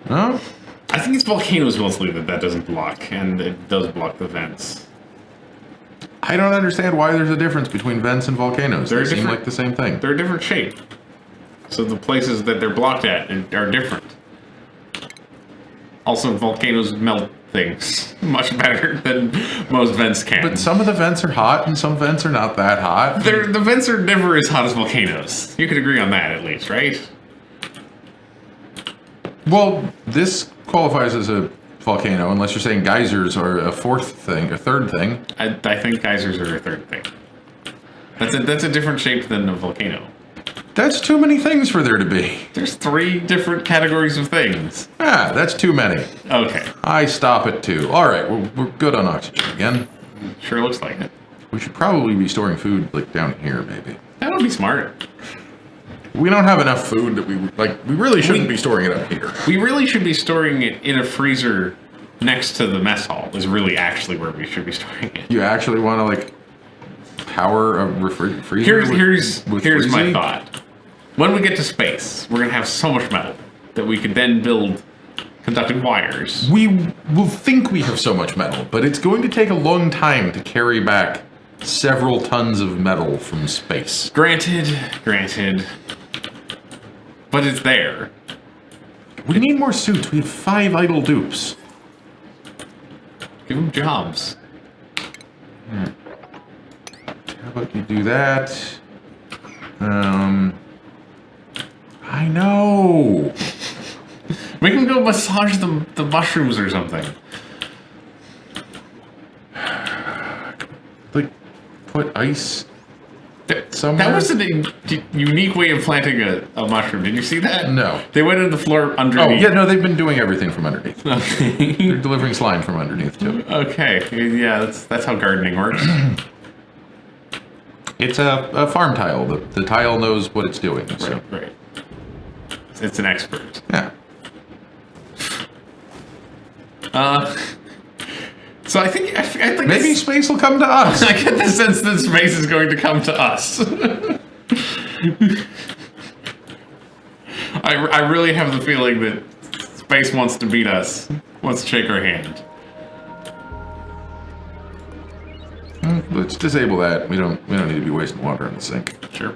No? I think it's volcanoes mostly that doesn't block, and it does block the vents. I don't understand why there's a difference between vents and volcanoes. They seem like the same thing. They're a different shape. So the places that they're blocked at are different. Also, volcanoes melt things much better than most vents can. But some of the vents are hot and some vents are not that hot. The vents are never as hot as volcanoes. You could agree on that at least, right? Well, this qualifies as a volcano unless you're saying geysers are a third thing. I think geysers are a third thing. That's a different shape than a volcano. That's too many things for there to be. There's 3 different categories of things. Ah, that's too many. Okay. I stop at 2. All right, we're good on oxygen again. Sure looks like it. We should probably be storing food like down here, maybe. That would be smart. We don't have enough food that we really shouldn't be storing it up here. We really should be storing it in a freezer next to the mess hall. Is really actually where we should be storing it. You actually want to power a freezer? Here's my freezy? thought. When we get to space, we're gonna have so much metal that we could then build conductive wires. We will think we have so much metal, but it's going to take a long time to carry back several tons of metal from space. Granted. But it's there. We need more suits. We have 5 idle dupes. Give them jobs. How about you do that? I know. We can go massage the mushrooms or something. Put ice That somewhere? was a unique way of planting a mushroom. Did you see that? No. They went into the floor Oh, underneath. yeah, no, they've been doing everything from underneath. Okay. They're delivering slime from underneath, too. Okay. Yeah, that's how gardening works. It's a farm tile. The tile knows what it's doing. So. Right. It's an expert. Yeah. So I think Maybe space will come to us. I get the sense that space is going to come to us. I really have the feeling that space wants to beat us, wants to shake our hand. Let's disable that. We don't need to be wasting water in the sink. Sure.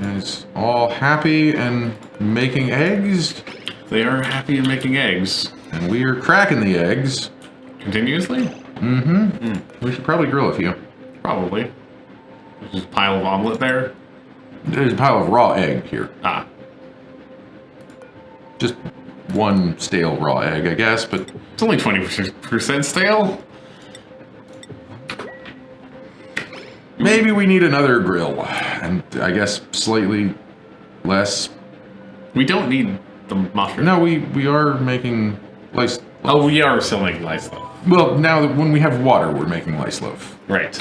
Guys, all happy and making eggs, They are happy in making eggs. and we are cracking the eggs. Continuously? We should probably grill a few. Probably. There's just a pile of omelet there. There's a pile of raw egg here. Ah. Just one stale raw egg, I guess, but It's only 20% stale. maybe we need another grill, and I guess slightly less. We don't need the mushroom. No, we are making lice. Oh, we are still making lice though. Well, now that when we have water, we're making lice loaf. Right.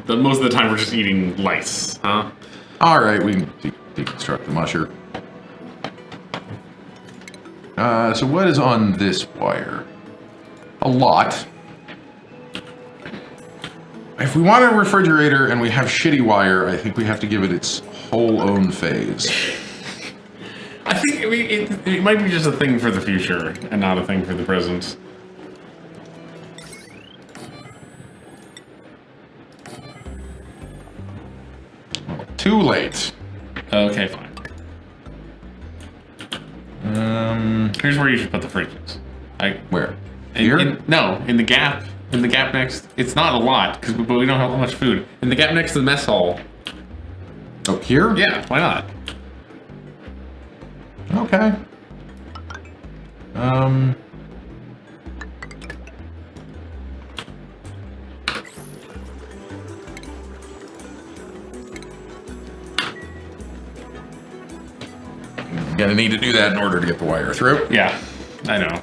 Most of the time we're just eating lice, huh? All right, we can deconstruct the musher. So what is on this wire? A lot. If we want a refrigerator and we have shitty wire, I think we have to give it its whole own phase. I think it might be just a thing for the future and not a thing for the present. Too late. Okay, fine. Here's where you should put the fridges. Where? Here? No, in the gap. In the gap next. It's not a lot, but we don't have much food. In the gap next to the mess hall. Oh, here? Yeah, why not? Okay. Gonna need to do that in order to get the wire through. Yeah, I know.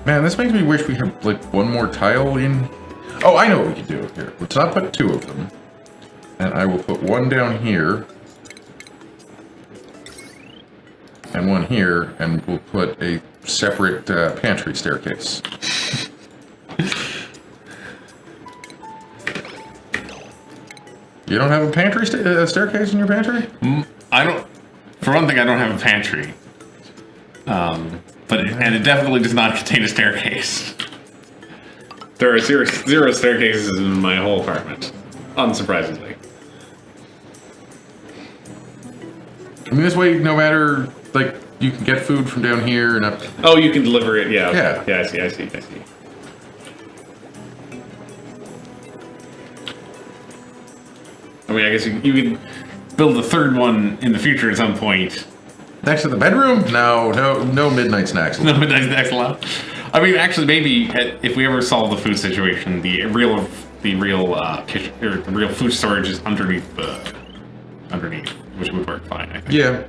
Man, this makes me wish we had like one more tile in. Oh, I know what we can do here. Let's not put two of them. And I will put one down here. And one here, and we'll put a separate pantry staircase. You don't have a pantry staircase in your pantry? I don't. For one thing, I don't have a pantry. And it definitely does not contain a staircase. There are zero staircases in my whole apartment, unsurprisingly. I mean, this way, no matter, like, you can get food from down here and up. Oh, you can deliver it, yeah. Yeah. Yeah, I see. I mean, I guess you could build a third one in the future at some point. Next to the bedroom? No midnight snacks. No midnight snacks allowed. I mean, actually, maybe if we ever solve the food situation, the real kitchen or the real food storage is underneath, which would work fine. I think. Yeah.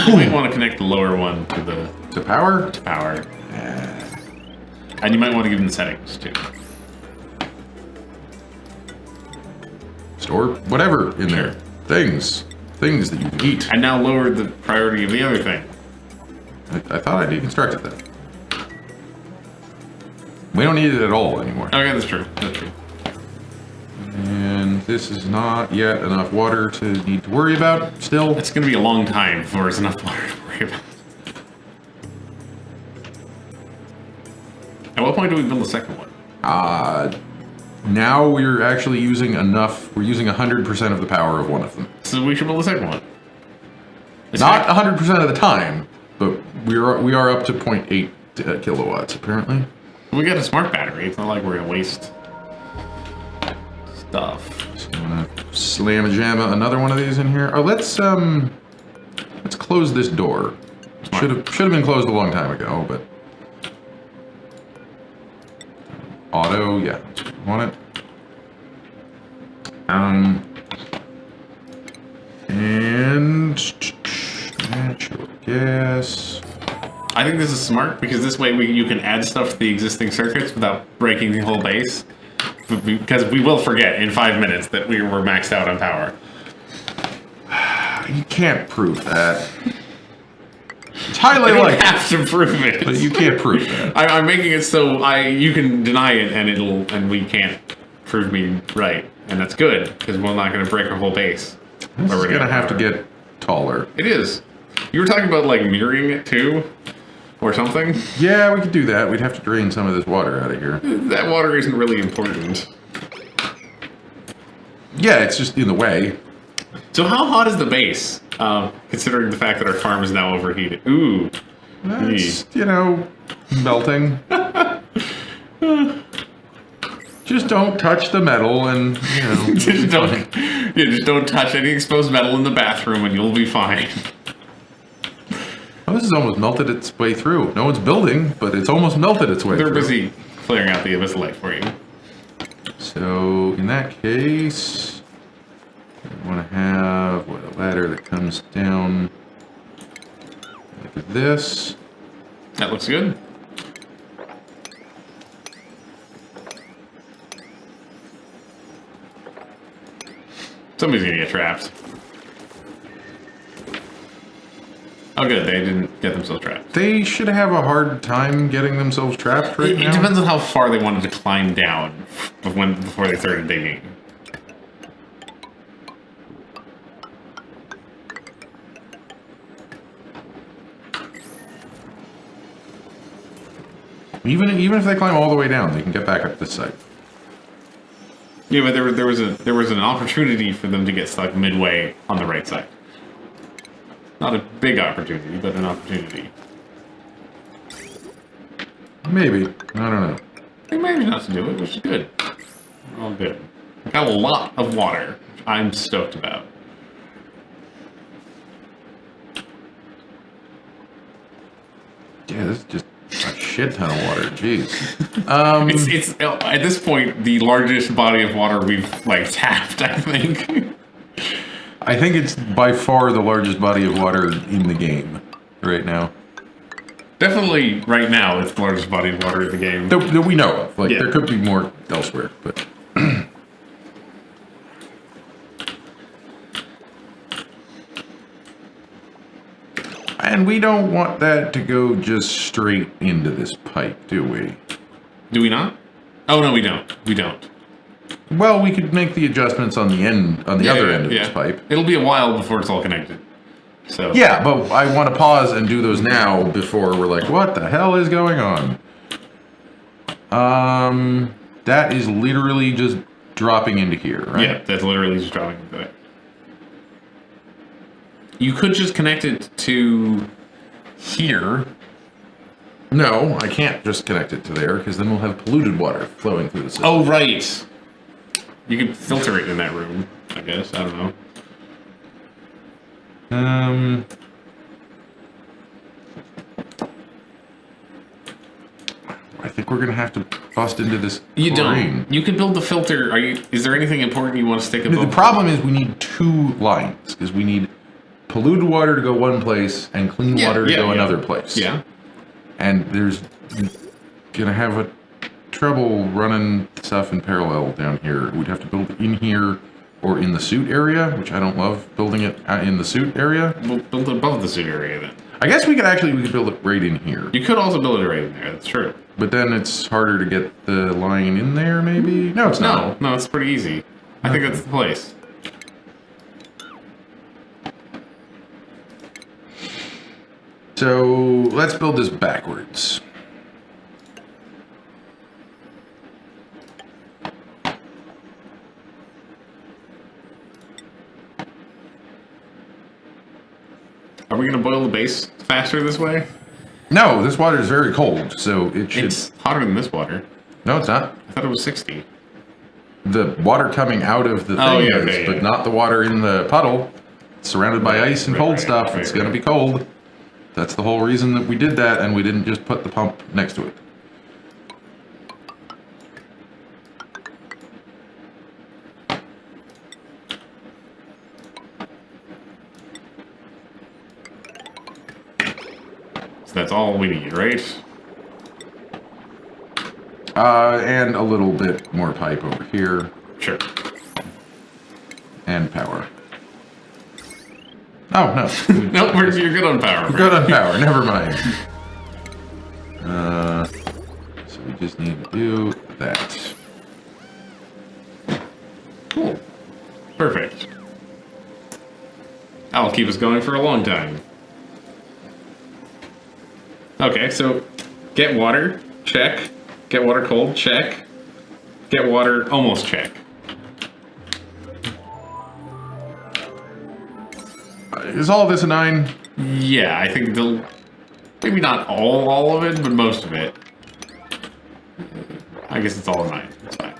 You might want to connect the lower one to power. To power. And you might want to give them the settings too. Store whatever in there. Things that you can eat. And now lower the priority of the other thing. I thought I deconstructed that. We don't need it at all anymore. Okay, that's true. And this is not yet enough water to need to worry about still. It's going to be a long time before there's enough water to worry about. At what point do we build the second one? Now we're actually using enough. We're using 100% of the power of one of them. So we should build the second one. Not 100% of the time, but we are up to 0.8 kilowatts apparently. We got a smart battery. It's not like we're gonna waste stuff. So I'm gonna slam a jam another one of these in here. Oh, let's close this door. Should have been closed a long time ago, but auto, yeah, want it. And natural gas. I think this is smart because this way you can add stuff to the existing circuits without breaking the whole base. Because we will forget in 5 minutes that we were maxed out on power. You can't prove that. It's highly I don't likely, have to prove it. but you can't prove that. I'm making it so you can deny it and we can't prove me right, and that's good because we're not going to break our whole base. This is gonna have to get taller. It is. You were talking about like mirroring it too, or something. Yeah, we could do that. We'd have to drain some of this water out of here. That water isn't really important. Yeah, it's just in the way. So how hot is the base? Considering the fact that our farm is now overheated. Ooh. It's, melting. Just don't touch the metal and, just don't touch any exposed metal in the bathroom and you'll be fine. Oh, this is almost melted its way through. No one's building, but it's almost melted its way through. They're busy clearing out the abyssal light for you. So, in that case, I want to have, a ladder that comes down like this. That looks good. Somebody's gonna get trapped. Oh good, they didn't get themselves trapped. They should have a hard time getting themselves trapped right now. It depends on how far they wanted to climb down before they started digging. Even if they climb all the way down, they can get back up this side. Yeah, but there was an opportunity for them to get stuck midway on the right side. Not a big opportunity, but an opportunity. Maybe. I don't know. They managed not to do it, which is good. All good. Got a lot of water, which I'm stoked about. Yeah, this is just a shit ton of water. Jeez. It's at this point the largest body of water we've tapped, I think. I think it's by far the largest body of water in the game right now. Definitely, right now, it's the largest body of water in the game. That we know of. Yeah. There could be more elsewhere, but... And we don't want that to go just straight into this pipe, do we? Do we not? Oh, no, we don't. We don't. Well, we could make the adjustments on the other end of this pipe. It'll be a while before it's all connected. So Yeah, but I want to pause and do those now before we're like, what the hell is going on? That is literally just dropping into here, right? Yeah, that's literally just dropping into it. You could just connect it to here. No, I can't just connect it to there, because then we'll have polluted water flowing through the system. Oh, right. You could filter it in that room, I guess. I don't know. I think we're gonna have to bust into this You chlorine. don't. You could build the filter. Is there anything important you want to stick above? The problem is we need two lines, because we need polluted water to go one place and clean water to go another place. Yeah. And there's gonna have a trouble running stuff in parallel down here. We'd have to build it in here or in the suit area, which I don't love building it in the suit area. We'll build it above the suit area then. I guess we could build it right in here. You could also build it right in there. That's true. But then it's harder to get the line in there, maybe? No, it's not. No, it's pretty easy. I think that's the place. So let's build this backwards. Are we going to boil the base faster this way? No, this water is very cold, so it should... It's hotter than this water. No, it's not. I thought it was 60. The water coming out of the thing is, but not the water in the puddle. It's surrounded by ice and cold stuff. It's going to be cold. That's the whole reason that we did that, and we didn't just put the pump next to it. So that's all we need, right? And a little bit more pipe over here. Sure. And power. Oh, no. Nope, you're good on power. We're good on power, never mind. So we just need to do that. Cool. Perfect. That'll keep us going for a long time. Okay, so get water, check. Get water cold, check. Get water almost check. Is all this a 9? Yeah, I think they'll... Maybe not all of it, but most of it. I guess it's all a 9. It's fine.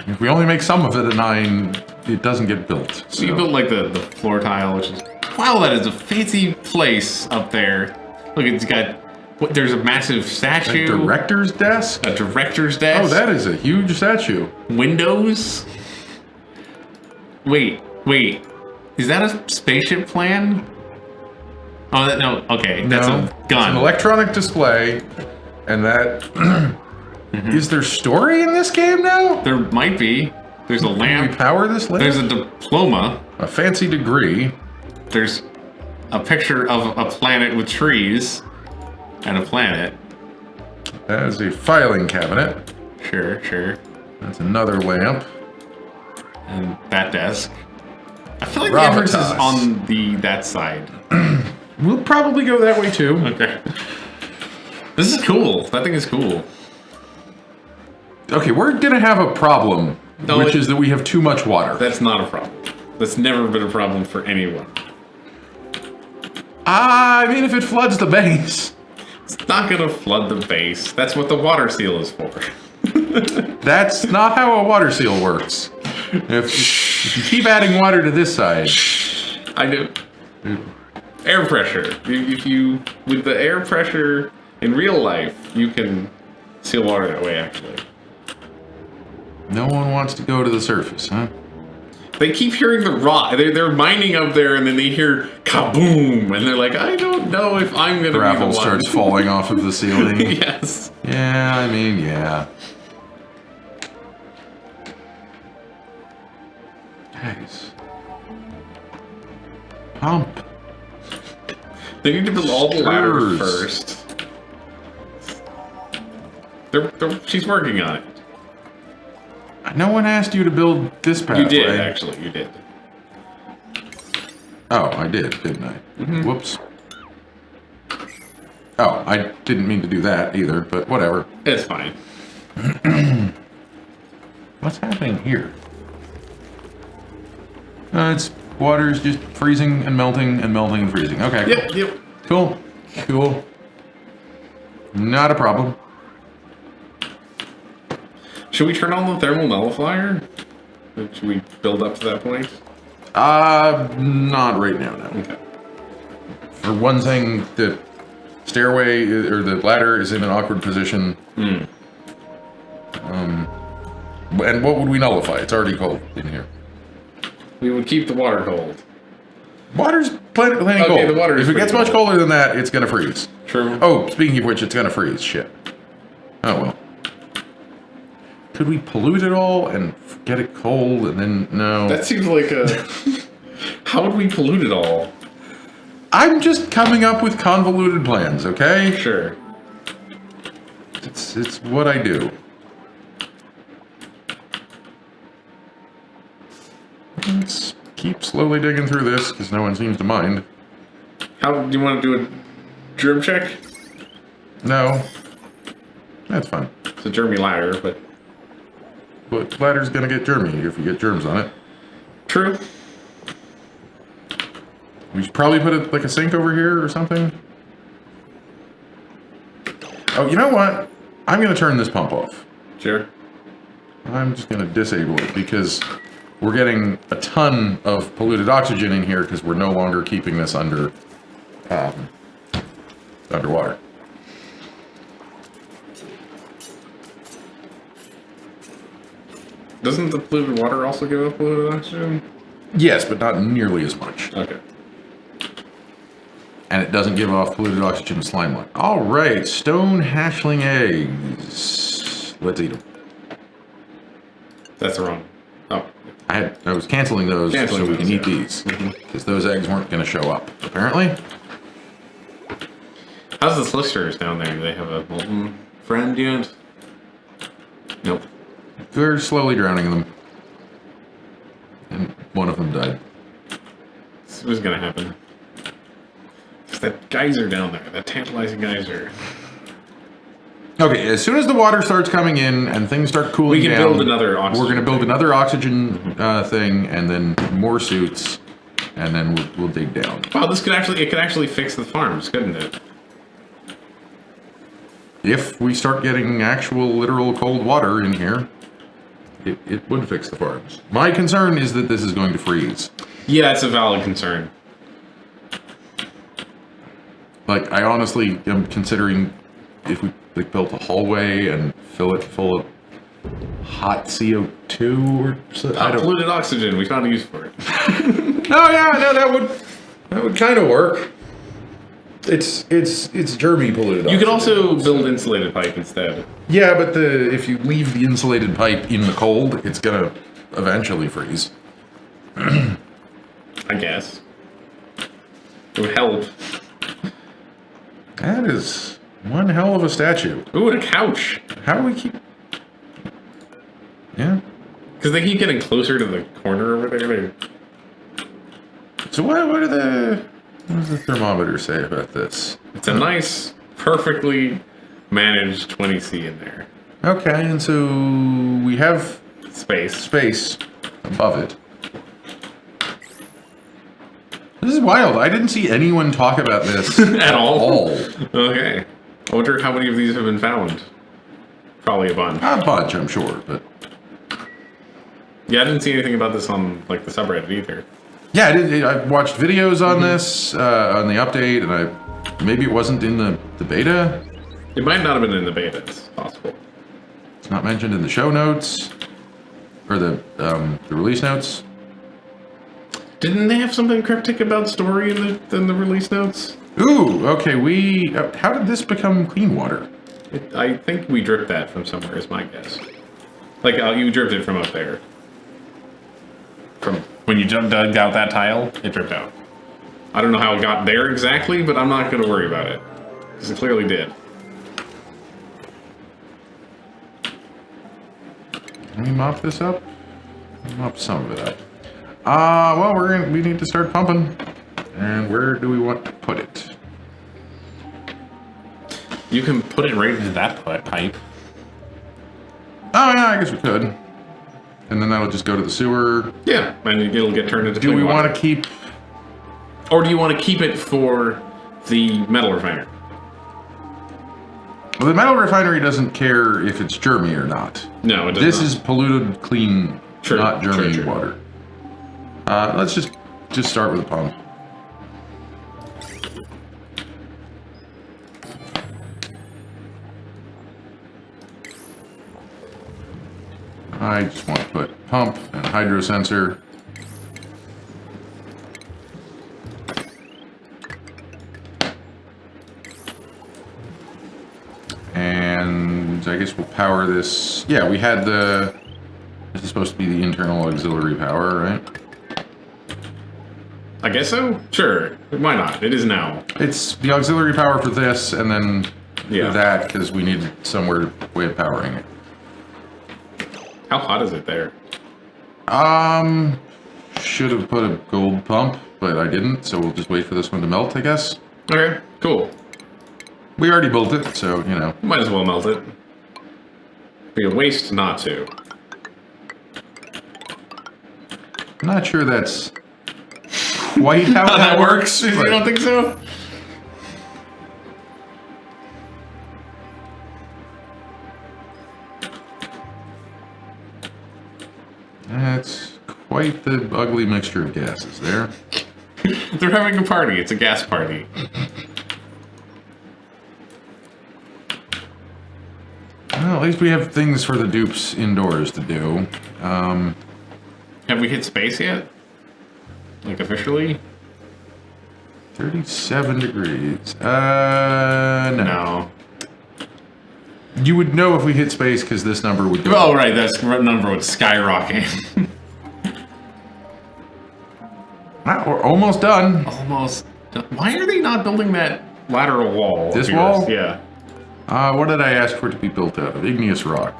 If we only make some of it a 9, it doesn't get built. So you built like the floor tile, which is... Wow, that is a fancy place up there. Look, it's got... There's a massive statue. A director's desk? A director's desk. Oh, that is a huge statue. Windows? Wait. Is that a spaceship plan? Oh, no. Okay, that's a gun. It's an electronic display, and that... Is there story in this game now? There might be. There's a lamp. Can we power this lamp? There's a diploma. A fancy degree. There's a picture of a planet with trees and a planet. That is a filing cabinet. Sure. That's another lamp. And that desk. I feel like the entrance is on that side. We'll probably go that way too. Okay. This is cool. That thing is cool. Okay, we're gonna have a problem, which is that we have too much water. That's not a problem. That's never been a problem for anyone. I mean, if it floods the base. It's not gonna flood the base. That's what the water seal is for. That's not how a water seal works. If you keep adding water to this side. I do. Air pressure. If you, with the air pressure in real life, you can seal water that way, actually. No one wants to go to the surface, huh? They keep hearing the rock. They're mining up there, and then they hear kaboom, and they're like, I don't know if I'm gonna be the one. Gravel starts falling off of the ceiling. Yes. Yeah, I mean, yeah. Guys. Pump. They need to build all the ladders Spurs. first. She's working on it. No one asked you to build this pathway. You did, actually. You did. Oh, I did, didn't I? Mm-hmm. Whoops. Oh, I didn't mean to do that either, but whatever. It's fine. What's happening here? It's water's just freezing and melting and melting and freezing. Okay. Yep. Cool. Cool. Not a problem. Should we turn on the thermal nullifier? Should we build up to that point? Not right now, no. Okay. For one thing, the stairway or the ladder is in an awkward position. And what would we nullify? It's already cold in here. We would keep the water cold. Water's plenty Okay, cold. the water is If it gets pretty much cold. colder than that, it's gonna freeze. True. Oh, speaking of which, it's gonna freeze. Shit. Oh well. Could we pollute it all and get it cold and then no? That seems like a... How would we pollute it all? I'm just coming up with convoluted plans, okay? Sure. It's what I do. Let's keep slowly digging through this because no one seems to mind. How do you want to do a germ check? No. That's fine. It's a germy ladder, but... But ladder's gonna get germy if you get germs on it. True. We should probably put like a sink over here or something. Oh, you know what? I'm gonna turn this pump off. Sure. I'm just gonna disable it because we're getting a ton of polluted oxygen in here because we're no longer keeping this underwater. Doesn't the polluted water also give off polluted oxygen? Yes, but not nearly as much. Okay. And it doesn't give off polluted oxygen slime line. All right, stone hatchling eggs. Let's eat them. That's wrong. Oh. I was canceling those so we can eat these because those eggs weren't going to show up apparently. How's the Slisters down there? Do they have a molten friend yet? Nope. They're slowly drowning them, and one of them died. This was gonna happen. It's that geyser down there, that tantalizing geyser. Okay, as soon as the water starts coming in and things start cooling down, we can build another oxygen. We're going to build another oxygen thing, and then more suits, and then we'll dig down. Wow, it could actually fix the farms, couldn't it? If we start getting actual, literal cold water in here, it would fix the farms. My concern is that this is going to freeze. Yeah, it's a valid concern. Like, I honestly am considering if we built a hallway and fill it full of hot CO2 or so. I don't. Polluted oxygen. We found a use for it. Oh yeah, no, that would kind of work. It's germy polluted. You could also build insulated pipe instead. Yeah, but if you leave the insulated pipe in the cold, it's gonna eventually freeze. I guess. It would help. That is one hell of a statue. Ooh, and a couch. How do we keep? Yeah. Because they keep getting closer to the corner over there. So what does the thermometer say about this? It's a nice, perfectly manage 20C in there. Okay, and so we have Space. space above it. This is wild. I didn't see anyone talk about this At all? all. Okay. I wonder how many of these have been found. Probably a bunch. A bunch, I'm sure, but Yeah, I didn't see anything about this on like the subreddit either. yeah, I watched videos on this on the update, and maybe it wasn't in the beta. It might not have been in the beta. It's possible. It's not mentioned in the show notes or the release notes. Didn't they have something cryptic about story in the release notes? Ooh, okay. How did this become clean water? I think we dripped that from somewhere. Is my guess. Like you dripped it from up there. From when you dug out that tile, It dripped out. I don't know how it got there exactly, but I'm not going to worry about it because it clearly did. Can we mop this up? Mop some of it up. Well, we need to start pumping. And where do we want to put it? You can put it right into that pipe. Oh yeah, I guess we could. And then that'll just go to the sewer. Yeah, and it'll get turned into Do clean we water. want to keep? Or do you want to keep it for the metal refiner? Well, the metal refinery doesn't care if it's germy or not. No, it doesn't. This is polluted, clean, True, not germy true. water. Let's just start with a pump. I just want to put pump and hydro sensor. And I guess we'll power this. Yeah, we had this is supposed to be the internal auxiliary power, right? I guess so? Sure. Why not? It is now. It's the auxiliary power for this, and then Yeah. for that, because we needed somewhere way of powering it. How hot is it there? Should have put a gold pump, but I didn't, so we'll just wait for this one to melt, I guess. Okay, cool. We already built it, so, you know. Might as well melt it. Be a waste not to. I'm not sure that's quite how that works. You but- don't think so? That's quite the ugly mixture of gases there. They're having a party. It's a gas party. Well, at least we have things for the dupes indoors to do. Have we hit space yet? Like officially? 37 degrees. No. No. You would know if we hit space because this number would go. Oh, right. That number would skyrocket. Ah, we're almost done. Almost. Why are they not building that lateral wall? This of yours? wall? Yeah. What did I ask for it to be built out of? Igneous rock.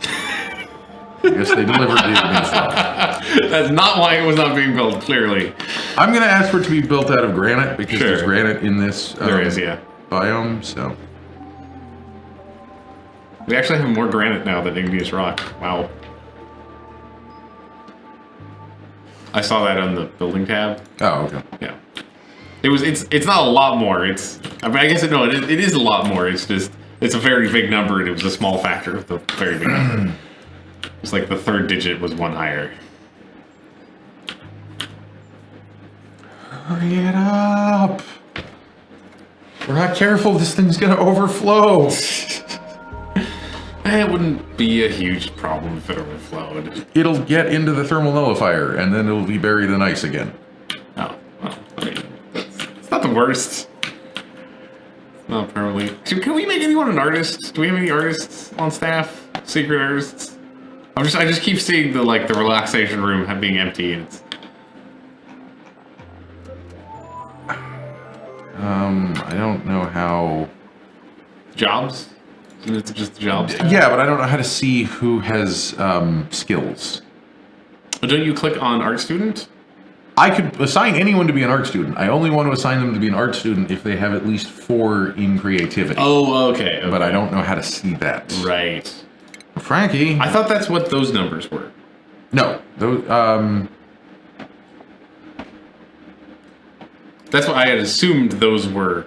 I guess they delivered the igneous rock. That's not why it was not being built, clearly. I'm going to ask for it to be built out of granite because Sure. there's granite in this There is, yeah. biome, so. We actually have more granite now than igneous rock. Wow. I saw that on the building tab. Oh, okay. Yeah. It's not a lot more. I mean, I guess it is a lot more. It's just it's a very big number and it was a small factor of the very big number. It's like the third digit was one higher. Hurry it up. If we're not careful, this thing's going to overflow. It wouldn't be a huge problem if it overflowed. It'll get into the thermal nullifier, and then it'll be buried in ice again. Oh, well, I mean, it's not the worst. It's not probably. Can we make anyone an artist? Do we have any artists on staff? Secret artists? I just keep seeing the relaxation room being empty, and it's. I don't know how. Jobs? Isn't it just the jobs tab? Yeah, but I don't know how to see who has skills. But don't you click on art student? I could assign anyone to be an art student. I only want to assign them to be an art student if they have at least 4 in creativity. Oh, okay. But I don't know how to see that. Right. Frankie. I thought that's what those numbers were. No. Those, That's what I had assumed those were.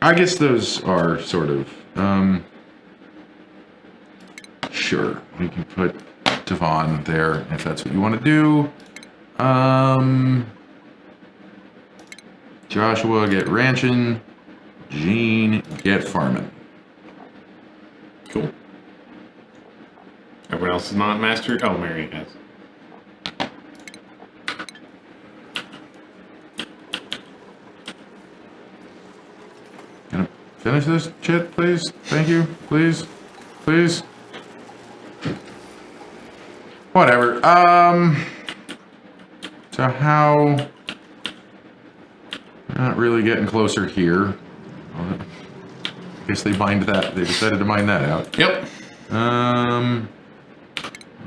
I guess those are sort of, sure. We can put Devon there if that's what you want to do. Joshua, get ranching. Gene, get farming. Cool. Everyone else is not mastered? Oh, Mary has. Gonna finish this shit, please? Thank you. Please. Please. Whatever. So how... Not really getting closer here. I guess they mined that. They decided to mine that out. Yep.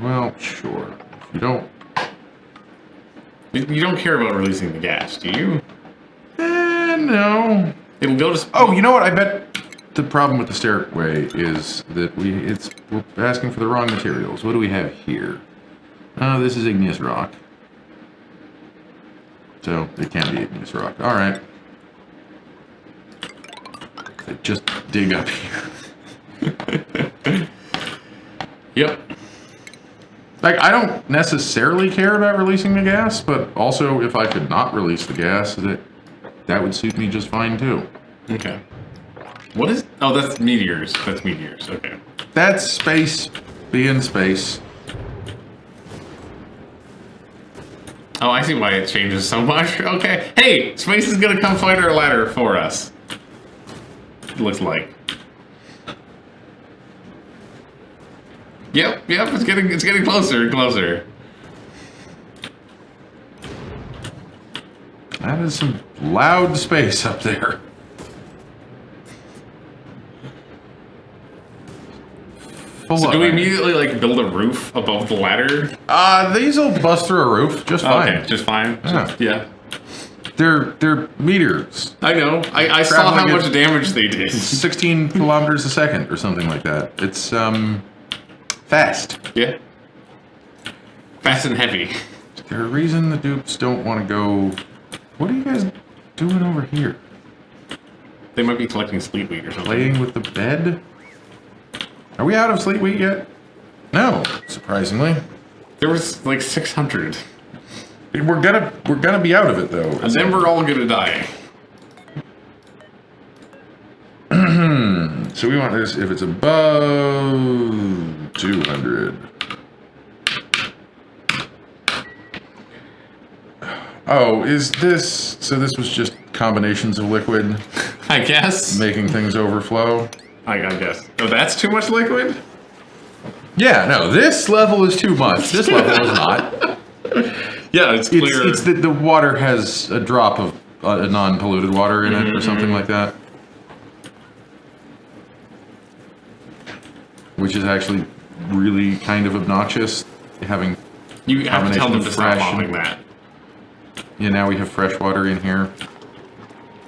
Well, sure. If you don't... You don't care about releasing the gas, do you? No. It'll go to... Oh, you know what? I bet the problem with the stairway is that we're asking for the wrong materials. What do we have here? Oh, this is igneous rock. So, it can be igneous rock. Alright. Just dig up here. Yep. Like, I don't necessarily care about releasing the gas, but also if I could not release the gas, that would suit me just fine too. Okay. What is... Oh, that's meteors. That's meteors. Okay. That's space being space. Oh, I see why it changes so much. Okay. Hey, space is gonna come fight our ladder for us. It looks like. Yep, it's getting closer and closer. That is some loud space up there. So do we immediately like build a roof above the ladder? These will bust through a roof just fine. Okay, just fine. Yeah. Yeah. They're meteors. I know. I saw how Traveling much damage they did. 16 kilometers a second or something like that. It's fast. Yeah. Fast and heavy. Is there a reason the dupes don't want to go? What are you guys doing over here? They might be collecting sleep weed or something. Playing with the bed? Are we out of sleep wheat yet? No, surprisingly. There was like 600. We're gonna be out of it though. And then we're all gonna die. So we want this if it's above 200. Oh, is this... So this was just combinations of liquid I guess. making things overflow? I guess. Oh, that's too much liquid? Yeah, no, this level is too much. This level is not. Yeah, it's clear. It's that the water has a drop of a non-polluted water in it or something like that. Which is actually really kind of obnoxious, having... You have to tell them to stop fresh mopping that. Yeah, now we have fresh water in here.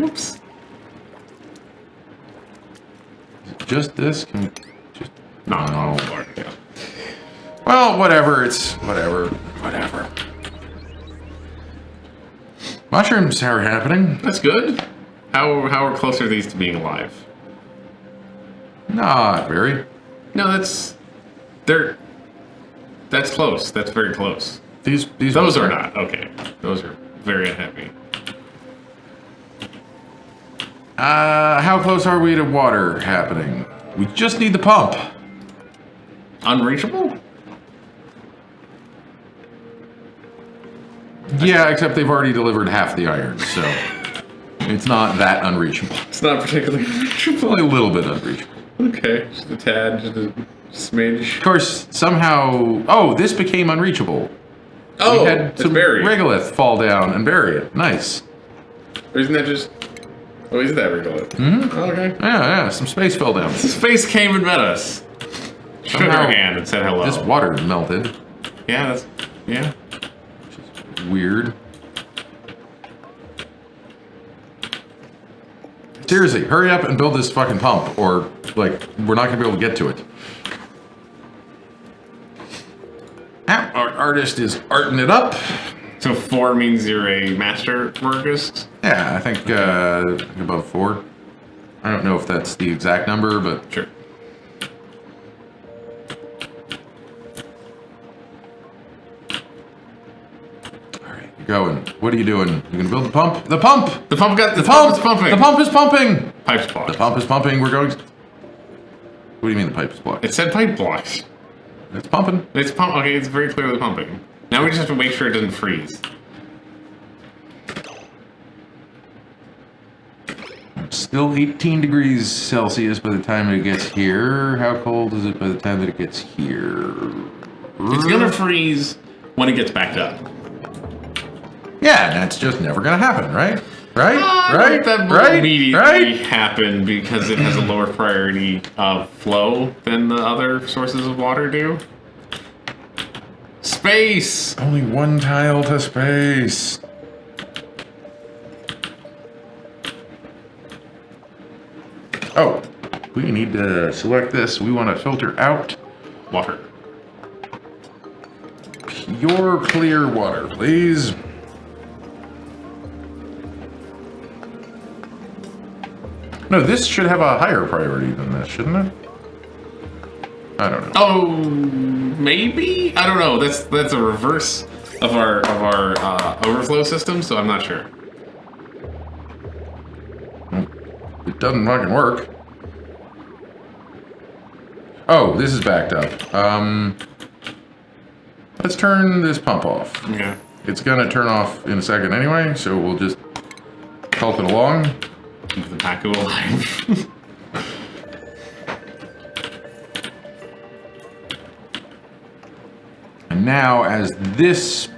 Oops. Just this? Can we just... No. No. Yeah. Well, whatever. It's whatever. Whatever. Mushrooms are happening. That's good. How close are these to being alive? Not very. No, that's close. That's very close. These Those are not. Okay. Those are very unhappy. How close are we to water happening? We just need the pump. Unreachable? Yeah, except they've already delivered half the iron, so it's not that unreachable. It's not particularly unreachable. Only a little bit unreachable. Okay, just a tad, just a smidge. Of course, somehow... Oh, this became unreachable. Oh, we had it's some buried. regolith fall down and bury it. Nice. Or isn't that just... Oh, isn't that regolith? Mm-hmm. Oh, okay. Yeah, some space fell down. Space came and met us. Shook Somehow our hand and said hello. This water melted. Yeah, that's... Yeah. weird. Seriously, hurry up and build this fucking pump, or, like, we're not gonna be able to get to it. Our artist is arting it up. So 4 means you're a master workist? Yeah, I think above 4. I don't know if that's the exact number, but Sure. all right, you're going. What are you doing? You gonna build the pump? The pump! The pump got the Pump! pump is pumping. The pump is pumping! Pipe's blocked. The pump is pumping. We're going. What do you mean the pipe is blocked? It said pipe blocked. It's pumping. It's pump. Okay, it's very clearly pumping. Now we just have to make sure it doesn't freeze. Still 18 degrees Celsius by the time it gets here. How cold is it by the time that it gets here? It's gonna freeze when it gets backed up. Yeah, that's just never gonna happen, right? Right? Right? That will Right? immediately Right? happen because it has a lower priority of flow than the other sources of water do. Space! Only one tile to space. Oh, we need to select this. We want to filter out Water. pure clear water, please. No, this should have a higher priority than this, shouldn't it? I don't know. Oh, maybe? I don't know. That's a reverse of our overflow system, so I'm not sure. It doesn't fucking work. Oh, this is backed up. Let's turn this pump off. Okay. It's gonna turn off in a second anyway, so we'll just help it along. Keep the Pacu alive. And now, as this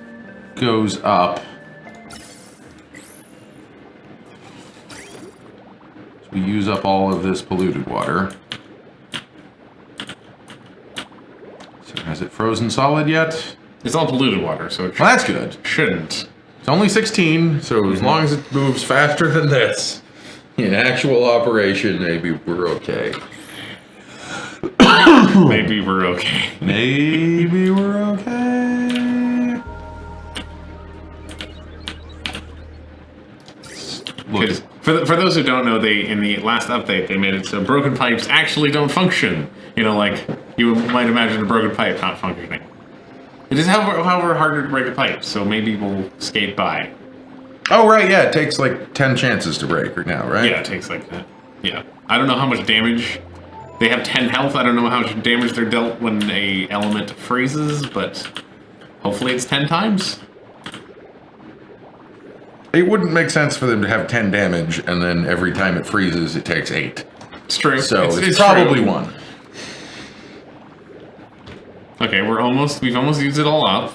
goes up, so we use up all of this polluted water. So has it frozen solid yet? It's all polluted water, so it Well, that's good. shouldn't. It's only 16, so as long as it moves faster than this, in actual operation, maybe we're okay. Maybe we're okay. Maybe we're okay. Look, For those who don't know, they in the last update they made it so broken pipes actually don't function. You know, like you might imagine a broken pipe not functioning. It is however harder to break a pipe, so maybe we'll skate by. oh right, yeah, it takes like 10 chances to break right now, right? Yeah, it takes like that. Yeah, I don't know how much damage. They have 10 health. I don't know how much damage they're dealt when a element freezes, but hopefully it's 10 times. It wouldn't make sense for them to have 10 damage and then every time it freezes it takes 8. It's true. So it's probably true. 1. Okay, we've almost used it all up.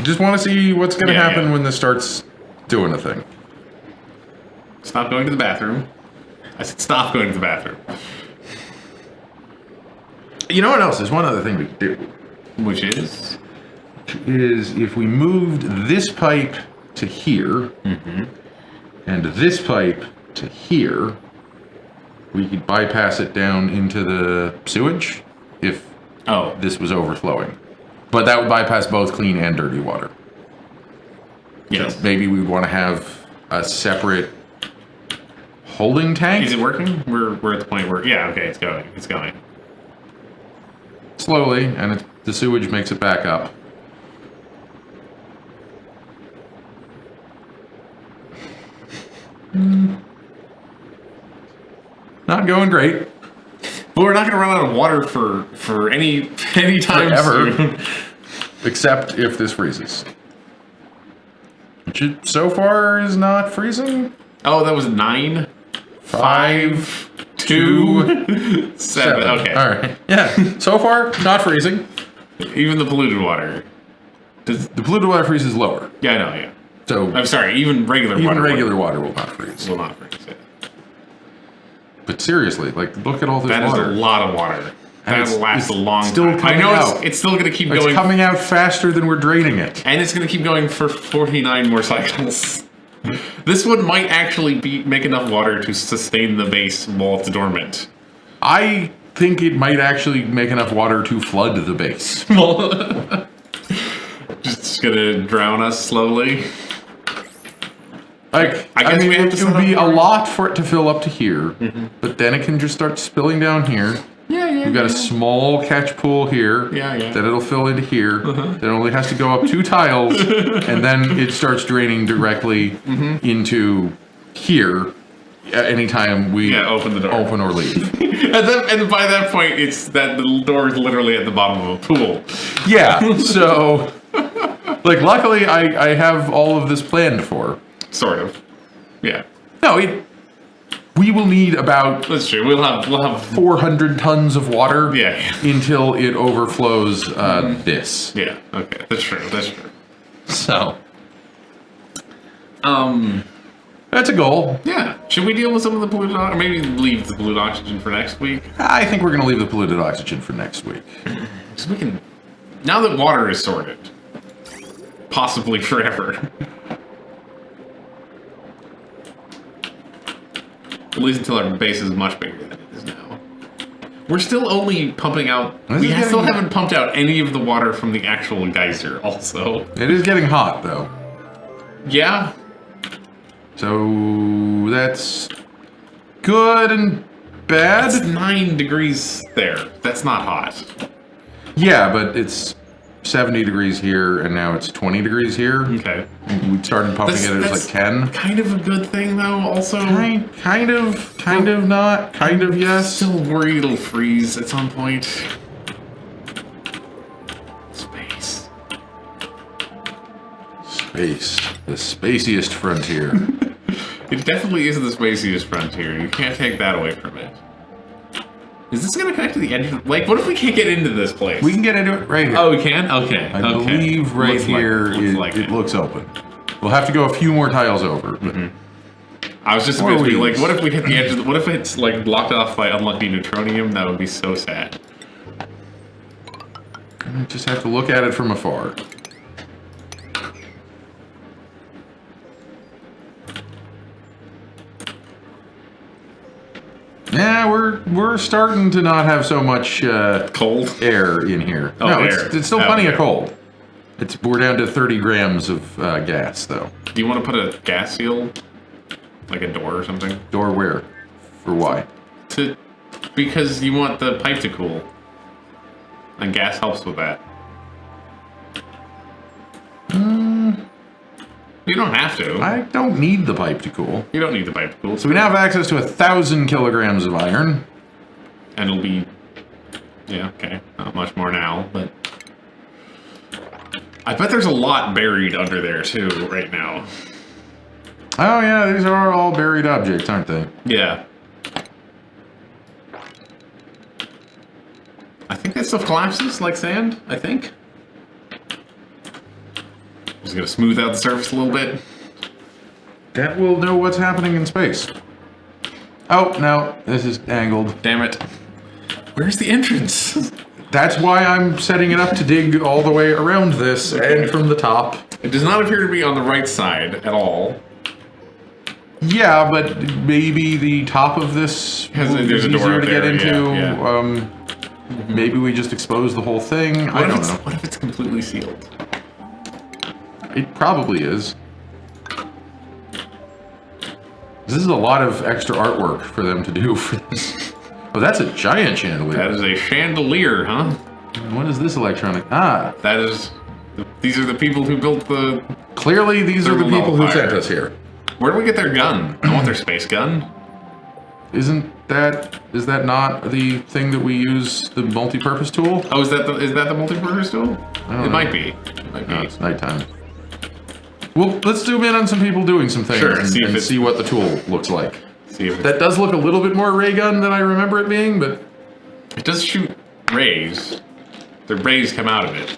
Just want to see what's going to Yeah, happen yeah. when this starts doing a thing. Stop going to the bathroom. I said stop going to the bathroom. You know what else? There's one other thing we could do. Which is? Is if we moved this pipe to here and this pipe to here, we could bypass it down into the sewage if Oh, this was overflowing. But that would bypass both clean and dirty water. yes. So maybe we want to have a separate holding tank. Is it working? We're at the point where yeah, okay, it's going. It's going. Slowly, and the sewage makes it back up. Not going great. But we're not going to run out of water for any time Forever. soon. Except if this freezes. Which it, so far is not freezing. Oh, that was 9, 5, 2, 7. Okay. All right. Yeah. So far, not freezing. Even the polluted water. Does, The polluted water freezes lower. yeah, I know, yeah. So I'm sorry, even regular even water. regular water will not freeze. will not freeze. Yeah. But seriously, like, look at all this That is water. a lot of water. That'll last a long still time. I coming know out. it's still going to keep It's going. coming out faster than we're draining it. And it's going to keep going for 49 more cycles. This one might actually make enough water to sustain the base while it's dormant. I think it might actually make enough water to flood the base. Just going to drown us slowly. Like, I guess mean, we have to it would set be up a more. lot for it to fill up to here, but then it can just start spilling down here. Yeah. We've got a small catch pool here Yeah. that it'll fill into here. That only has to go up 2 tiles, and then it starts draining directly into here anytime we open the door. open or leave. And by that point, it's that the door is literally at the bottom of a pool. Yeah, so, like, luckily I have all of this planned for. Sort of. Yeah. No, we will need about That's true. We'll have 400 tons of water Yeah. until it overflows this. Yeah. Okay. That's true. So, that's a goal. Yeah. Should we deal with some of the polluted or maybe leave the polluted oxygen for next week? I think we're going to leave the polluted oxygen for next week. Because we can now that water is sorted. Possibly forever. At least until our base is much bigger than it is now. We're still only pumping out... We still haven't pumped out any of the water from the actual geyser, also. It is getting hot, though. Yeah. So, that's good and bad. It's 9 degrees there. That's not hot. Yeah, but it's 70 degrees here, and now it's 20 degrees here. Okay. We started pumping it at like 10. Kind of a good thing, though, also. Kind of not, kind of yes. Still worried it'll freeze at some point. Space. Space. The spaciest frontier. It definitely is the spaciest frontier. You can't take that away from it. Is this going to connect to the edge of the... Like, what if we can't get into this place? We can get into it right here. Oh, we can? Okay. I believe right here it looks open. We'll have to go a few more tiles over. But I was just Or about to be like, leaves. what if we hit the edge of the... What if it's, like, blocked off by unlucky neutronium? That would be so sad. we just have to look at it from afar. Yeah, we're starting to not have so much Cold? air in here. Oh, no, air. it's still Oh, plenty of yeah. cold. We're down to 30 grams of gas, though. Do you want to put a gas seal? Like a door or something? Door where? For why? Because you want the pipe to cool. And gas helps with that. You don't have to. I don't need the pipe to cool. You don't need the pipe to cool. So we now have access to 1,000 kilograms of iron. And it'll be... Yeah, okay. Not much more now, but... I bet there's a lot buried under there, too, right now. Oh yeah, these are all buried objects, aren't they? Yeah. I think that stuff collapses like sand, I think. Just gonna smooth out the surface a little bit. That will know what's happening in space. Oh, no, this is angled. Damn it. Where's the entrance? That's why I'm setting it up to dig all the way around this and from the top. It does not appear to be on the right side at all. Yeah, but maybe the top of this will be there's a door easier up to get there, into. yeah. Maybe we just expose the whole thing. I don't know. What if it's completely sealed? It probably is. This is a lot of extra artwork for them to do for this. Oh, that's a giant chandelier. That is a chandelier, huh? What is this electronic? Ah, That is... These are the people who built the... clearly these are the Thermal people who nullifier. sent us here. Where do we get their gun? I want their space gun. Is that not the thing that we use, the multi-purpose tool? Oh, is that the multi-purpose tool? don't It know. might be. It might be. No, it's nighttime. Well, let's zoom in on some people doing some things Sure, and see if it's- see what the tool looks like. See if That does look a little bit more ray gun than I remember it being, but it does shoot rays. The rays come out of it.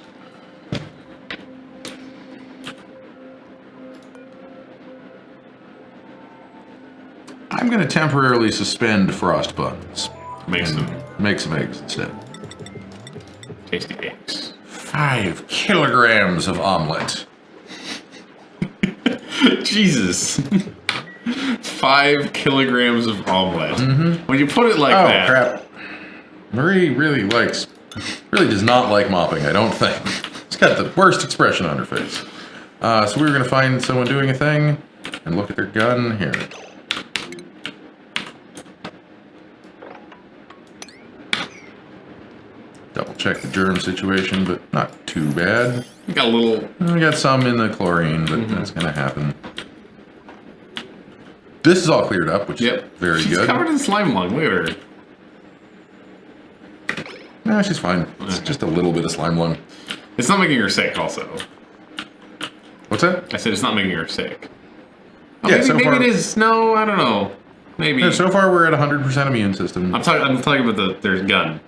I'm going to temporarily suspend frost buns. Makes them. Make some eggs instead. Tasty cakes. 5 kilograms of omelet. Jesus. 5 kilograms of omelet. When you put it like Oh, that. crap. Marie really does not like mopping, I don't think. She's got the worst expression on her face. So we were going to find someone doing a thing and look at their gun here. Double check the germ situation, but not too bad. You got a little. We got some in the chlorine, but that's going to happen. This is all cleared up, which is very She's good. covered in slime lung. Look at her. No, she's fine. It's just a little bit of slime lung. It's not making her sick, also. What's that? I said it's not making her sick. Oh, Yeah, maybe, so maybe far- it is. No, I don't know. Maybe. Yeah, so far we're at 100% immune system. I'm talking about there's gun.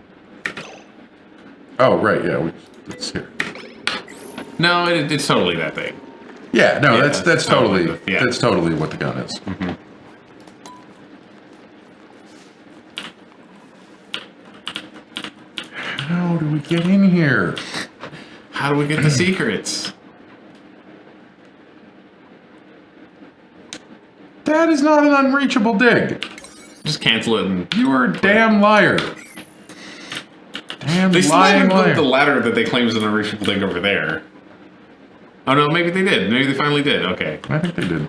Oh, right, yeah. It's here. No, it's totally that thing. Yeah, no, Yeah, that's totally yeah. that's totally what the gun is. How do we get in here? How do we get the secrets? That is not an unreachable dig. Just cancel it and. You are a damn liar. Damn They still lying haven't built liar. the ladder that they claim is an unreachable thing over there. Oh no, maybe they did. Maybe they finally did. Okay. I think they did.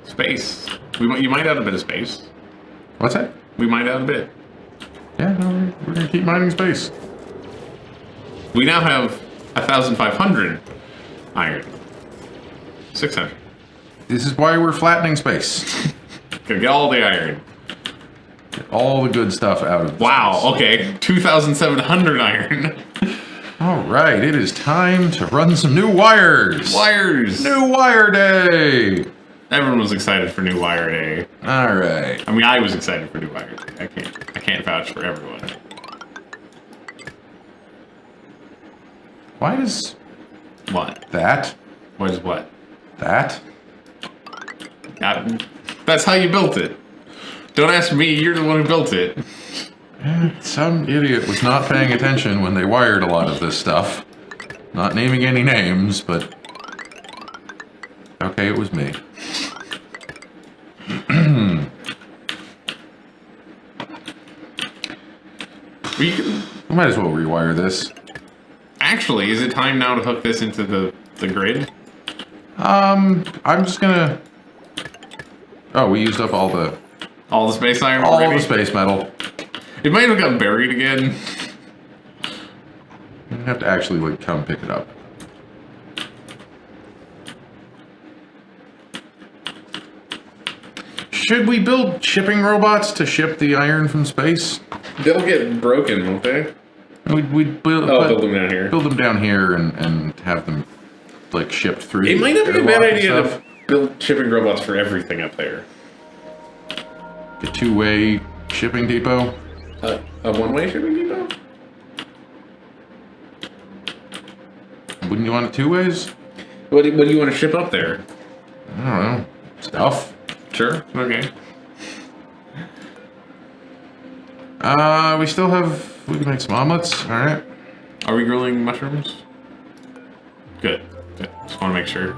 Space. You might add a bit of space. What's that? We might add a bit. Yeah, no, we're gonna keep mining space. We now have 1,500 iron. 600. This is why we're flattening space. Gonna get all the iron. Get all the good stuff out of Wow, space. okay. 2,700 iron. All right, it is time to run some new wires. Wires! New wire day. Everyone was excited for New Wire Day. All right. I mean, I was excited for New Wire Day. I can't vouch for everyone. Why does What? that? What is what? That? That's how you built it. Don't ask me, you're the one who built it. Some idiot was not paying attention when they wired a lot of this stuff. Not naming any names, but... Okay, it was me. We might as well rewire this. actually, is it time now to hook this into the grid? I'm just gonna... Oh, we used up all the Space iron already? space metal. It might have got buried again. You have to actually, like, come pick it up. Should we build shipping robots to ship the iron from space? They'll get broken, won't they? We'd build, Build them down here. build them down here and have them, like, shipped through. It might not be a airlock bad and idea stuff. to build shipping robots for everything up there. A two-way shipping depot. A one-way shipping depot? Wouldn't you want it two ways? What do you want to ship up there? I don't know. Stuff. Sure. Okay. We still have... We can make some omelets. All right. Are we grilling mushrooms? Good. Good. Just want to make sure.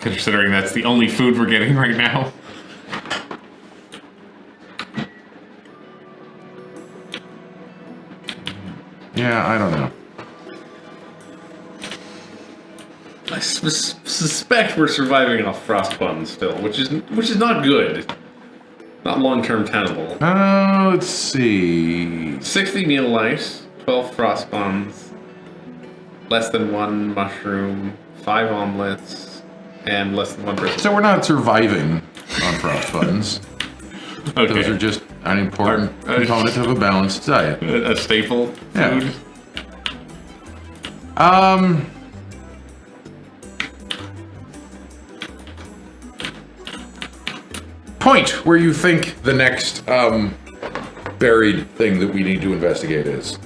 Considering that's the only food we're getting right now. Yeah, I don't know. I suspect we're surviving off frost buns still, which is not good. Not long-term tenable. Let's see. 60 meal lice, 12 frost buns, less than 1 mushroom, 5 omelets, and less than 1 person. So we're not surviving on frost buttons. Okay. Those are just an important component of a balanced diet. A staple Yeah. food. Point where you think the next buried thing that we need to investigate is.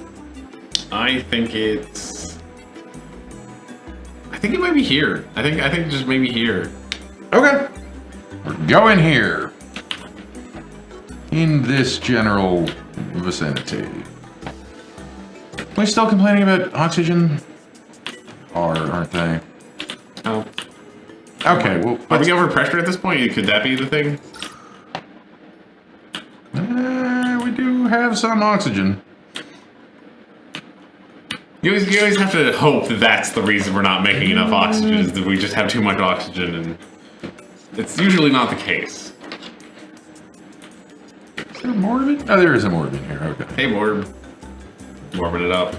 I think it might be here. I think just maybe here. Okay. We're going here. In this general vicinity. We still complaining about oxygen? Or aren't they? Oh. Okay, well, Are we over pressure at this point? Could that be the thing? we do have some oxygen. You always have to hope that that's the reason we're not making enough oxygen, is that we just have too much oxygen, and it's usually not the case. Is there more of it? Oh, there is more of it here. Okay. Hey, Morb. Warming it up.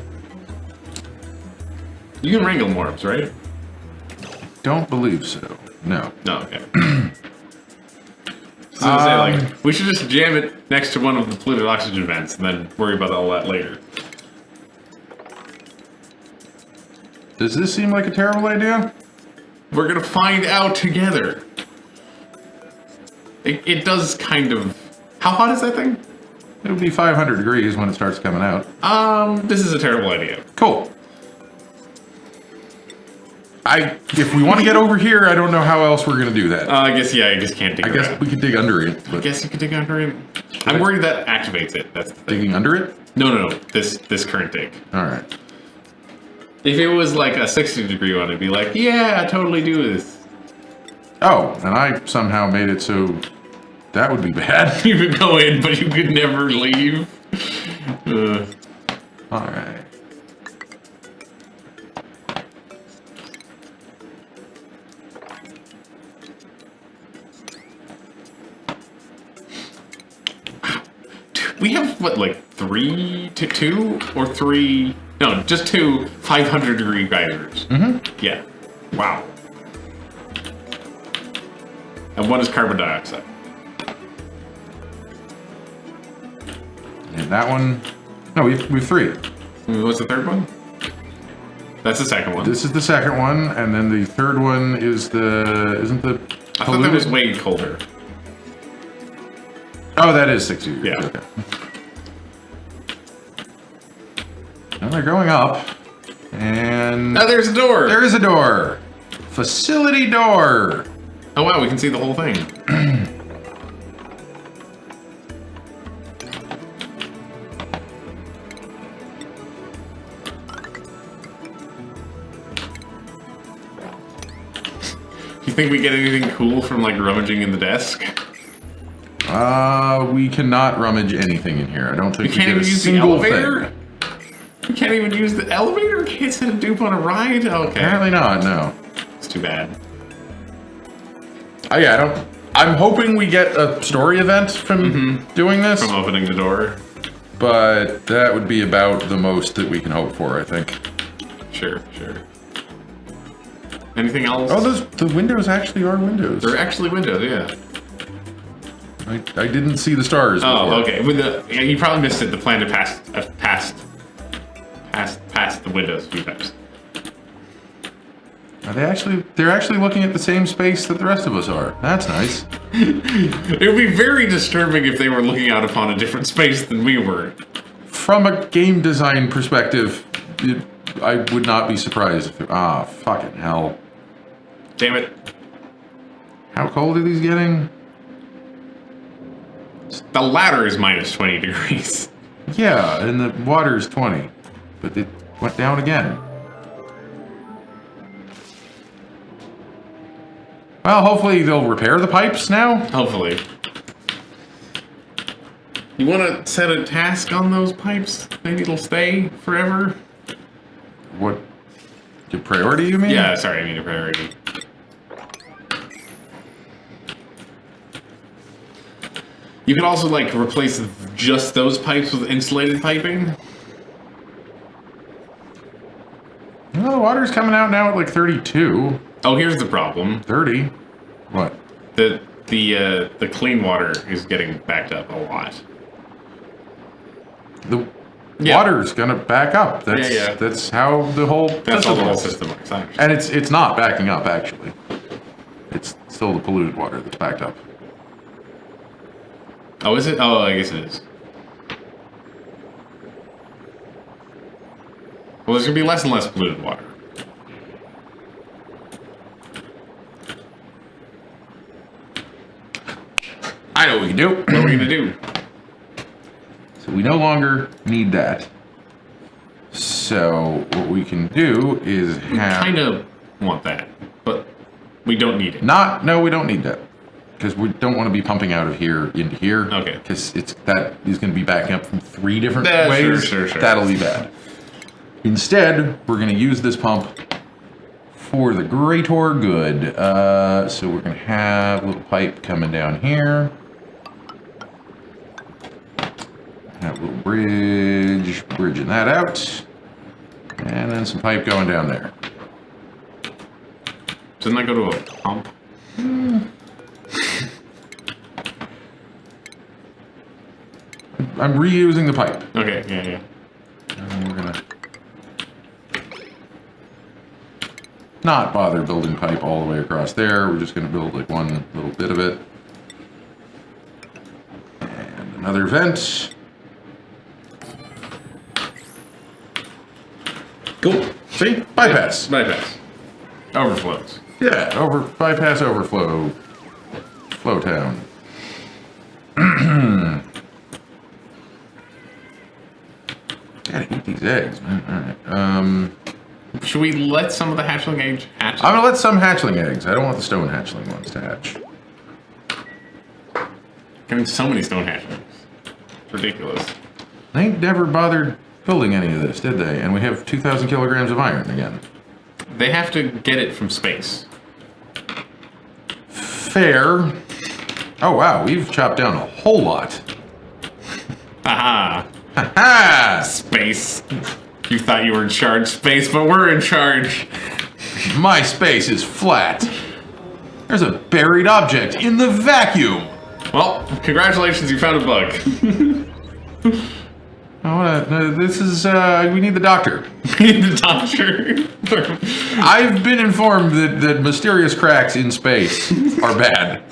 You can wrangle Morbs, right? Don't believe so. No. No, okay. So I was gonna say, like, we should just jam it next to one of the polluted oxygen vents and then worry about all that later. Does this seem like a terrible idea? We're gonna find out together. It does kind of... How hot is that thing? It'll be 500 degrees when it starts coming out. This is a terrible idea. Cool. If we want to get over here, I don't know how else we're gonna do that. I guess can't dig I guess we could dig under it. I But guess you could dig under it. I'm worried that activates it. That's the thing. digging under it? No. This current dig. All right. If it was like a 60-degree one, I'd be like, yeah, totally do this. Oh, and I somehow made it so that would be bad. You could go in, but you could never leave. All right. We have, what, like 2 or 3? No, just 2 500-degree geysers. Mm-hmm. Yeah. Wow. And one is carbon dioxide. And that one. No, we've 3. What's the third one? That's the second one. This is the second one, and then the third one is isn't the I thought that was way colder. Oh, that is 60 degrees. Yeah. Okay. And they're going up. And Oh, there's a door! there is a door. Facility door. Oh wow, we can see the whole thing. You think we get anything cool from like rummaging in the desk? We cannot rummage anything in here. I don't think We can't get even a use the single elevator? thing. We can't even use the elevator? Can't send a dupe on a ride? Okay. Apparently not. No. It's too bad. Oh yeah, I don't. I'm hoping we get a story event from doing this, From opening the door? but that would be about the most that we can hope for, I think. Sure. Anything else? Oh, the windows actually are windows. They're actually windows, yeah. I didn't see the stars. Oh, before. okay. With you probably missed it. The planet passed the windows a few times. Are they actually? They're actually looking at the same space that the rest of us are. That's nice. It would be very disturbing if they were looking out upon a different space than we were. From a game design perspective, I would not be surprised if. Fucking hell! Damn it. How cold are these getting? The ladder is minus 20 degrees. Yeah, and the water's 20, but it went down again. Well, hopefully they'll repair the pipes now. Hopefully. You want to set a task on those pipes? Maybe it'll stay forever? What? Your priority, you mean? Yeah, sorry, I mean a priority. You could also, like, replace just those pipes with insulated piping. Well, the water's coming out now at like 32. Oh, here's the problem. 30. What? The clean water is getting backed up a lot. The Yeah. water's gonna back up. That's Yeah. that's how the whole That's how the whole works. system works. I understand. And it's not backing up actually. It's still the polluted water that's backed up. Oh, is it? Oh, I guess it is. Well, there's gonna be less and less polluted water. I know what we can do. What are we gonna do? So we no longer need that. So what we can do is have... Kind of want that, but we don't need it. No, we don't need that. Because we don't want to be pumping out of here into here. Okay. Because that is going to be backing up from 3 different Yeah, ways. sure. That'll be bad. Instead, we're going to use this pump for the greater good. So we're going to have a little pipe coming down here. Have a little bridge, bridging that out. And then some pipe going down there. Doesn't that go to a pump? I'm reusing the pipe. Okay, yeah. And we're gonna not bother building pipe all the way across there. We're just gonna build like one little bit of it. And another vent. Cool. See? Bypass. Bypass. Overflows. Yeah, bypass overflow. Flow town. Gotta eat these eggs, man. Alright. Should we let some of the hatchling eggs hatch? I'm gonna let some hatchling eggs. I don't want the stone hatchling ones to hatch. Getting so many stone hatchlings. It's ridiculous. They never bothered building any of this, did they? And we have 2,000 kilograms of iron again. They have to get it from space. Fair. Oh wow, we've chopped down a whole lot. Haha. Ha! Space. You thought you were in charge, space, but we're in charge. My space is flat. There's a buried object in the vacuum. Well, congratulations, you found a bug. This is, we need the doctor. The doctor. I've been informed that mysterious cracks in space are bad.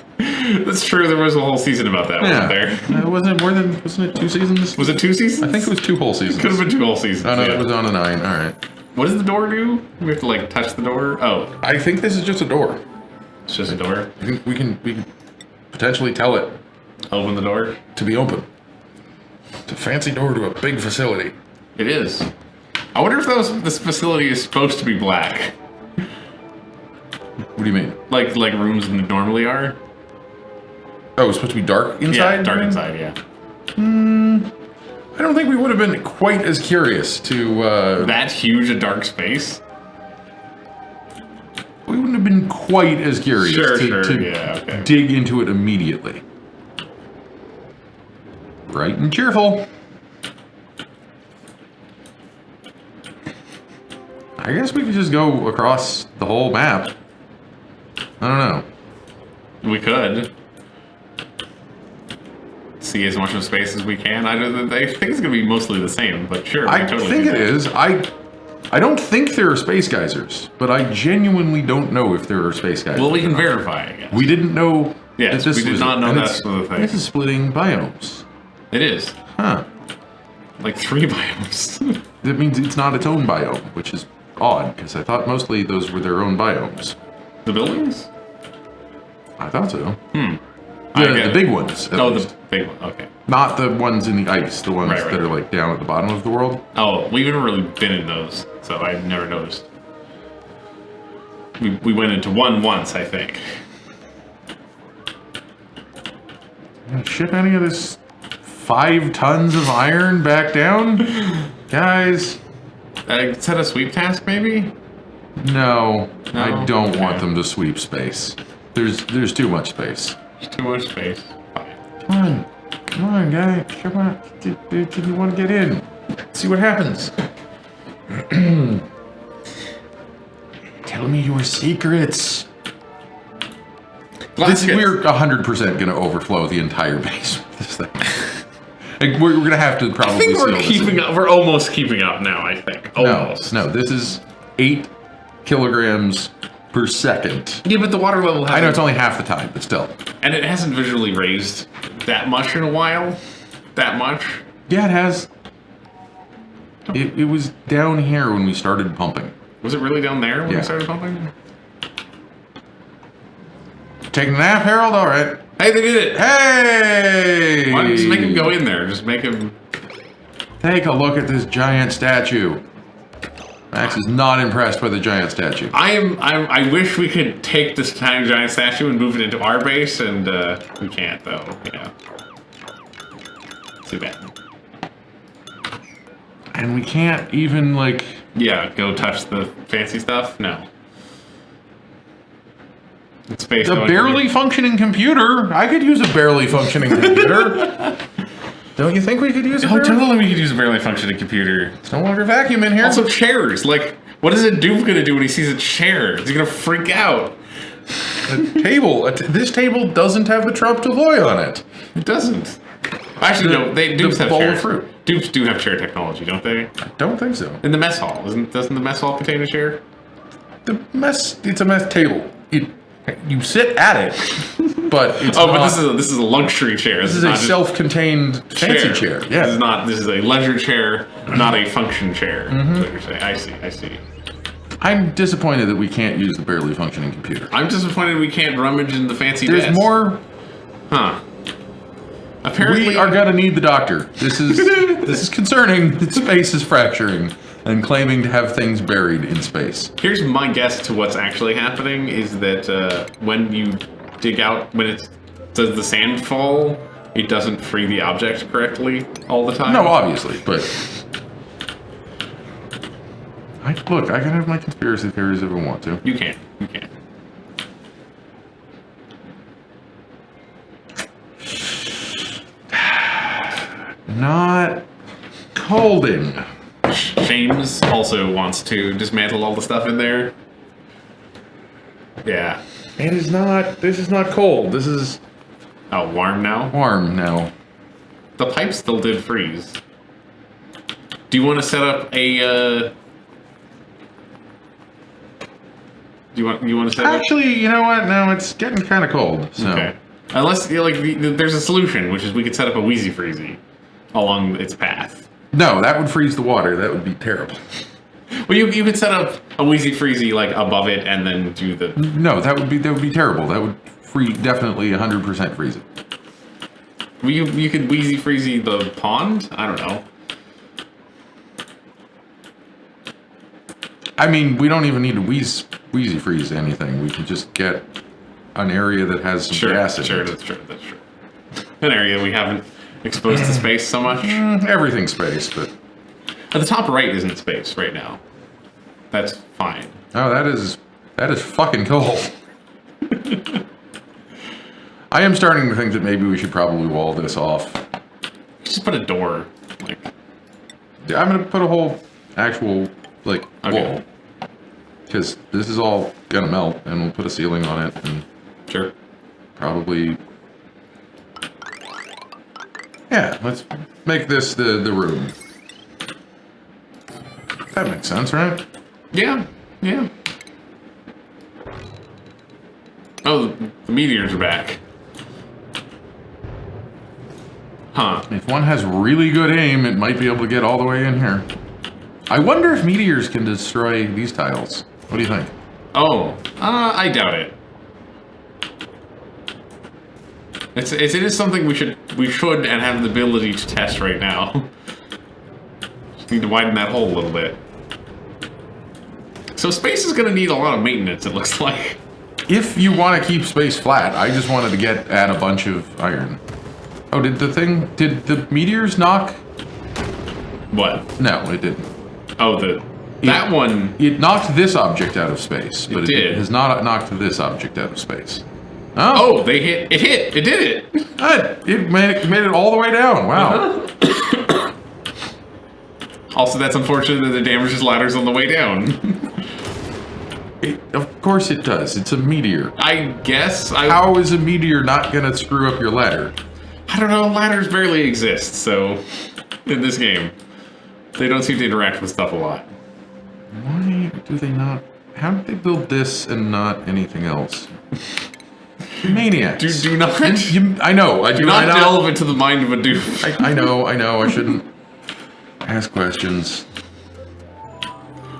That's true, there was a whole season about that, wasn't there? Wasn't it 2 seasons? Was it 2 seasons? I think it was 2 whole seasons. Could have been 2 whole seasons. Oh no, yeah. it was on a 9, alright. What does the door do? We have to like touch the door? Oh, I think this is just a door. it's just a door. I think we can potentially tell it Open the door. to be open. It's a fancy door to a big facility. It is. I wonder if this facility is supposed to be black. What do you mean? Like rooms normally are? Oh, it's supposed to be dark inside? Yeah, dark inside, yeah. I don't think we would have been quite as curious to, That huge a dark space? we wouldn't have been quite as curious to yeah, okay. dig into it immediately. Bright and cheerful. I guess we could just go across the whole map. I don't know. We could. See as much of space as we can. I think it's going to be mostly the same, but sure. I think it is. I don't think there are space geysers, but I genuinely don't know if there are space geysers. Well, we can verify, I guess. We didn't know. Yes, that this we did was not it. know And that's the thing. This is splitting biomes. It is. Huh. Like 3 biomes. That means it's not its own biome, which is odd, because I thought mostly those were their own biomes. The buildings? I thought so. I The, get the it. big ones. at Oh, least. the big one. Okay. Not the ones in the ice, the ones Right. that are like down at the bottom of the world. Oh, we haven't really been in those, so I've never noticed. We went into one once, I think. Gonna ship any of this 5 tons of iron back down? Guys, Set a sweep task, maybe? no. No? I don't Okay. want them to sweep space. There's too much space. There's too much space. Fine. Come on, guy. Come on. Do you want to get in? See what happens. Tell me your secrets. We're 100% going to overflow the entire base with this thing. Like, we're going to have to probably I think seal we're this keeping in. up. We're almost keeping up now, I think. Almost. No, this is 8 kilograms per second. Yeah, but the water level hasn't... I know it's only half the time, but still. And it hasn't visually raised that much in a while. That much. Yeah, it has. It was down here when we started pumping. Was it really down there when Yeah. we started pumping? Taking a nap, Harold? All right. Hey, they did it! Hey! Why don't you just make him go in there? Just make him... Take a look at this giant statue. Max is not impressed by the giant statue. I wish we could take this tiny giant statue and move it into our base, and we can't though. Yeah. Too bad. And we can't even, like... Yeah, go touch the fancy stuff? No. It's space. A barely functioning computer? I could use a barely functioning computer. Don't you think we could use a barely... totally we could use a barely functioning computer. It's no longer vacuum in here. Also chairs. Like, what is a dude gonna do when he sees a chair? Is he gonna freak out? A table. This table doesn't have the Trump Deloy on it. It doesn't. Actually, no. Dupes have bowl chairs. of fruit. Dupes do have chair technology, don't they? I don't think so. In the mess hall, doesn't the mess hall contain a chair? It's a mess table. You sit at it, but it's but not... this is a luxury chair. This is a self-contained fancy chair. Yeah. This is a leisure chair, not a function chair. That's what you're saying. I see. I'm disappointed that we can't use the barely functioning computer. I'm disappointed we can't rummage in the fancy There's beds. more... Huh. Apparently... We are gonna need the doctor. This is concerning that space is fracturing and claiming to have things buried in space. Here's my guess to what's actually happening is that when you dig out, when it does the sand fall, it doesn't free the object correctly all the time. No, obviously, but... Look, I can have my conspiracy theories if I want to. You can. You can. Not holding. James also wants to dismantle all the stuff in there. Yeah. It is not... This is not cold. This is... Oh, warm now? warm now. The pipe still did freeze. Do you want to set up a, Do you want to set up... Actually, you know what? No, it's getting kind of cold, so... Okay. Unless, there's a solution, which is we could set up a Wheezy Freezy along its path. No, that would freeze the water. That would be terrible. Well, you could set up a Wheezy Freezy, above it and then do the... No, that would be terrible. That would definitely 100% freeze it. Well, you could Wheezy Freezy the pond? I don't know. I mean, we don't even need to wheezy freeze anything. We can just get an area that has some gas in it. That's true. An area we haven't exposed to space so much. Everything's space, but... At the top right isn't space right now. That's fine. Oh, that is fucking cold. I am starting to think that maybe we should probably wall this off. Just put a door. I'm gonna put a whole actual, Okay. wall. Because this is all gonna melt, and we'll put a ceiling on it, and... Sure. Probably... Yeah, let's make this the room. That makes sense, right? Yeah. Oh, the meteors are back. Huh. If one has really good aim, it might be able to get all the way in here. I wonder if meteors can destroy these tiles. What do you think? Oh, I doubt it. It is something we should and have the ability to test right now. Just need to widen that hole a little bit. So space is going to need a lot of maintenance, it looks like. If you want to keep space flat, I just wanted to add a bunch of iron. Oh, did the meteors knock? What? No, it didn't. Oh, that one. It knocked this object out of space, but it has not knocked this object out of space. Oh, they hit. It hit. It did it. Good. It made it all the way down. Wow. Also, that's unfortunate that it damages ladders on the way down. Of course it does. It's a meteor. I guess. How is a meteor not going to screw up your ladder? I don't know. Ladders barely exist, so in this game, they don't seem to interact with stuff a lot. Why do they not? How did they build this and not anything else? Maniacs. Do not. I know. I do not delve into the mind of a dude. I know. I shouldn't ask questions.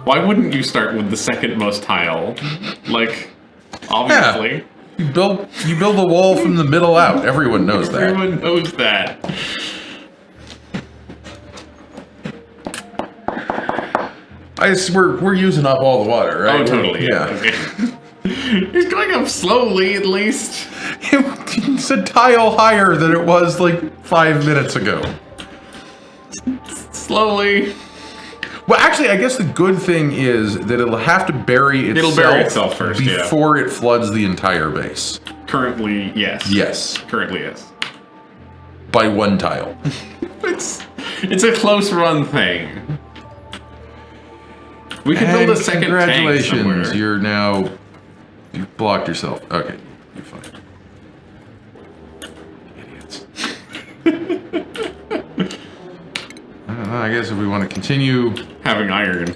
Why wouldn't you start with the second most tile? Obviously. Yeah. You build the wall from the middle out. Everyone knows that. Everyone knows that. We're using up all the water, right? Oh, totally. Yeah. Okay. He's going up slowly, at least. It's a tile higher than it was like 5 minutes ago. Slowly. Well, actually, I guess the good thing is that it'll have to bury itself, first, before it floods the entire base. Currently, yes. Yes. Currently, yes. By one tile. It's a close run thing. We could build a second tank somewhere. Congratulations, you've blocked yourself. Okay, you're fine. Idiots. I don't know, I guess if we want to continue... Having iron.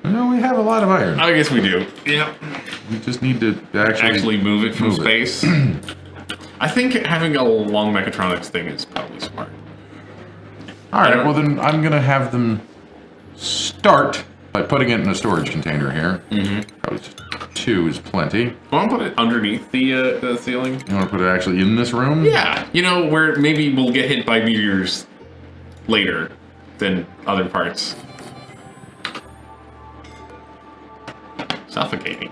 No, we have a lot of iron. I guess we do. Yeah. We just need to Actually move it from space. I think having a long mechatronics thing is probably smart. Alright, well then I'm going to have them start by putting it in a storage container here. Probably just 2 is plenty. Want to put it underneath the ceiling? You want to put it actually in this room? Yeah. You know, where maybe we'll get hit by meteors later than other parts. Suffocating.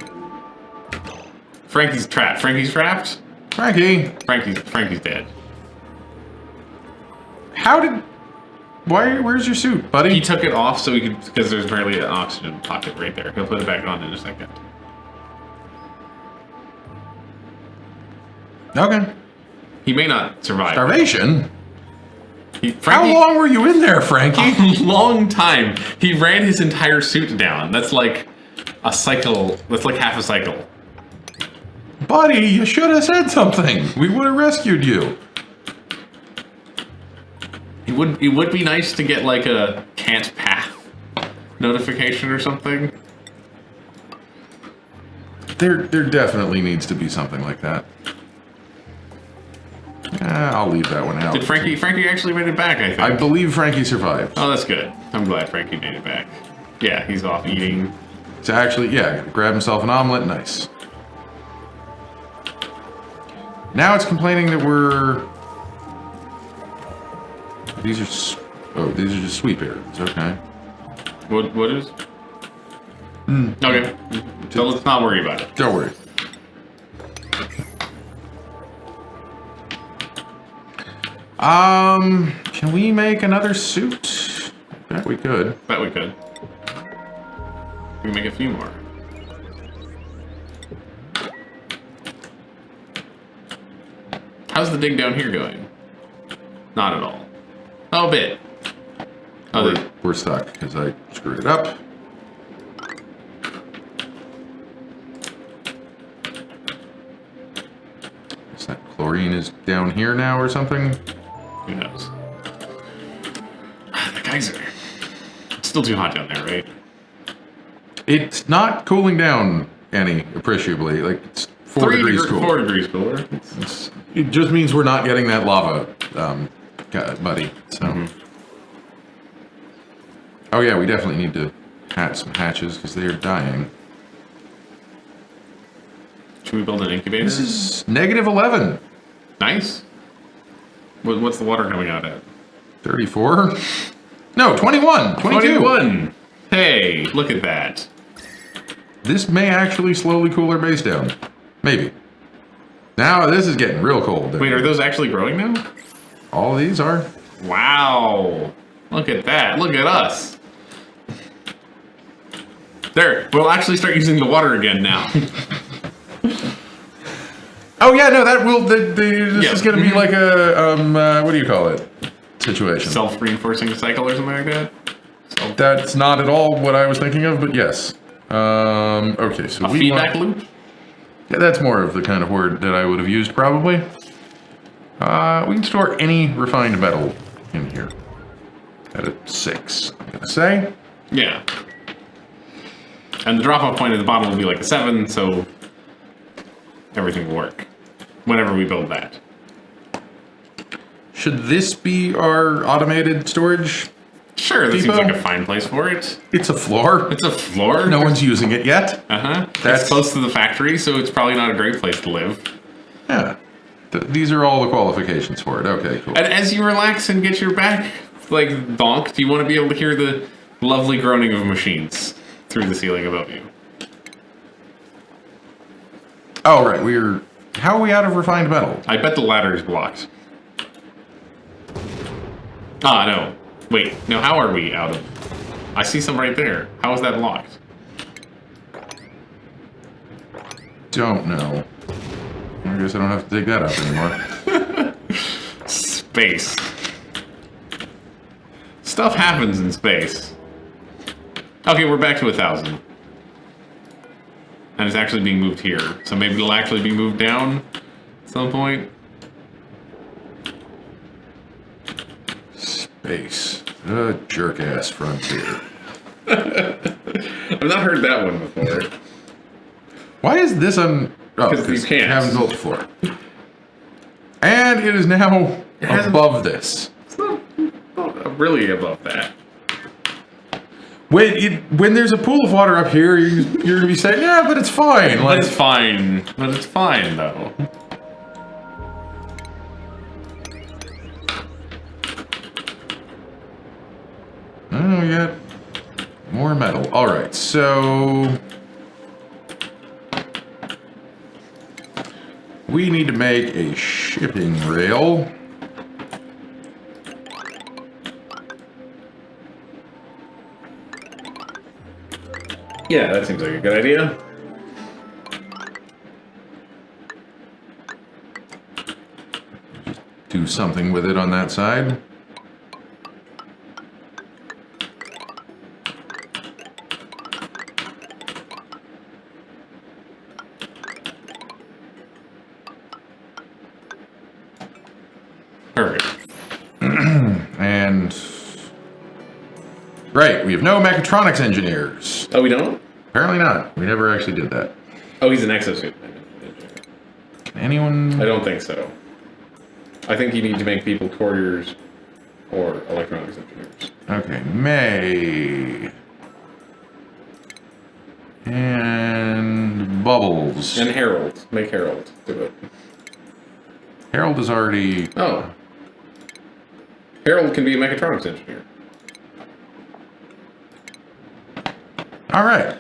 Frankie's trapped. Frankie's trapped? Frankie! Frankie's dead. Where's your suit, buddy? He took it off so he could, because there's barely an oxygen pocket right there. He'll put it back on in a second. Okay. He may not survive. Starvation? Frankie, How long were you in there, Frankie? A long time. He ran his entire suit down. That's like a cycle. That's like half a cycle. Buddy, you should have said something. We would have rescued you. It would be nice to get like a can't path notification or something. There definitely needs to be something like that. I'll leave that one out. Did Frankie actually made it back, I think. I believe Frankie survived. Oh, that's good. I'm glad Frankie made it back. Yeah, he's off eating. To actually, grab himself an omelet. Nice. Now it's complaining that these are just sweep areas. Okay. What is? Okay. So let's not worry about it. Don't worry. Can we make another suit? Bet we could. Bet we could. We can make a few more. How's the dig down here going? Not at all. Oh, a bit. Oh, We're stuck because I screwed it up. Is that chlorine is down here now or something? who knows? The geyser. It's still too hot down there, right? It's not cooling down any appreciably. Like it's 4 degrees cooler. 4 degrees cooler. It just means we're not getting that lava, buddy. So. Oh yeah, we definitely need to hatch some hatches because they are dying. Should we build an incubator? This is -11. Nice. What's the water coming out at? 34? No, 21. 22. 21. Hey, look at that. This may actually slowly cool our base down. Maybe. Now this is getting real cold. Wait, are those actually growing now? All these are. Wow. Look at that. Look at us. There. We'll actually start using the water again now. Oh yeah, no, that will. This Yeah. is going to be like a what do you call it? Situation. Self-reinforcing cycle or something like that? That's not at all what I was thinking of, but yes. Okay, so A feedback loop? Yeah, that's more of the kind of word that I would have used probably. We can store any refined metal in here at a 6. I'm gonna say. Yeah. And the drop-off point at the bottom will be like a 7, so everything will work whenever we build that. Should this be our automated storage? Sure, that depot? seems like a fine place for it. It's a floor. It's a floor. No one's using it yet. Uh-huh. That's It's close to the factory, so it's probably not a great place to live. Yeah. These are all the qualifications for it. Okay, cool. And as you relax and get your back, like, donked, you want to be able to hear the Lovely groaning of machines through the ceiling above you. Oh, right. How are we out of refined metal? I bet the ladder is blocked. Ah, no. Wait, no, how are we out of... I see some right there. How is that locked? Don't know. I guess I don't have to dig that up anymore. Space. Stuff happens in space. Okay, we're back to 1,000. And it's actually being moved here. So maybe it'll actually be moved down at some point. Space. A jerk-ass frontier. I've not heard that one before. Why is this Oh, 'Cause you can't. haven't built before. And it is now above this. It's not really above that. When there's a pool of water up here, you're gonna be saying, yeah, but it's fine. But it's fine. But it's fine, though. Oh, we got more metal. All right, so we need to make a shipping rail. Yeah, that seems like a good idea. Do something with it on that side. Perfect. And right, we have no mechatronics engineers. Oh, we don't? Apparently not. We never actually did that. Oh, he's an exosuit. Can anyone? I don't think so. I think you need to make people couriers or electronics engineers. Okay, May and Bubbles. And Harold. Make Harold do it. Harold is already. Oh. Harold can be a mechatronics engineer. All right.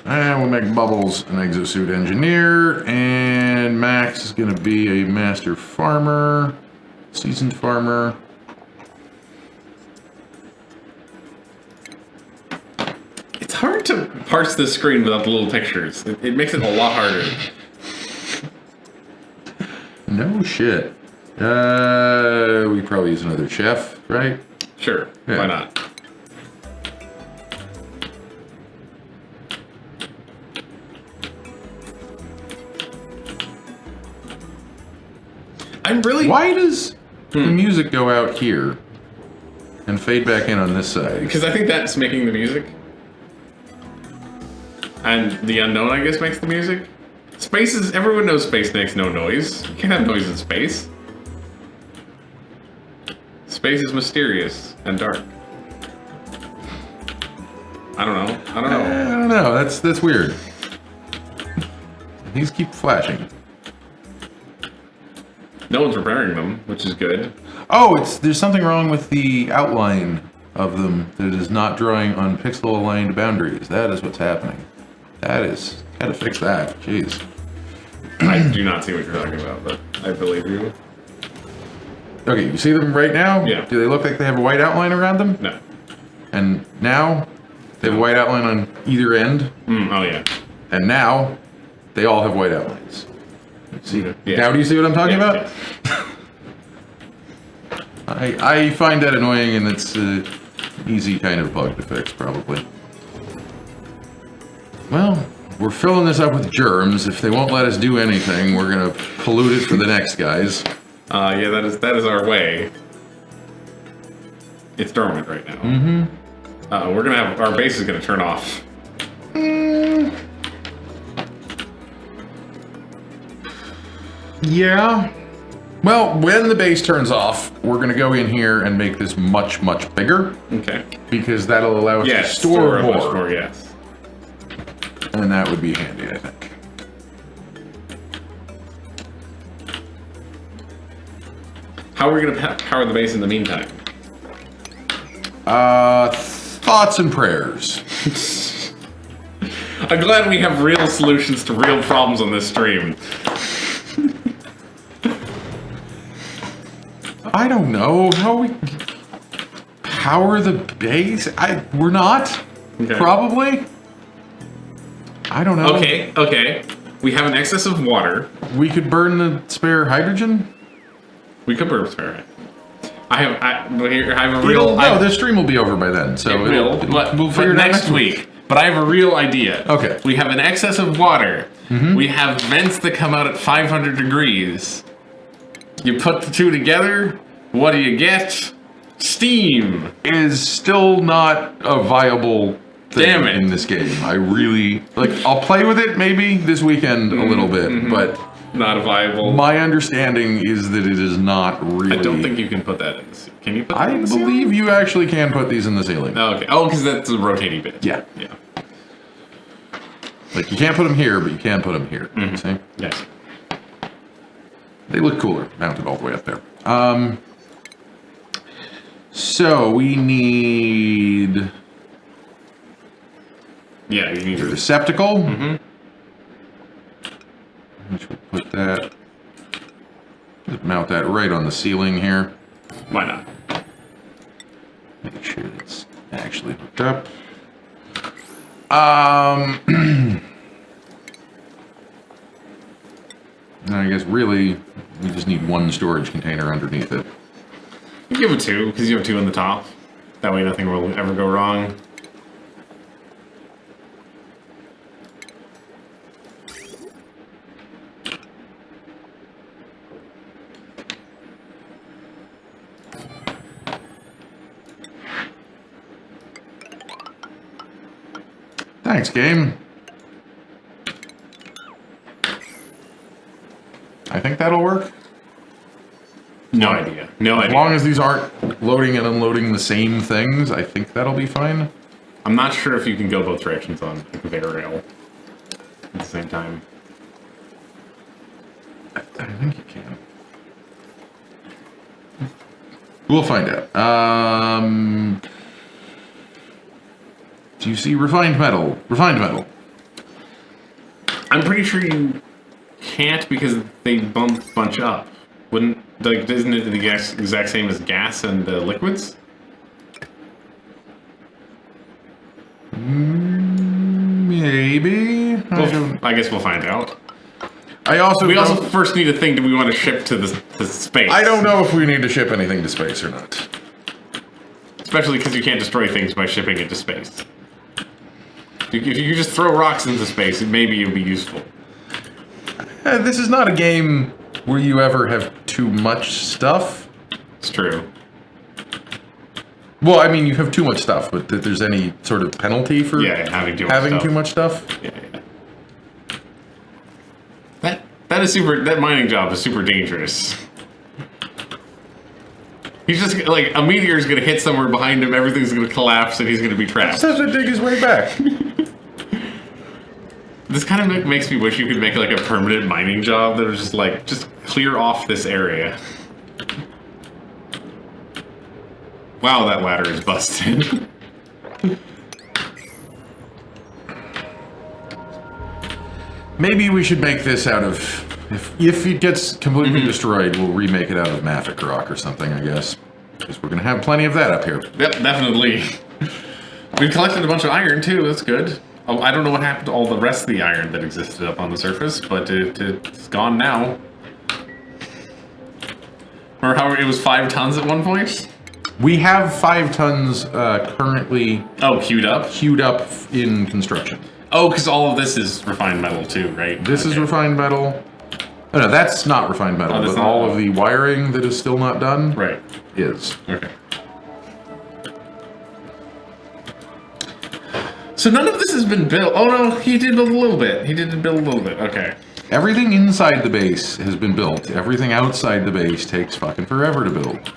And we'll make Bubbles an exosuit engineer, and Max is going to be a master farmer, seasoned farmer. It's hard to parse this screen without the little pictures. It makes it a lot harder. No shit. We probably use another chef, right? Sure. Yeah. Why not? I'm really... Why does the music go out here and fade back in on this side? Because I think that's making the music. And the unknown, I guess, makes the music. Space is... Everyone knows space makes no noise. You can't have noise in space. Space is mysterious and dark. I don't know. I don't know. I don't know. That's weird. These keep flashing. No one's repairing them, which is good. Oh, there's something wrong with the outline of them that is not drawing on pixel-aligned boundaries. That is what's happening. Gotta fix that. Jeez. I do not see what you're talking about, but I believe you. Okay, you see them right now? Yeah. Do they look like they have a white outline around them? No. And now they have a white outline on either end. Oh, yeah. And now they all have white outlines. See? Yeah. Now do you see what I'm talking Yeah, about? I find that annoying, and it's an easy kind of bug to fix, probably. Well, we're filling this up with germs. If they won't let us do anything, we're gonna pollute it for the next guys. Yeah, that is our way. It's dormant right now. Mm-hmm. We're gonna have... Our base is gonna turn off. Yeah. Well, when the base turns off, we're going to go in here and make this much, much bigger. Okay. Because that'll allow us to Yes, store a much more. more, yes. And that would be handy, I think. How are we going to power the base in the meantime? thoughts and prayers. I'm glad we have real solutions to real problems on this stream. I don't know how we power the base. We're not. Okay. Probably. I don't know. Okay. We have an excess of water. We could burn the spare hydrogen. We could burn spare. I have a real. This stream will be over by then, so we'll figure it out next week. But I have a real idea. Okay. We have an excess of water. We have vents that come out at 500 degrees. You put the two together, what do you get? Steam. Is still not a viable thing Damn it. in this game. I really I'll play with it maybe this weekend a little bit, but Not a viable. my understanding is that it is not really. I don't think you can put that in the ceiling. Can you put that I in the ceiling? believe you actually can put these in the ceiling. Oh, okay. Oh, because that's a rotating bit. Yeah. Yeah. You can't put them here, but you can put them here. See? Yes. They look cooler mounted all the way up there. So we need Yeah, you need a to. receptacle. Which we'll put that. Just mount that right on the ceiling here. Why not? Make sure it's actually hooked up. I guess really we just need one storage container underneath it. You give it two, because you have two on the top. That way nothing will ever go wrong. Thanks, game. I think that'll work. No idea. No As idea. long as these aren't loading and unloading the same things, I think that'll be fine. I'm not sure if you can go both directions on a conveyor rail at the same time. I think you can. We'll find out. Do you see refined metal? Refined metal. I'm pretty sure you can't because they bunch up. Isn't it the exact same as gas and liquids? Maybe. I guess we'll find out. We We also first need a thing do we want to ship to space. I don't know if we need to ship anything to space or not. Especially because you can't destroy things by shipping it to space. If you could just throw rocks into space, maybe it would be useful. This is not a game where you ever have too much stuff. It's true. Well, I mean, you have too much stuff, but that there's any sort of penalty for Having too much stuff. Yeah. That is super. That mining job is super dangerous. He's just like a meteor is gonna hit somewhere behind him. Everything's gonna collapse, and he's gonna be trapped. Just have to dig his way back. This kind of makes me wish you could make like a permanent mining job that was just like just clear off this area. Wow, that ladder is busted. Maybe we should make this out of... If it gets completely destroyed, we'll remake it out of Mafic rock or something, I guess. Because we're going to have plenty of that up here. Yep, definitely. We collected a bunch of iron too, that's good. Oh, I don't know what happened to all the rest of the iron that existed up on the surface, but it's gone now. Or however, it was 5 tons at one point? We have 5 tons currently... Queued up? Queued up in construction. Oh, because all of this is refined metal too, right? This is refined metal. Oh, no, that's not refined metal, but all of the wiring that is still not done is. Okay. So none of this has been built. Oh no, he did build a little bit. He did build a little bit. Okay. Everything inside the base has been built. Everything outside the base takes fucking forever to build.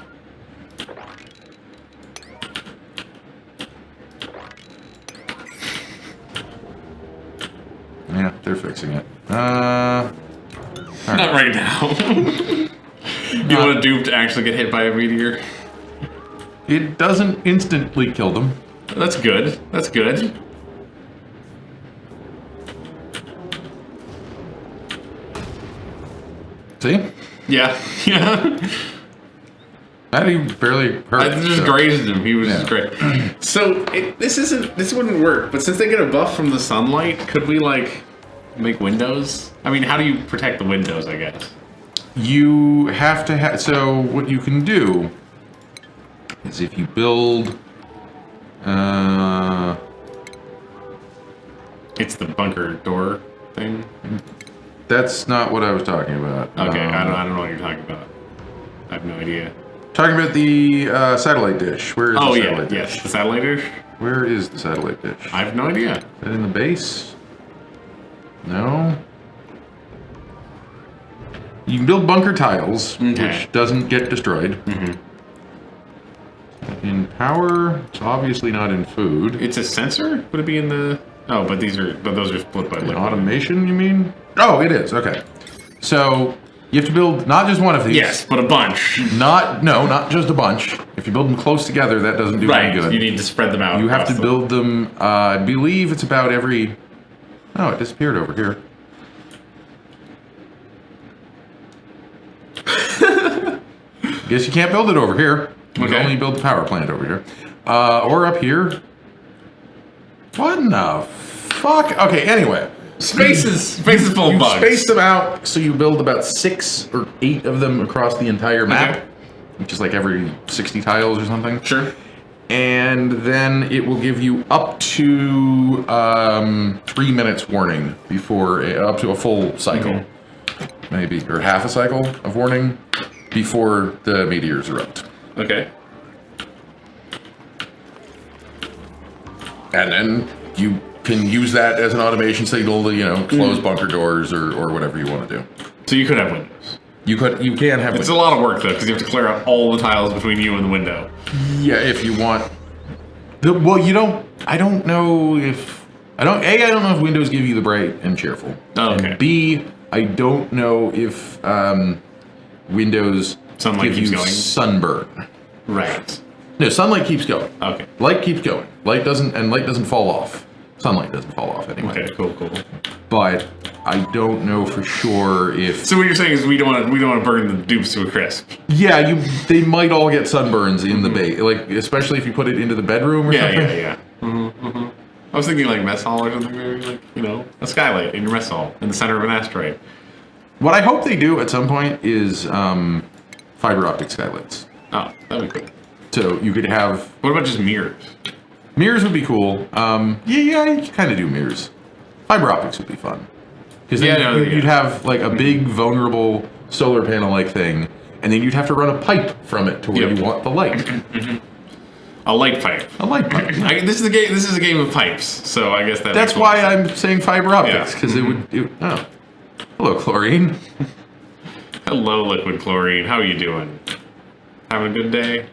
Yeah, they're fixing it. Not right now. You want a dupe to actually get hit by a meteor? It doesn't instantly kill them. That's good. That's good. See? Yeah. Yeah. That he barely hurt. I just so. grazed him. He was just great. So this wouldn't work. But since they get a buff from the sunlight, could we like make windows? I mean, how do you protect the windows? I guess You have to have. So what you can do is if you build. it's the bunker door thing. That's not what I was talking about. Okay, I don't know what you're talking about. I have no idea. Talking about the satellite dish. Where is the satellite dish? Yes, the satellite dish. Where is the satellite dish? I have no idea. Is that in the base? No. You can build bunker tiles, Okay. which doesn't get destroyed. In power, it's obviously not in food. It's a sensor. Would it be in the? Oh, but those are split by In liquid. automation, you mean? Oh, it is. Okay. So you have to build not just one of these. Yes, but a bunch. Not just a bunch. If you build them close together, that doesn't do any good. You need to spread them out. You have to across build them. I believe it's about every. Oh, it disappeared over here. Guess you can't build it over here. You can Okay. only build the power plant over here. Or up here. What in the fuck? Okay, anyway. Space is full of You bugs. space them out so you build about 6 or 8 of them across the entire map. Okay. Which is like every 60 tiles or something. Sure. And then it will give you up to 3 minutes warning before, up to a full cycle. Maybe, or half a cycle of warning before the meteors erupt. Okay. And then you can use that as an automation signal to, close bunker doors or whatever you want to do. So you could have windows. You can have It's a lot of work though, because you have to clear out all the tiles between you and the window. Yeah, if you want. I don't know if Windows give you the bright and cheerful. Oh, okay. And B, I don't know if Windows Sunlight give keeps you going? sunburn. Right. No, sunlight keeps going. Okay. Light keeps going. Light doesn't fall off. Sunlight doesn't fall off anyway. Okay. Cool. But I don't know for sure if. So what you're saying is we don't want to burn the dupes to a crisp. Yeah, they might all get sunburns in the base, like especially if you put it into the bedroom or something. Yeah. I was thinking like mess hall or something, maybe like a skylight in your mess hall in the center of an asteroid. What I hope they do at some point is fiber optic skylights. Oh, that'd be cool. So you could have What about just mirrors? mirrors would be cool. Yeah, you kind of do mirrors. Fiber optics would be fun because you'd have like a big vulnerable solar panel like thing, and then you'd have to run a pipe from it to where you want the light. A light pipe. A light pipe. This is a game of pipes, so I guess that. That's makes why sense. I'm saying fiber optics because Oh, hello, chlorine. Hello, liquid chlorine. How are you doing? Having a good day?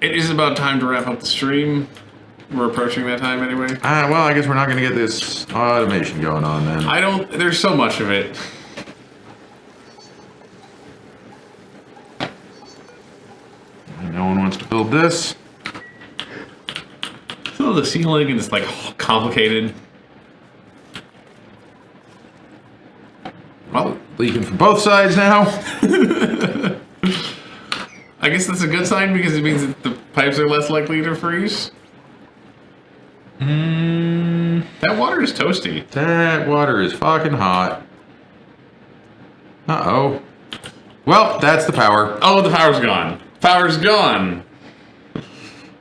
It is about time to wrap up the stream. We're approaching that time anyway. Well, I guess we're not going to get this automation going on then. There's so much of it. No one wants to build this. So the ceiling and it's like complicated. Well, leaking from both sides now. I guess that's a good sign because it means that the pipes are less likely to freeze. That water is toasty. That water is fucking hot. Uh-oh. Well, that's the power. Oh, the power's gone. Power's gone.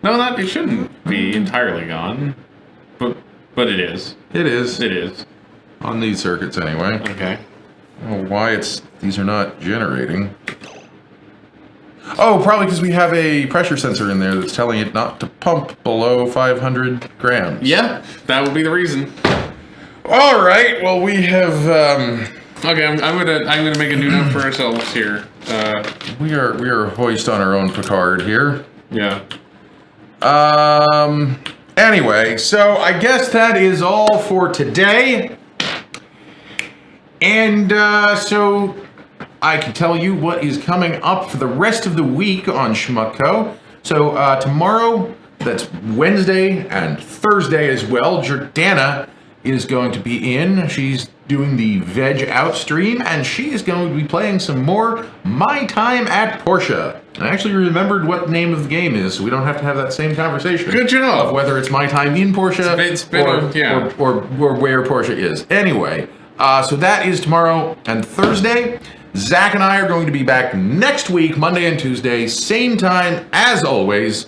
No, it shouldn't be entirely gone. But it is. It is. It is. On these circuits anyway. Okay. I don't know why these are not generating. Oh, probably because we have a pressure sensor in there that's telling it not to pump below 500 grams. Yeah, that would be the reason. All right. Well, we have. Okay, I'm gonna make a new note for ourselves here. We are hoist on our own Picard here. Yeah. Anyway, so I guess that is all for today. And so I can tell you what is coming up for the rest of the week on Schmuckco. So tomorrow That's Wednesday and Thursday as well. Jordana is going to be in. She's doing the Veg Out stream, and she is going to be playing some more My Time at Porsche. I actually remembered what the name of the game is, so we don't have to have that same conversation. Good job. Of whether it's My Time in Porsche or where Porsche is. Anyway, so that is tomorrow and Thursday. Zach and I are going to be back next week, Monday and Tuesday, same time as always,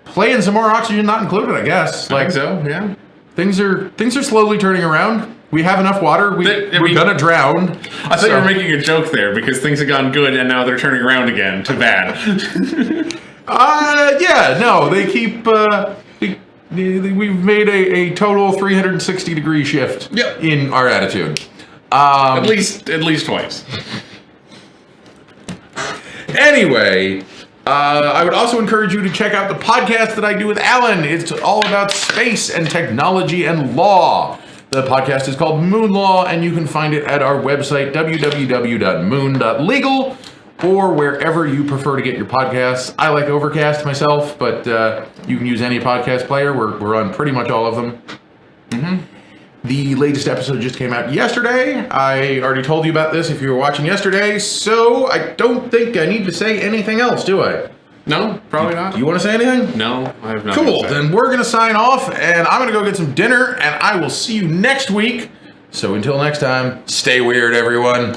playing some more Oxygen Not Included, I guess. Like so, yeah. Things are slowly turning around. We have enough water. We're gonna drown. I thought you were making a joke there because things have gone good and now they're turning around again to bad. Yeah, no, they keep. We've made a total 360 degree shift in our attitude. At least twice. Anyway, I would also encourage you to check out the podcast that I do with Alan. It's all about space and technology and law. The podcast is called Moon Law, and you can find it at our website, www.moon.legal, or wherever you prefer to get your podcasts. I like Overcast myself, but you can use any podcast player. We're on pretty much all of them. Mm-hmm. The latest episode just came out yesterday. I already told you about this if you were watching yesterday, so I don't think I need to say anything else, do I? No, probably not. You want to say anything? No, I have not. Cool, then we're going to sign off, and I'm going to go get some dinner, and I will see you next week. So until next time, stay weird, everyone.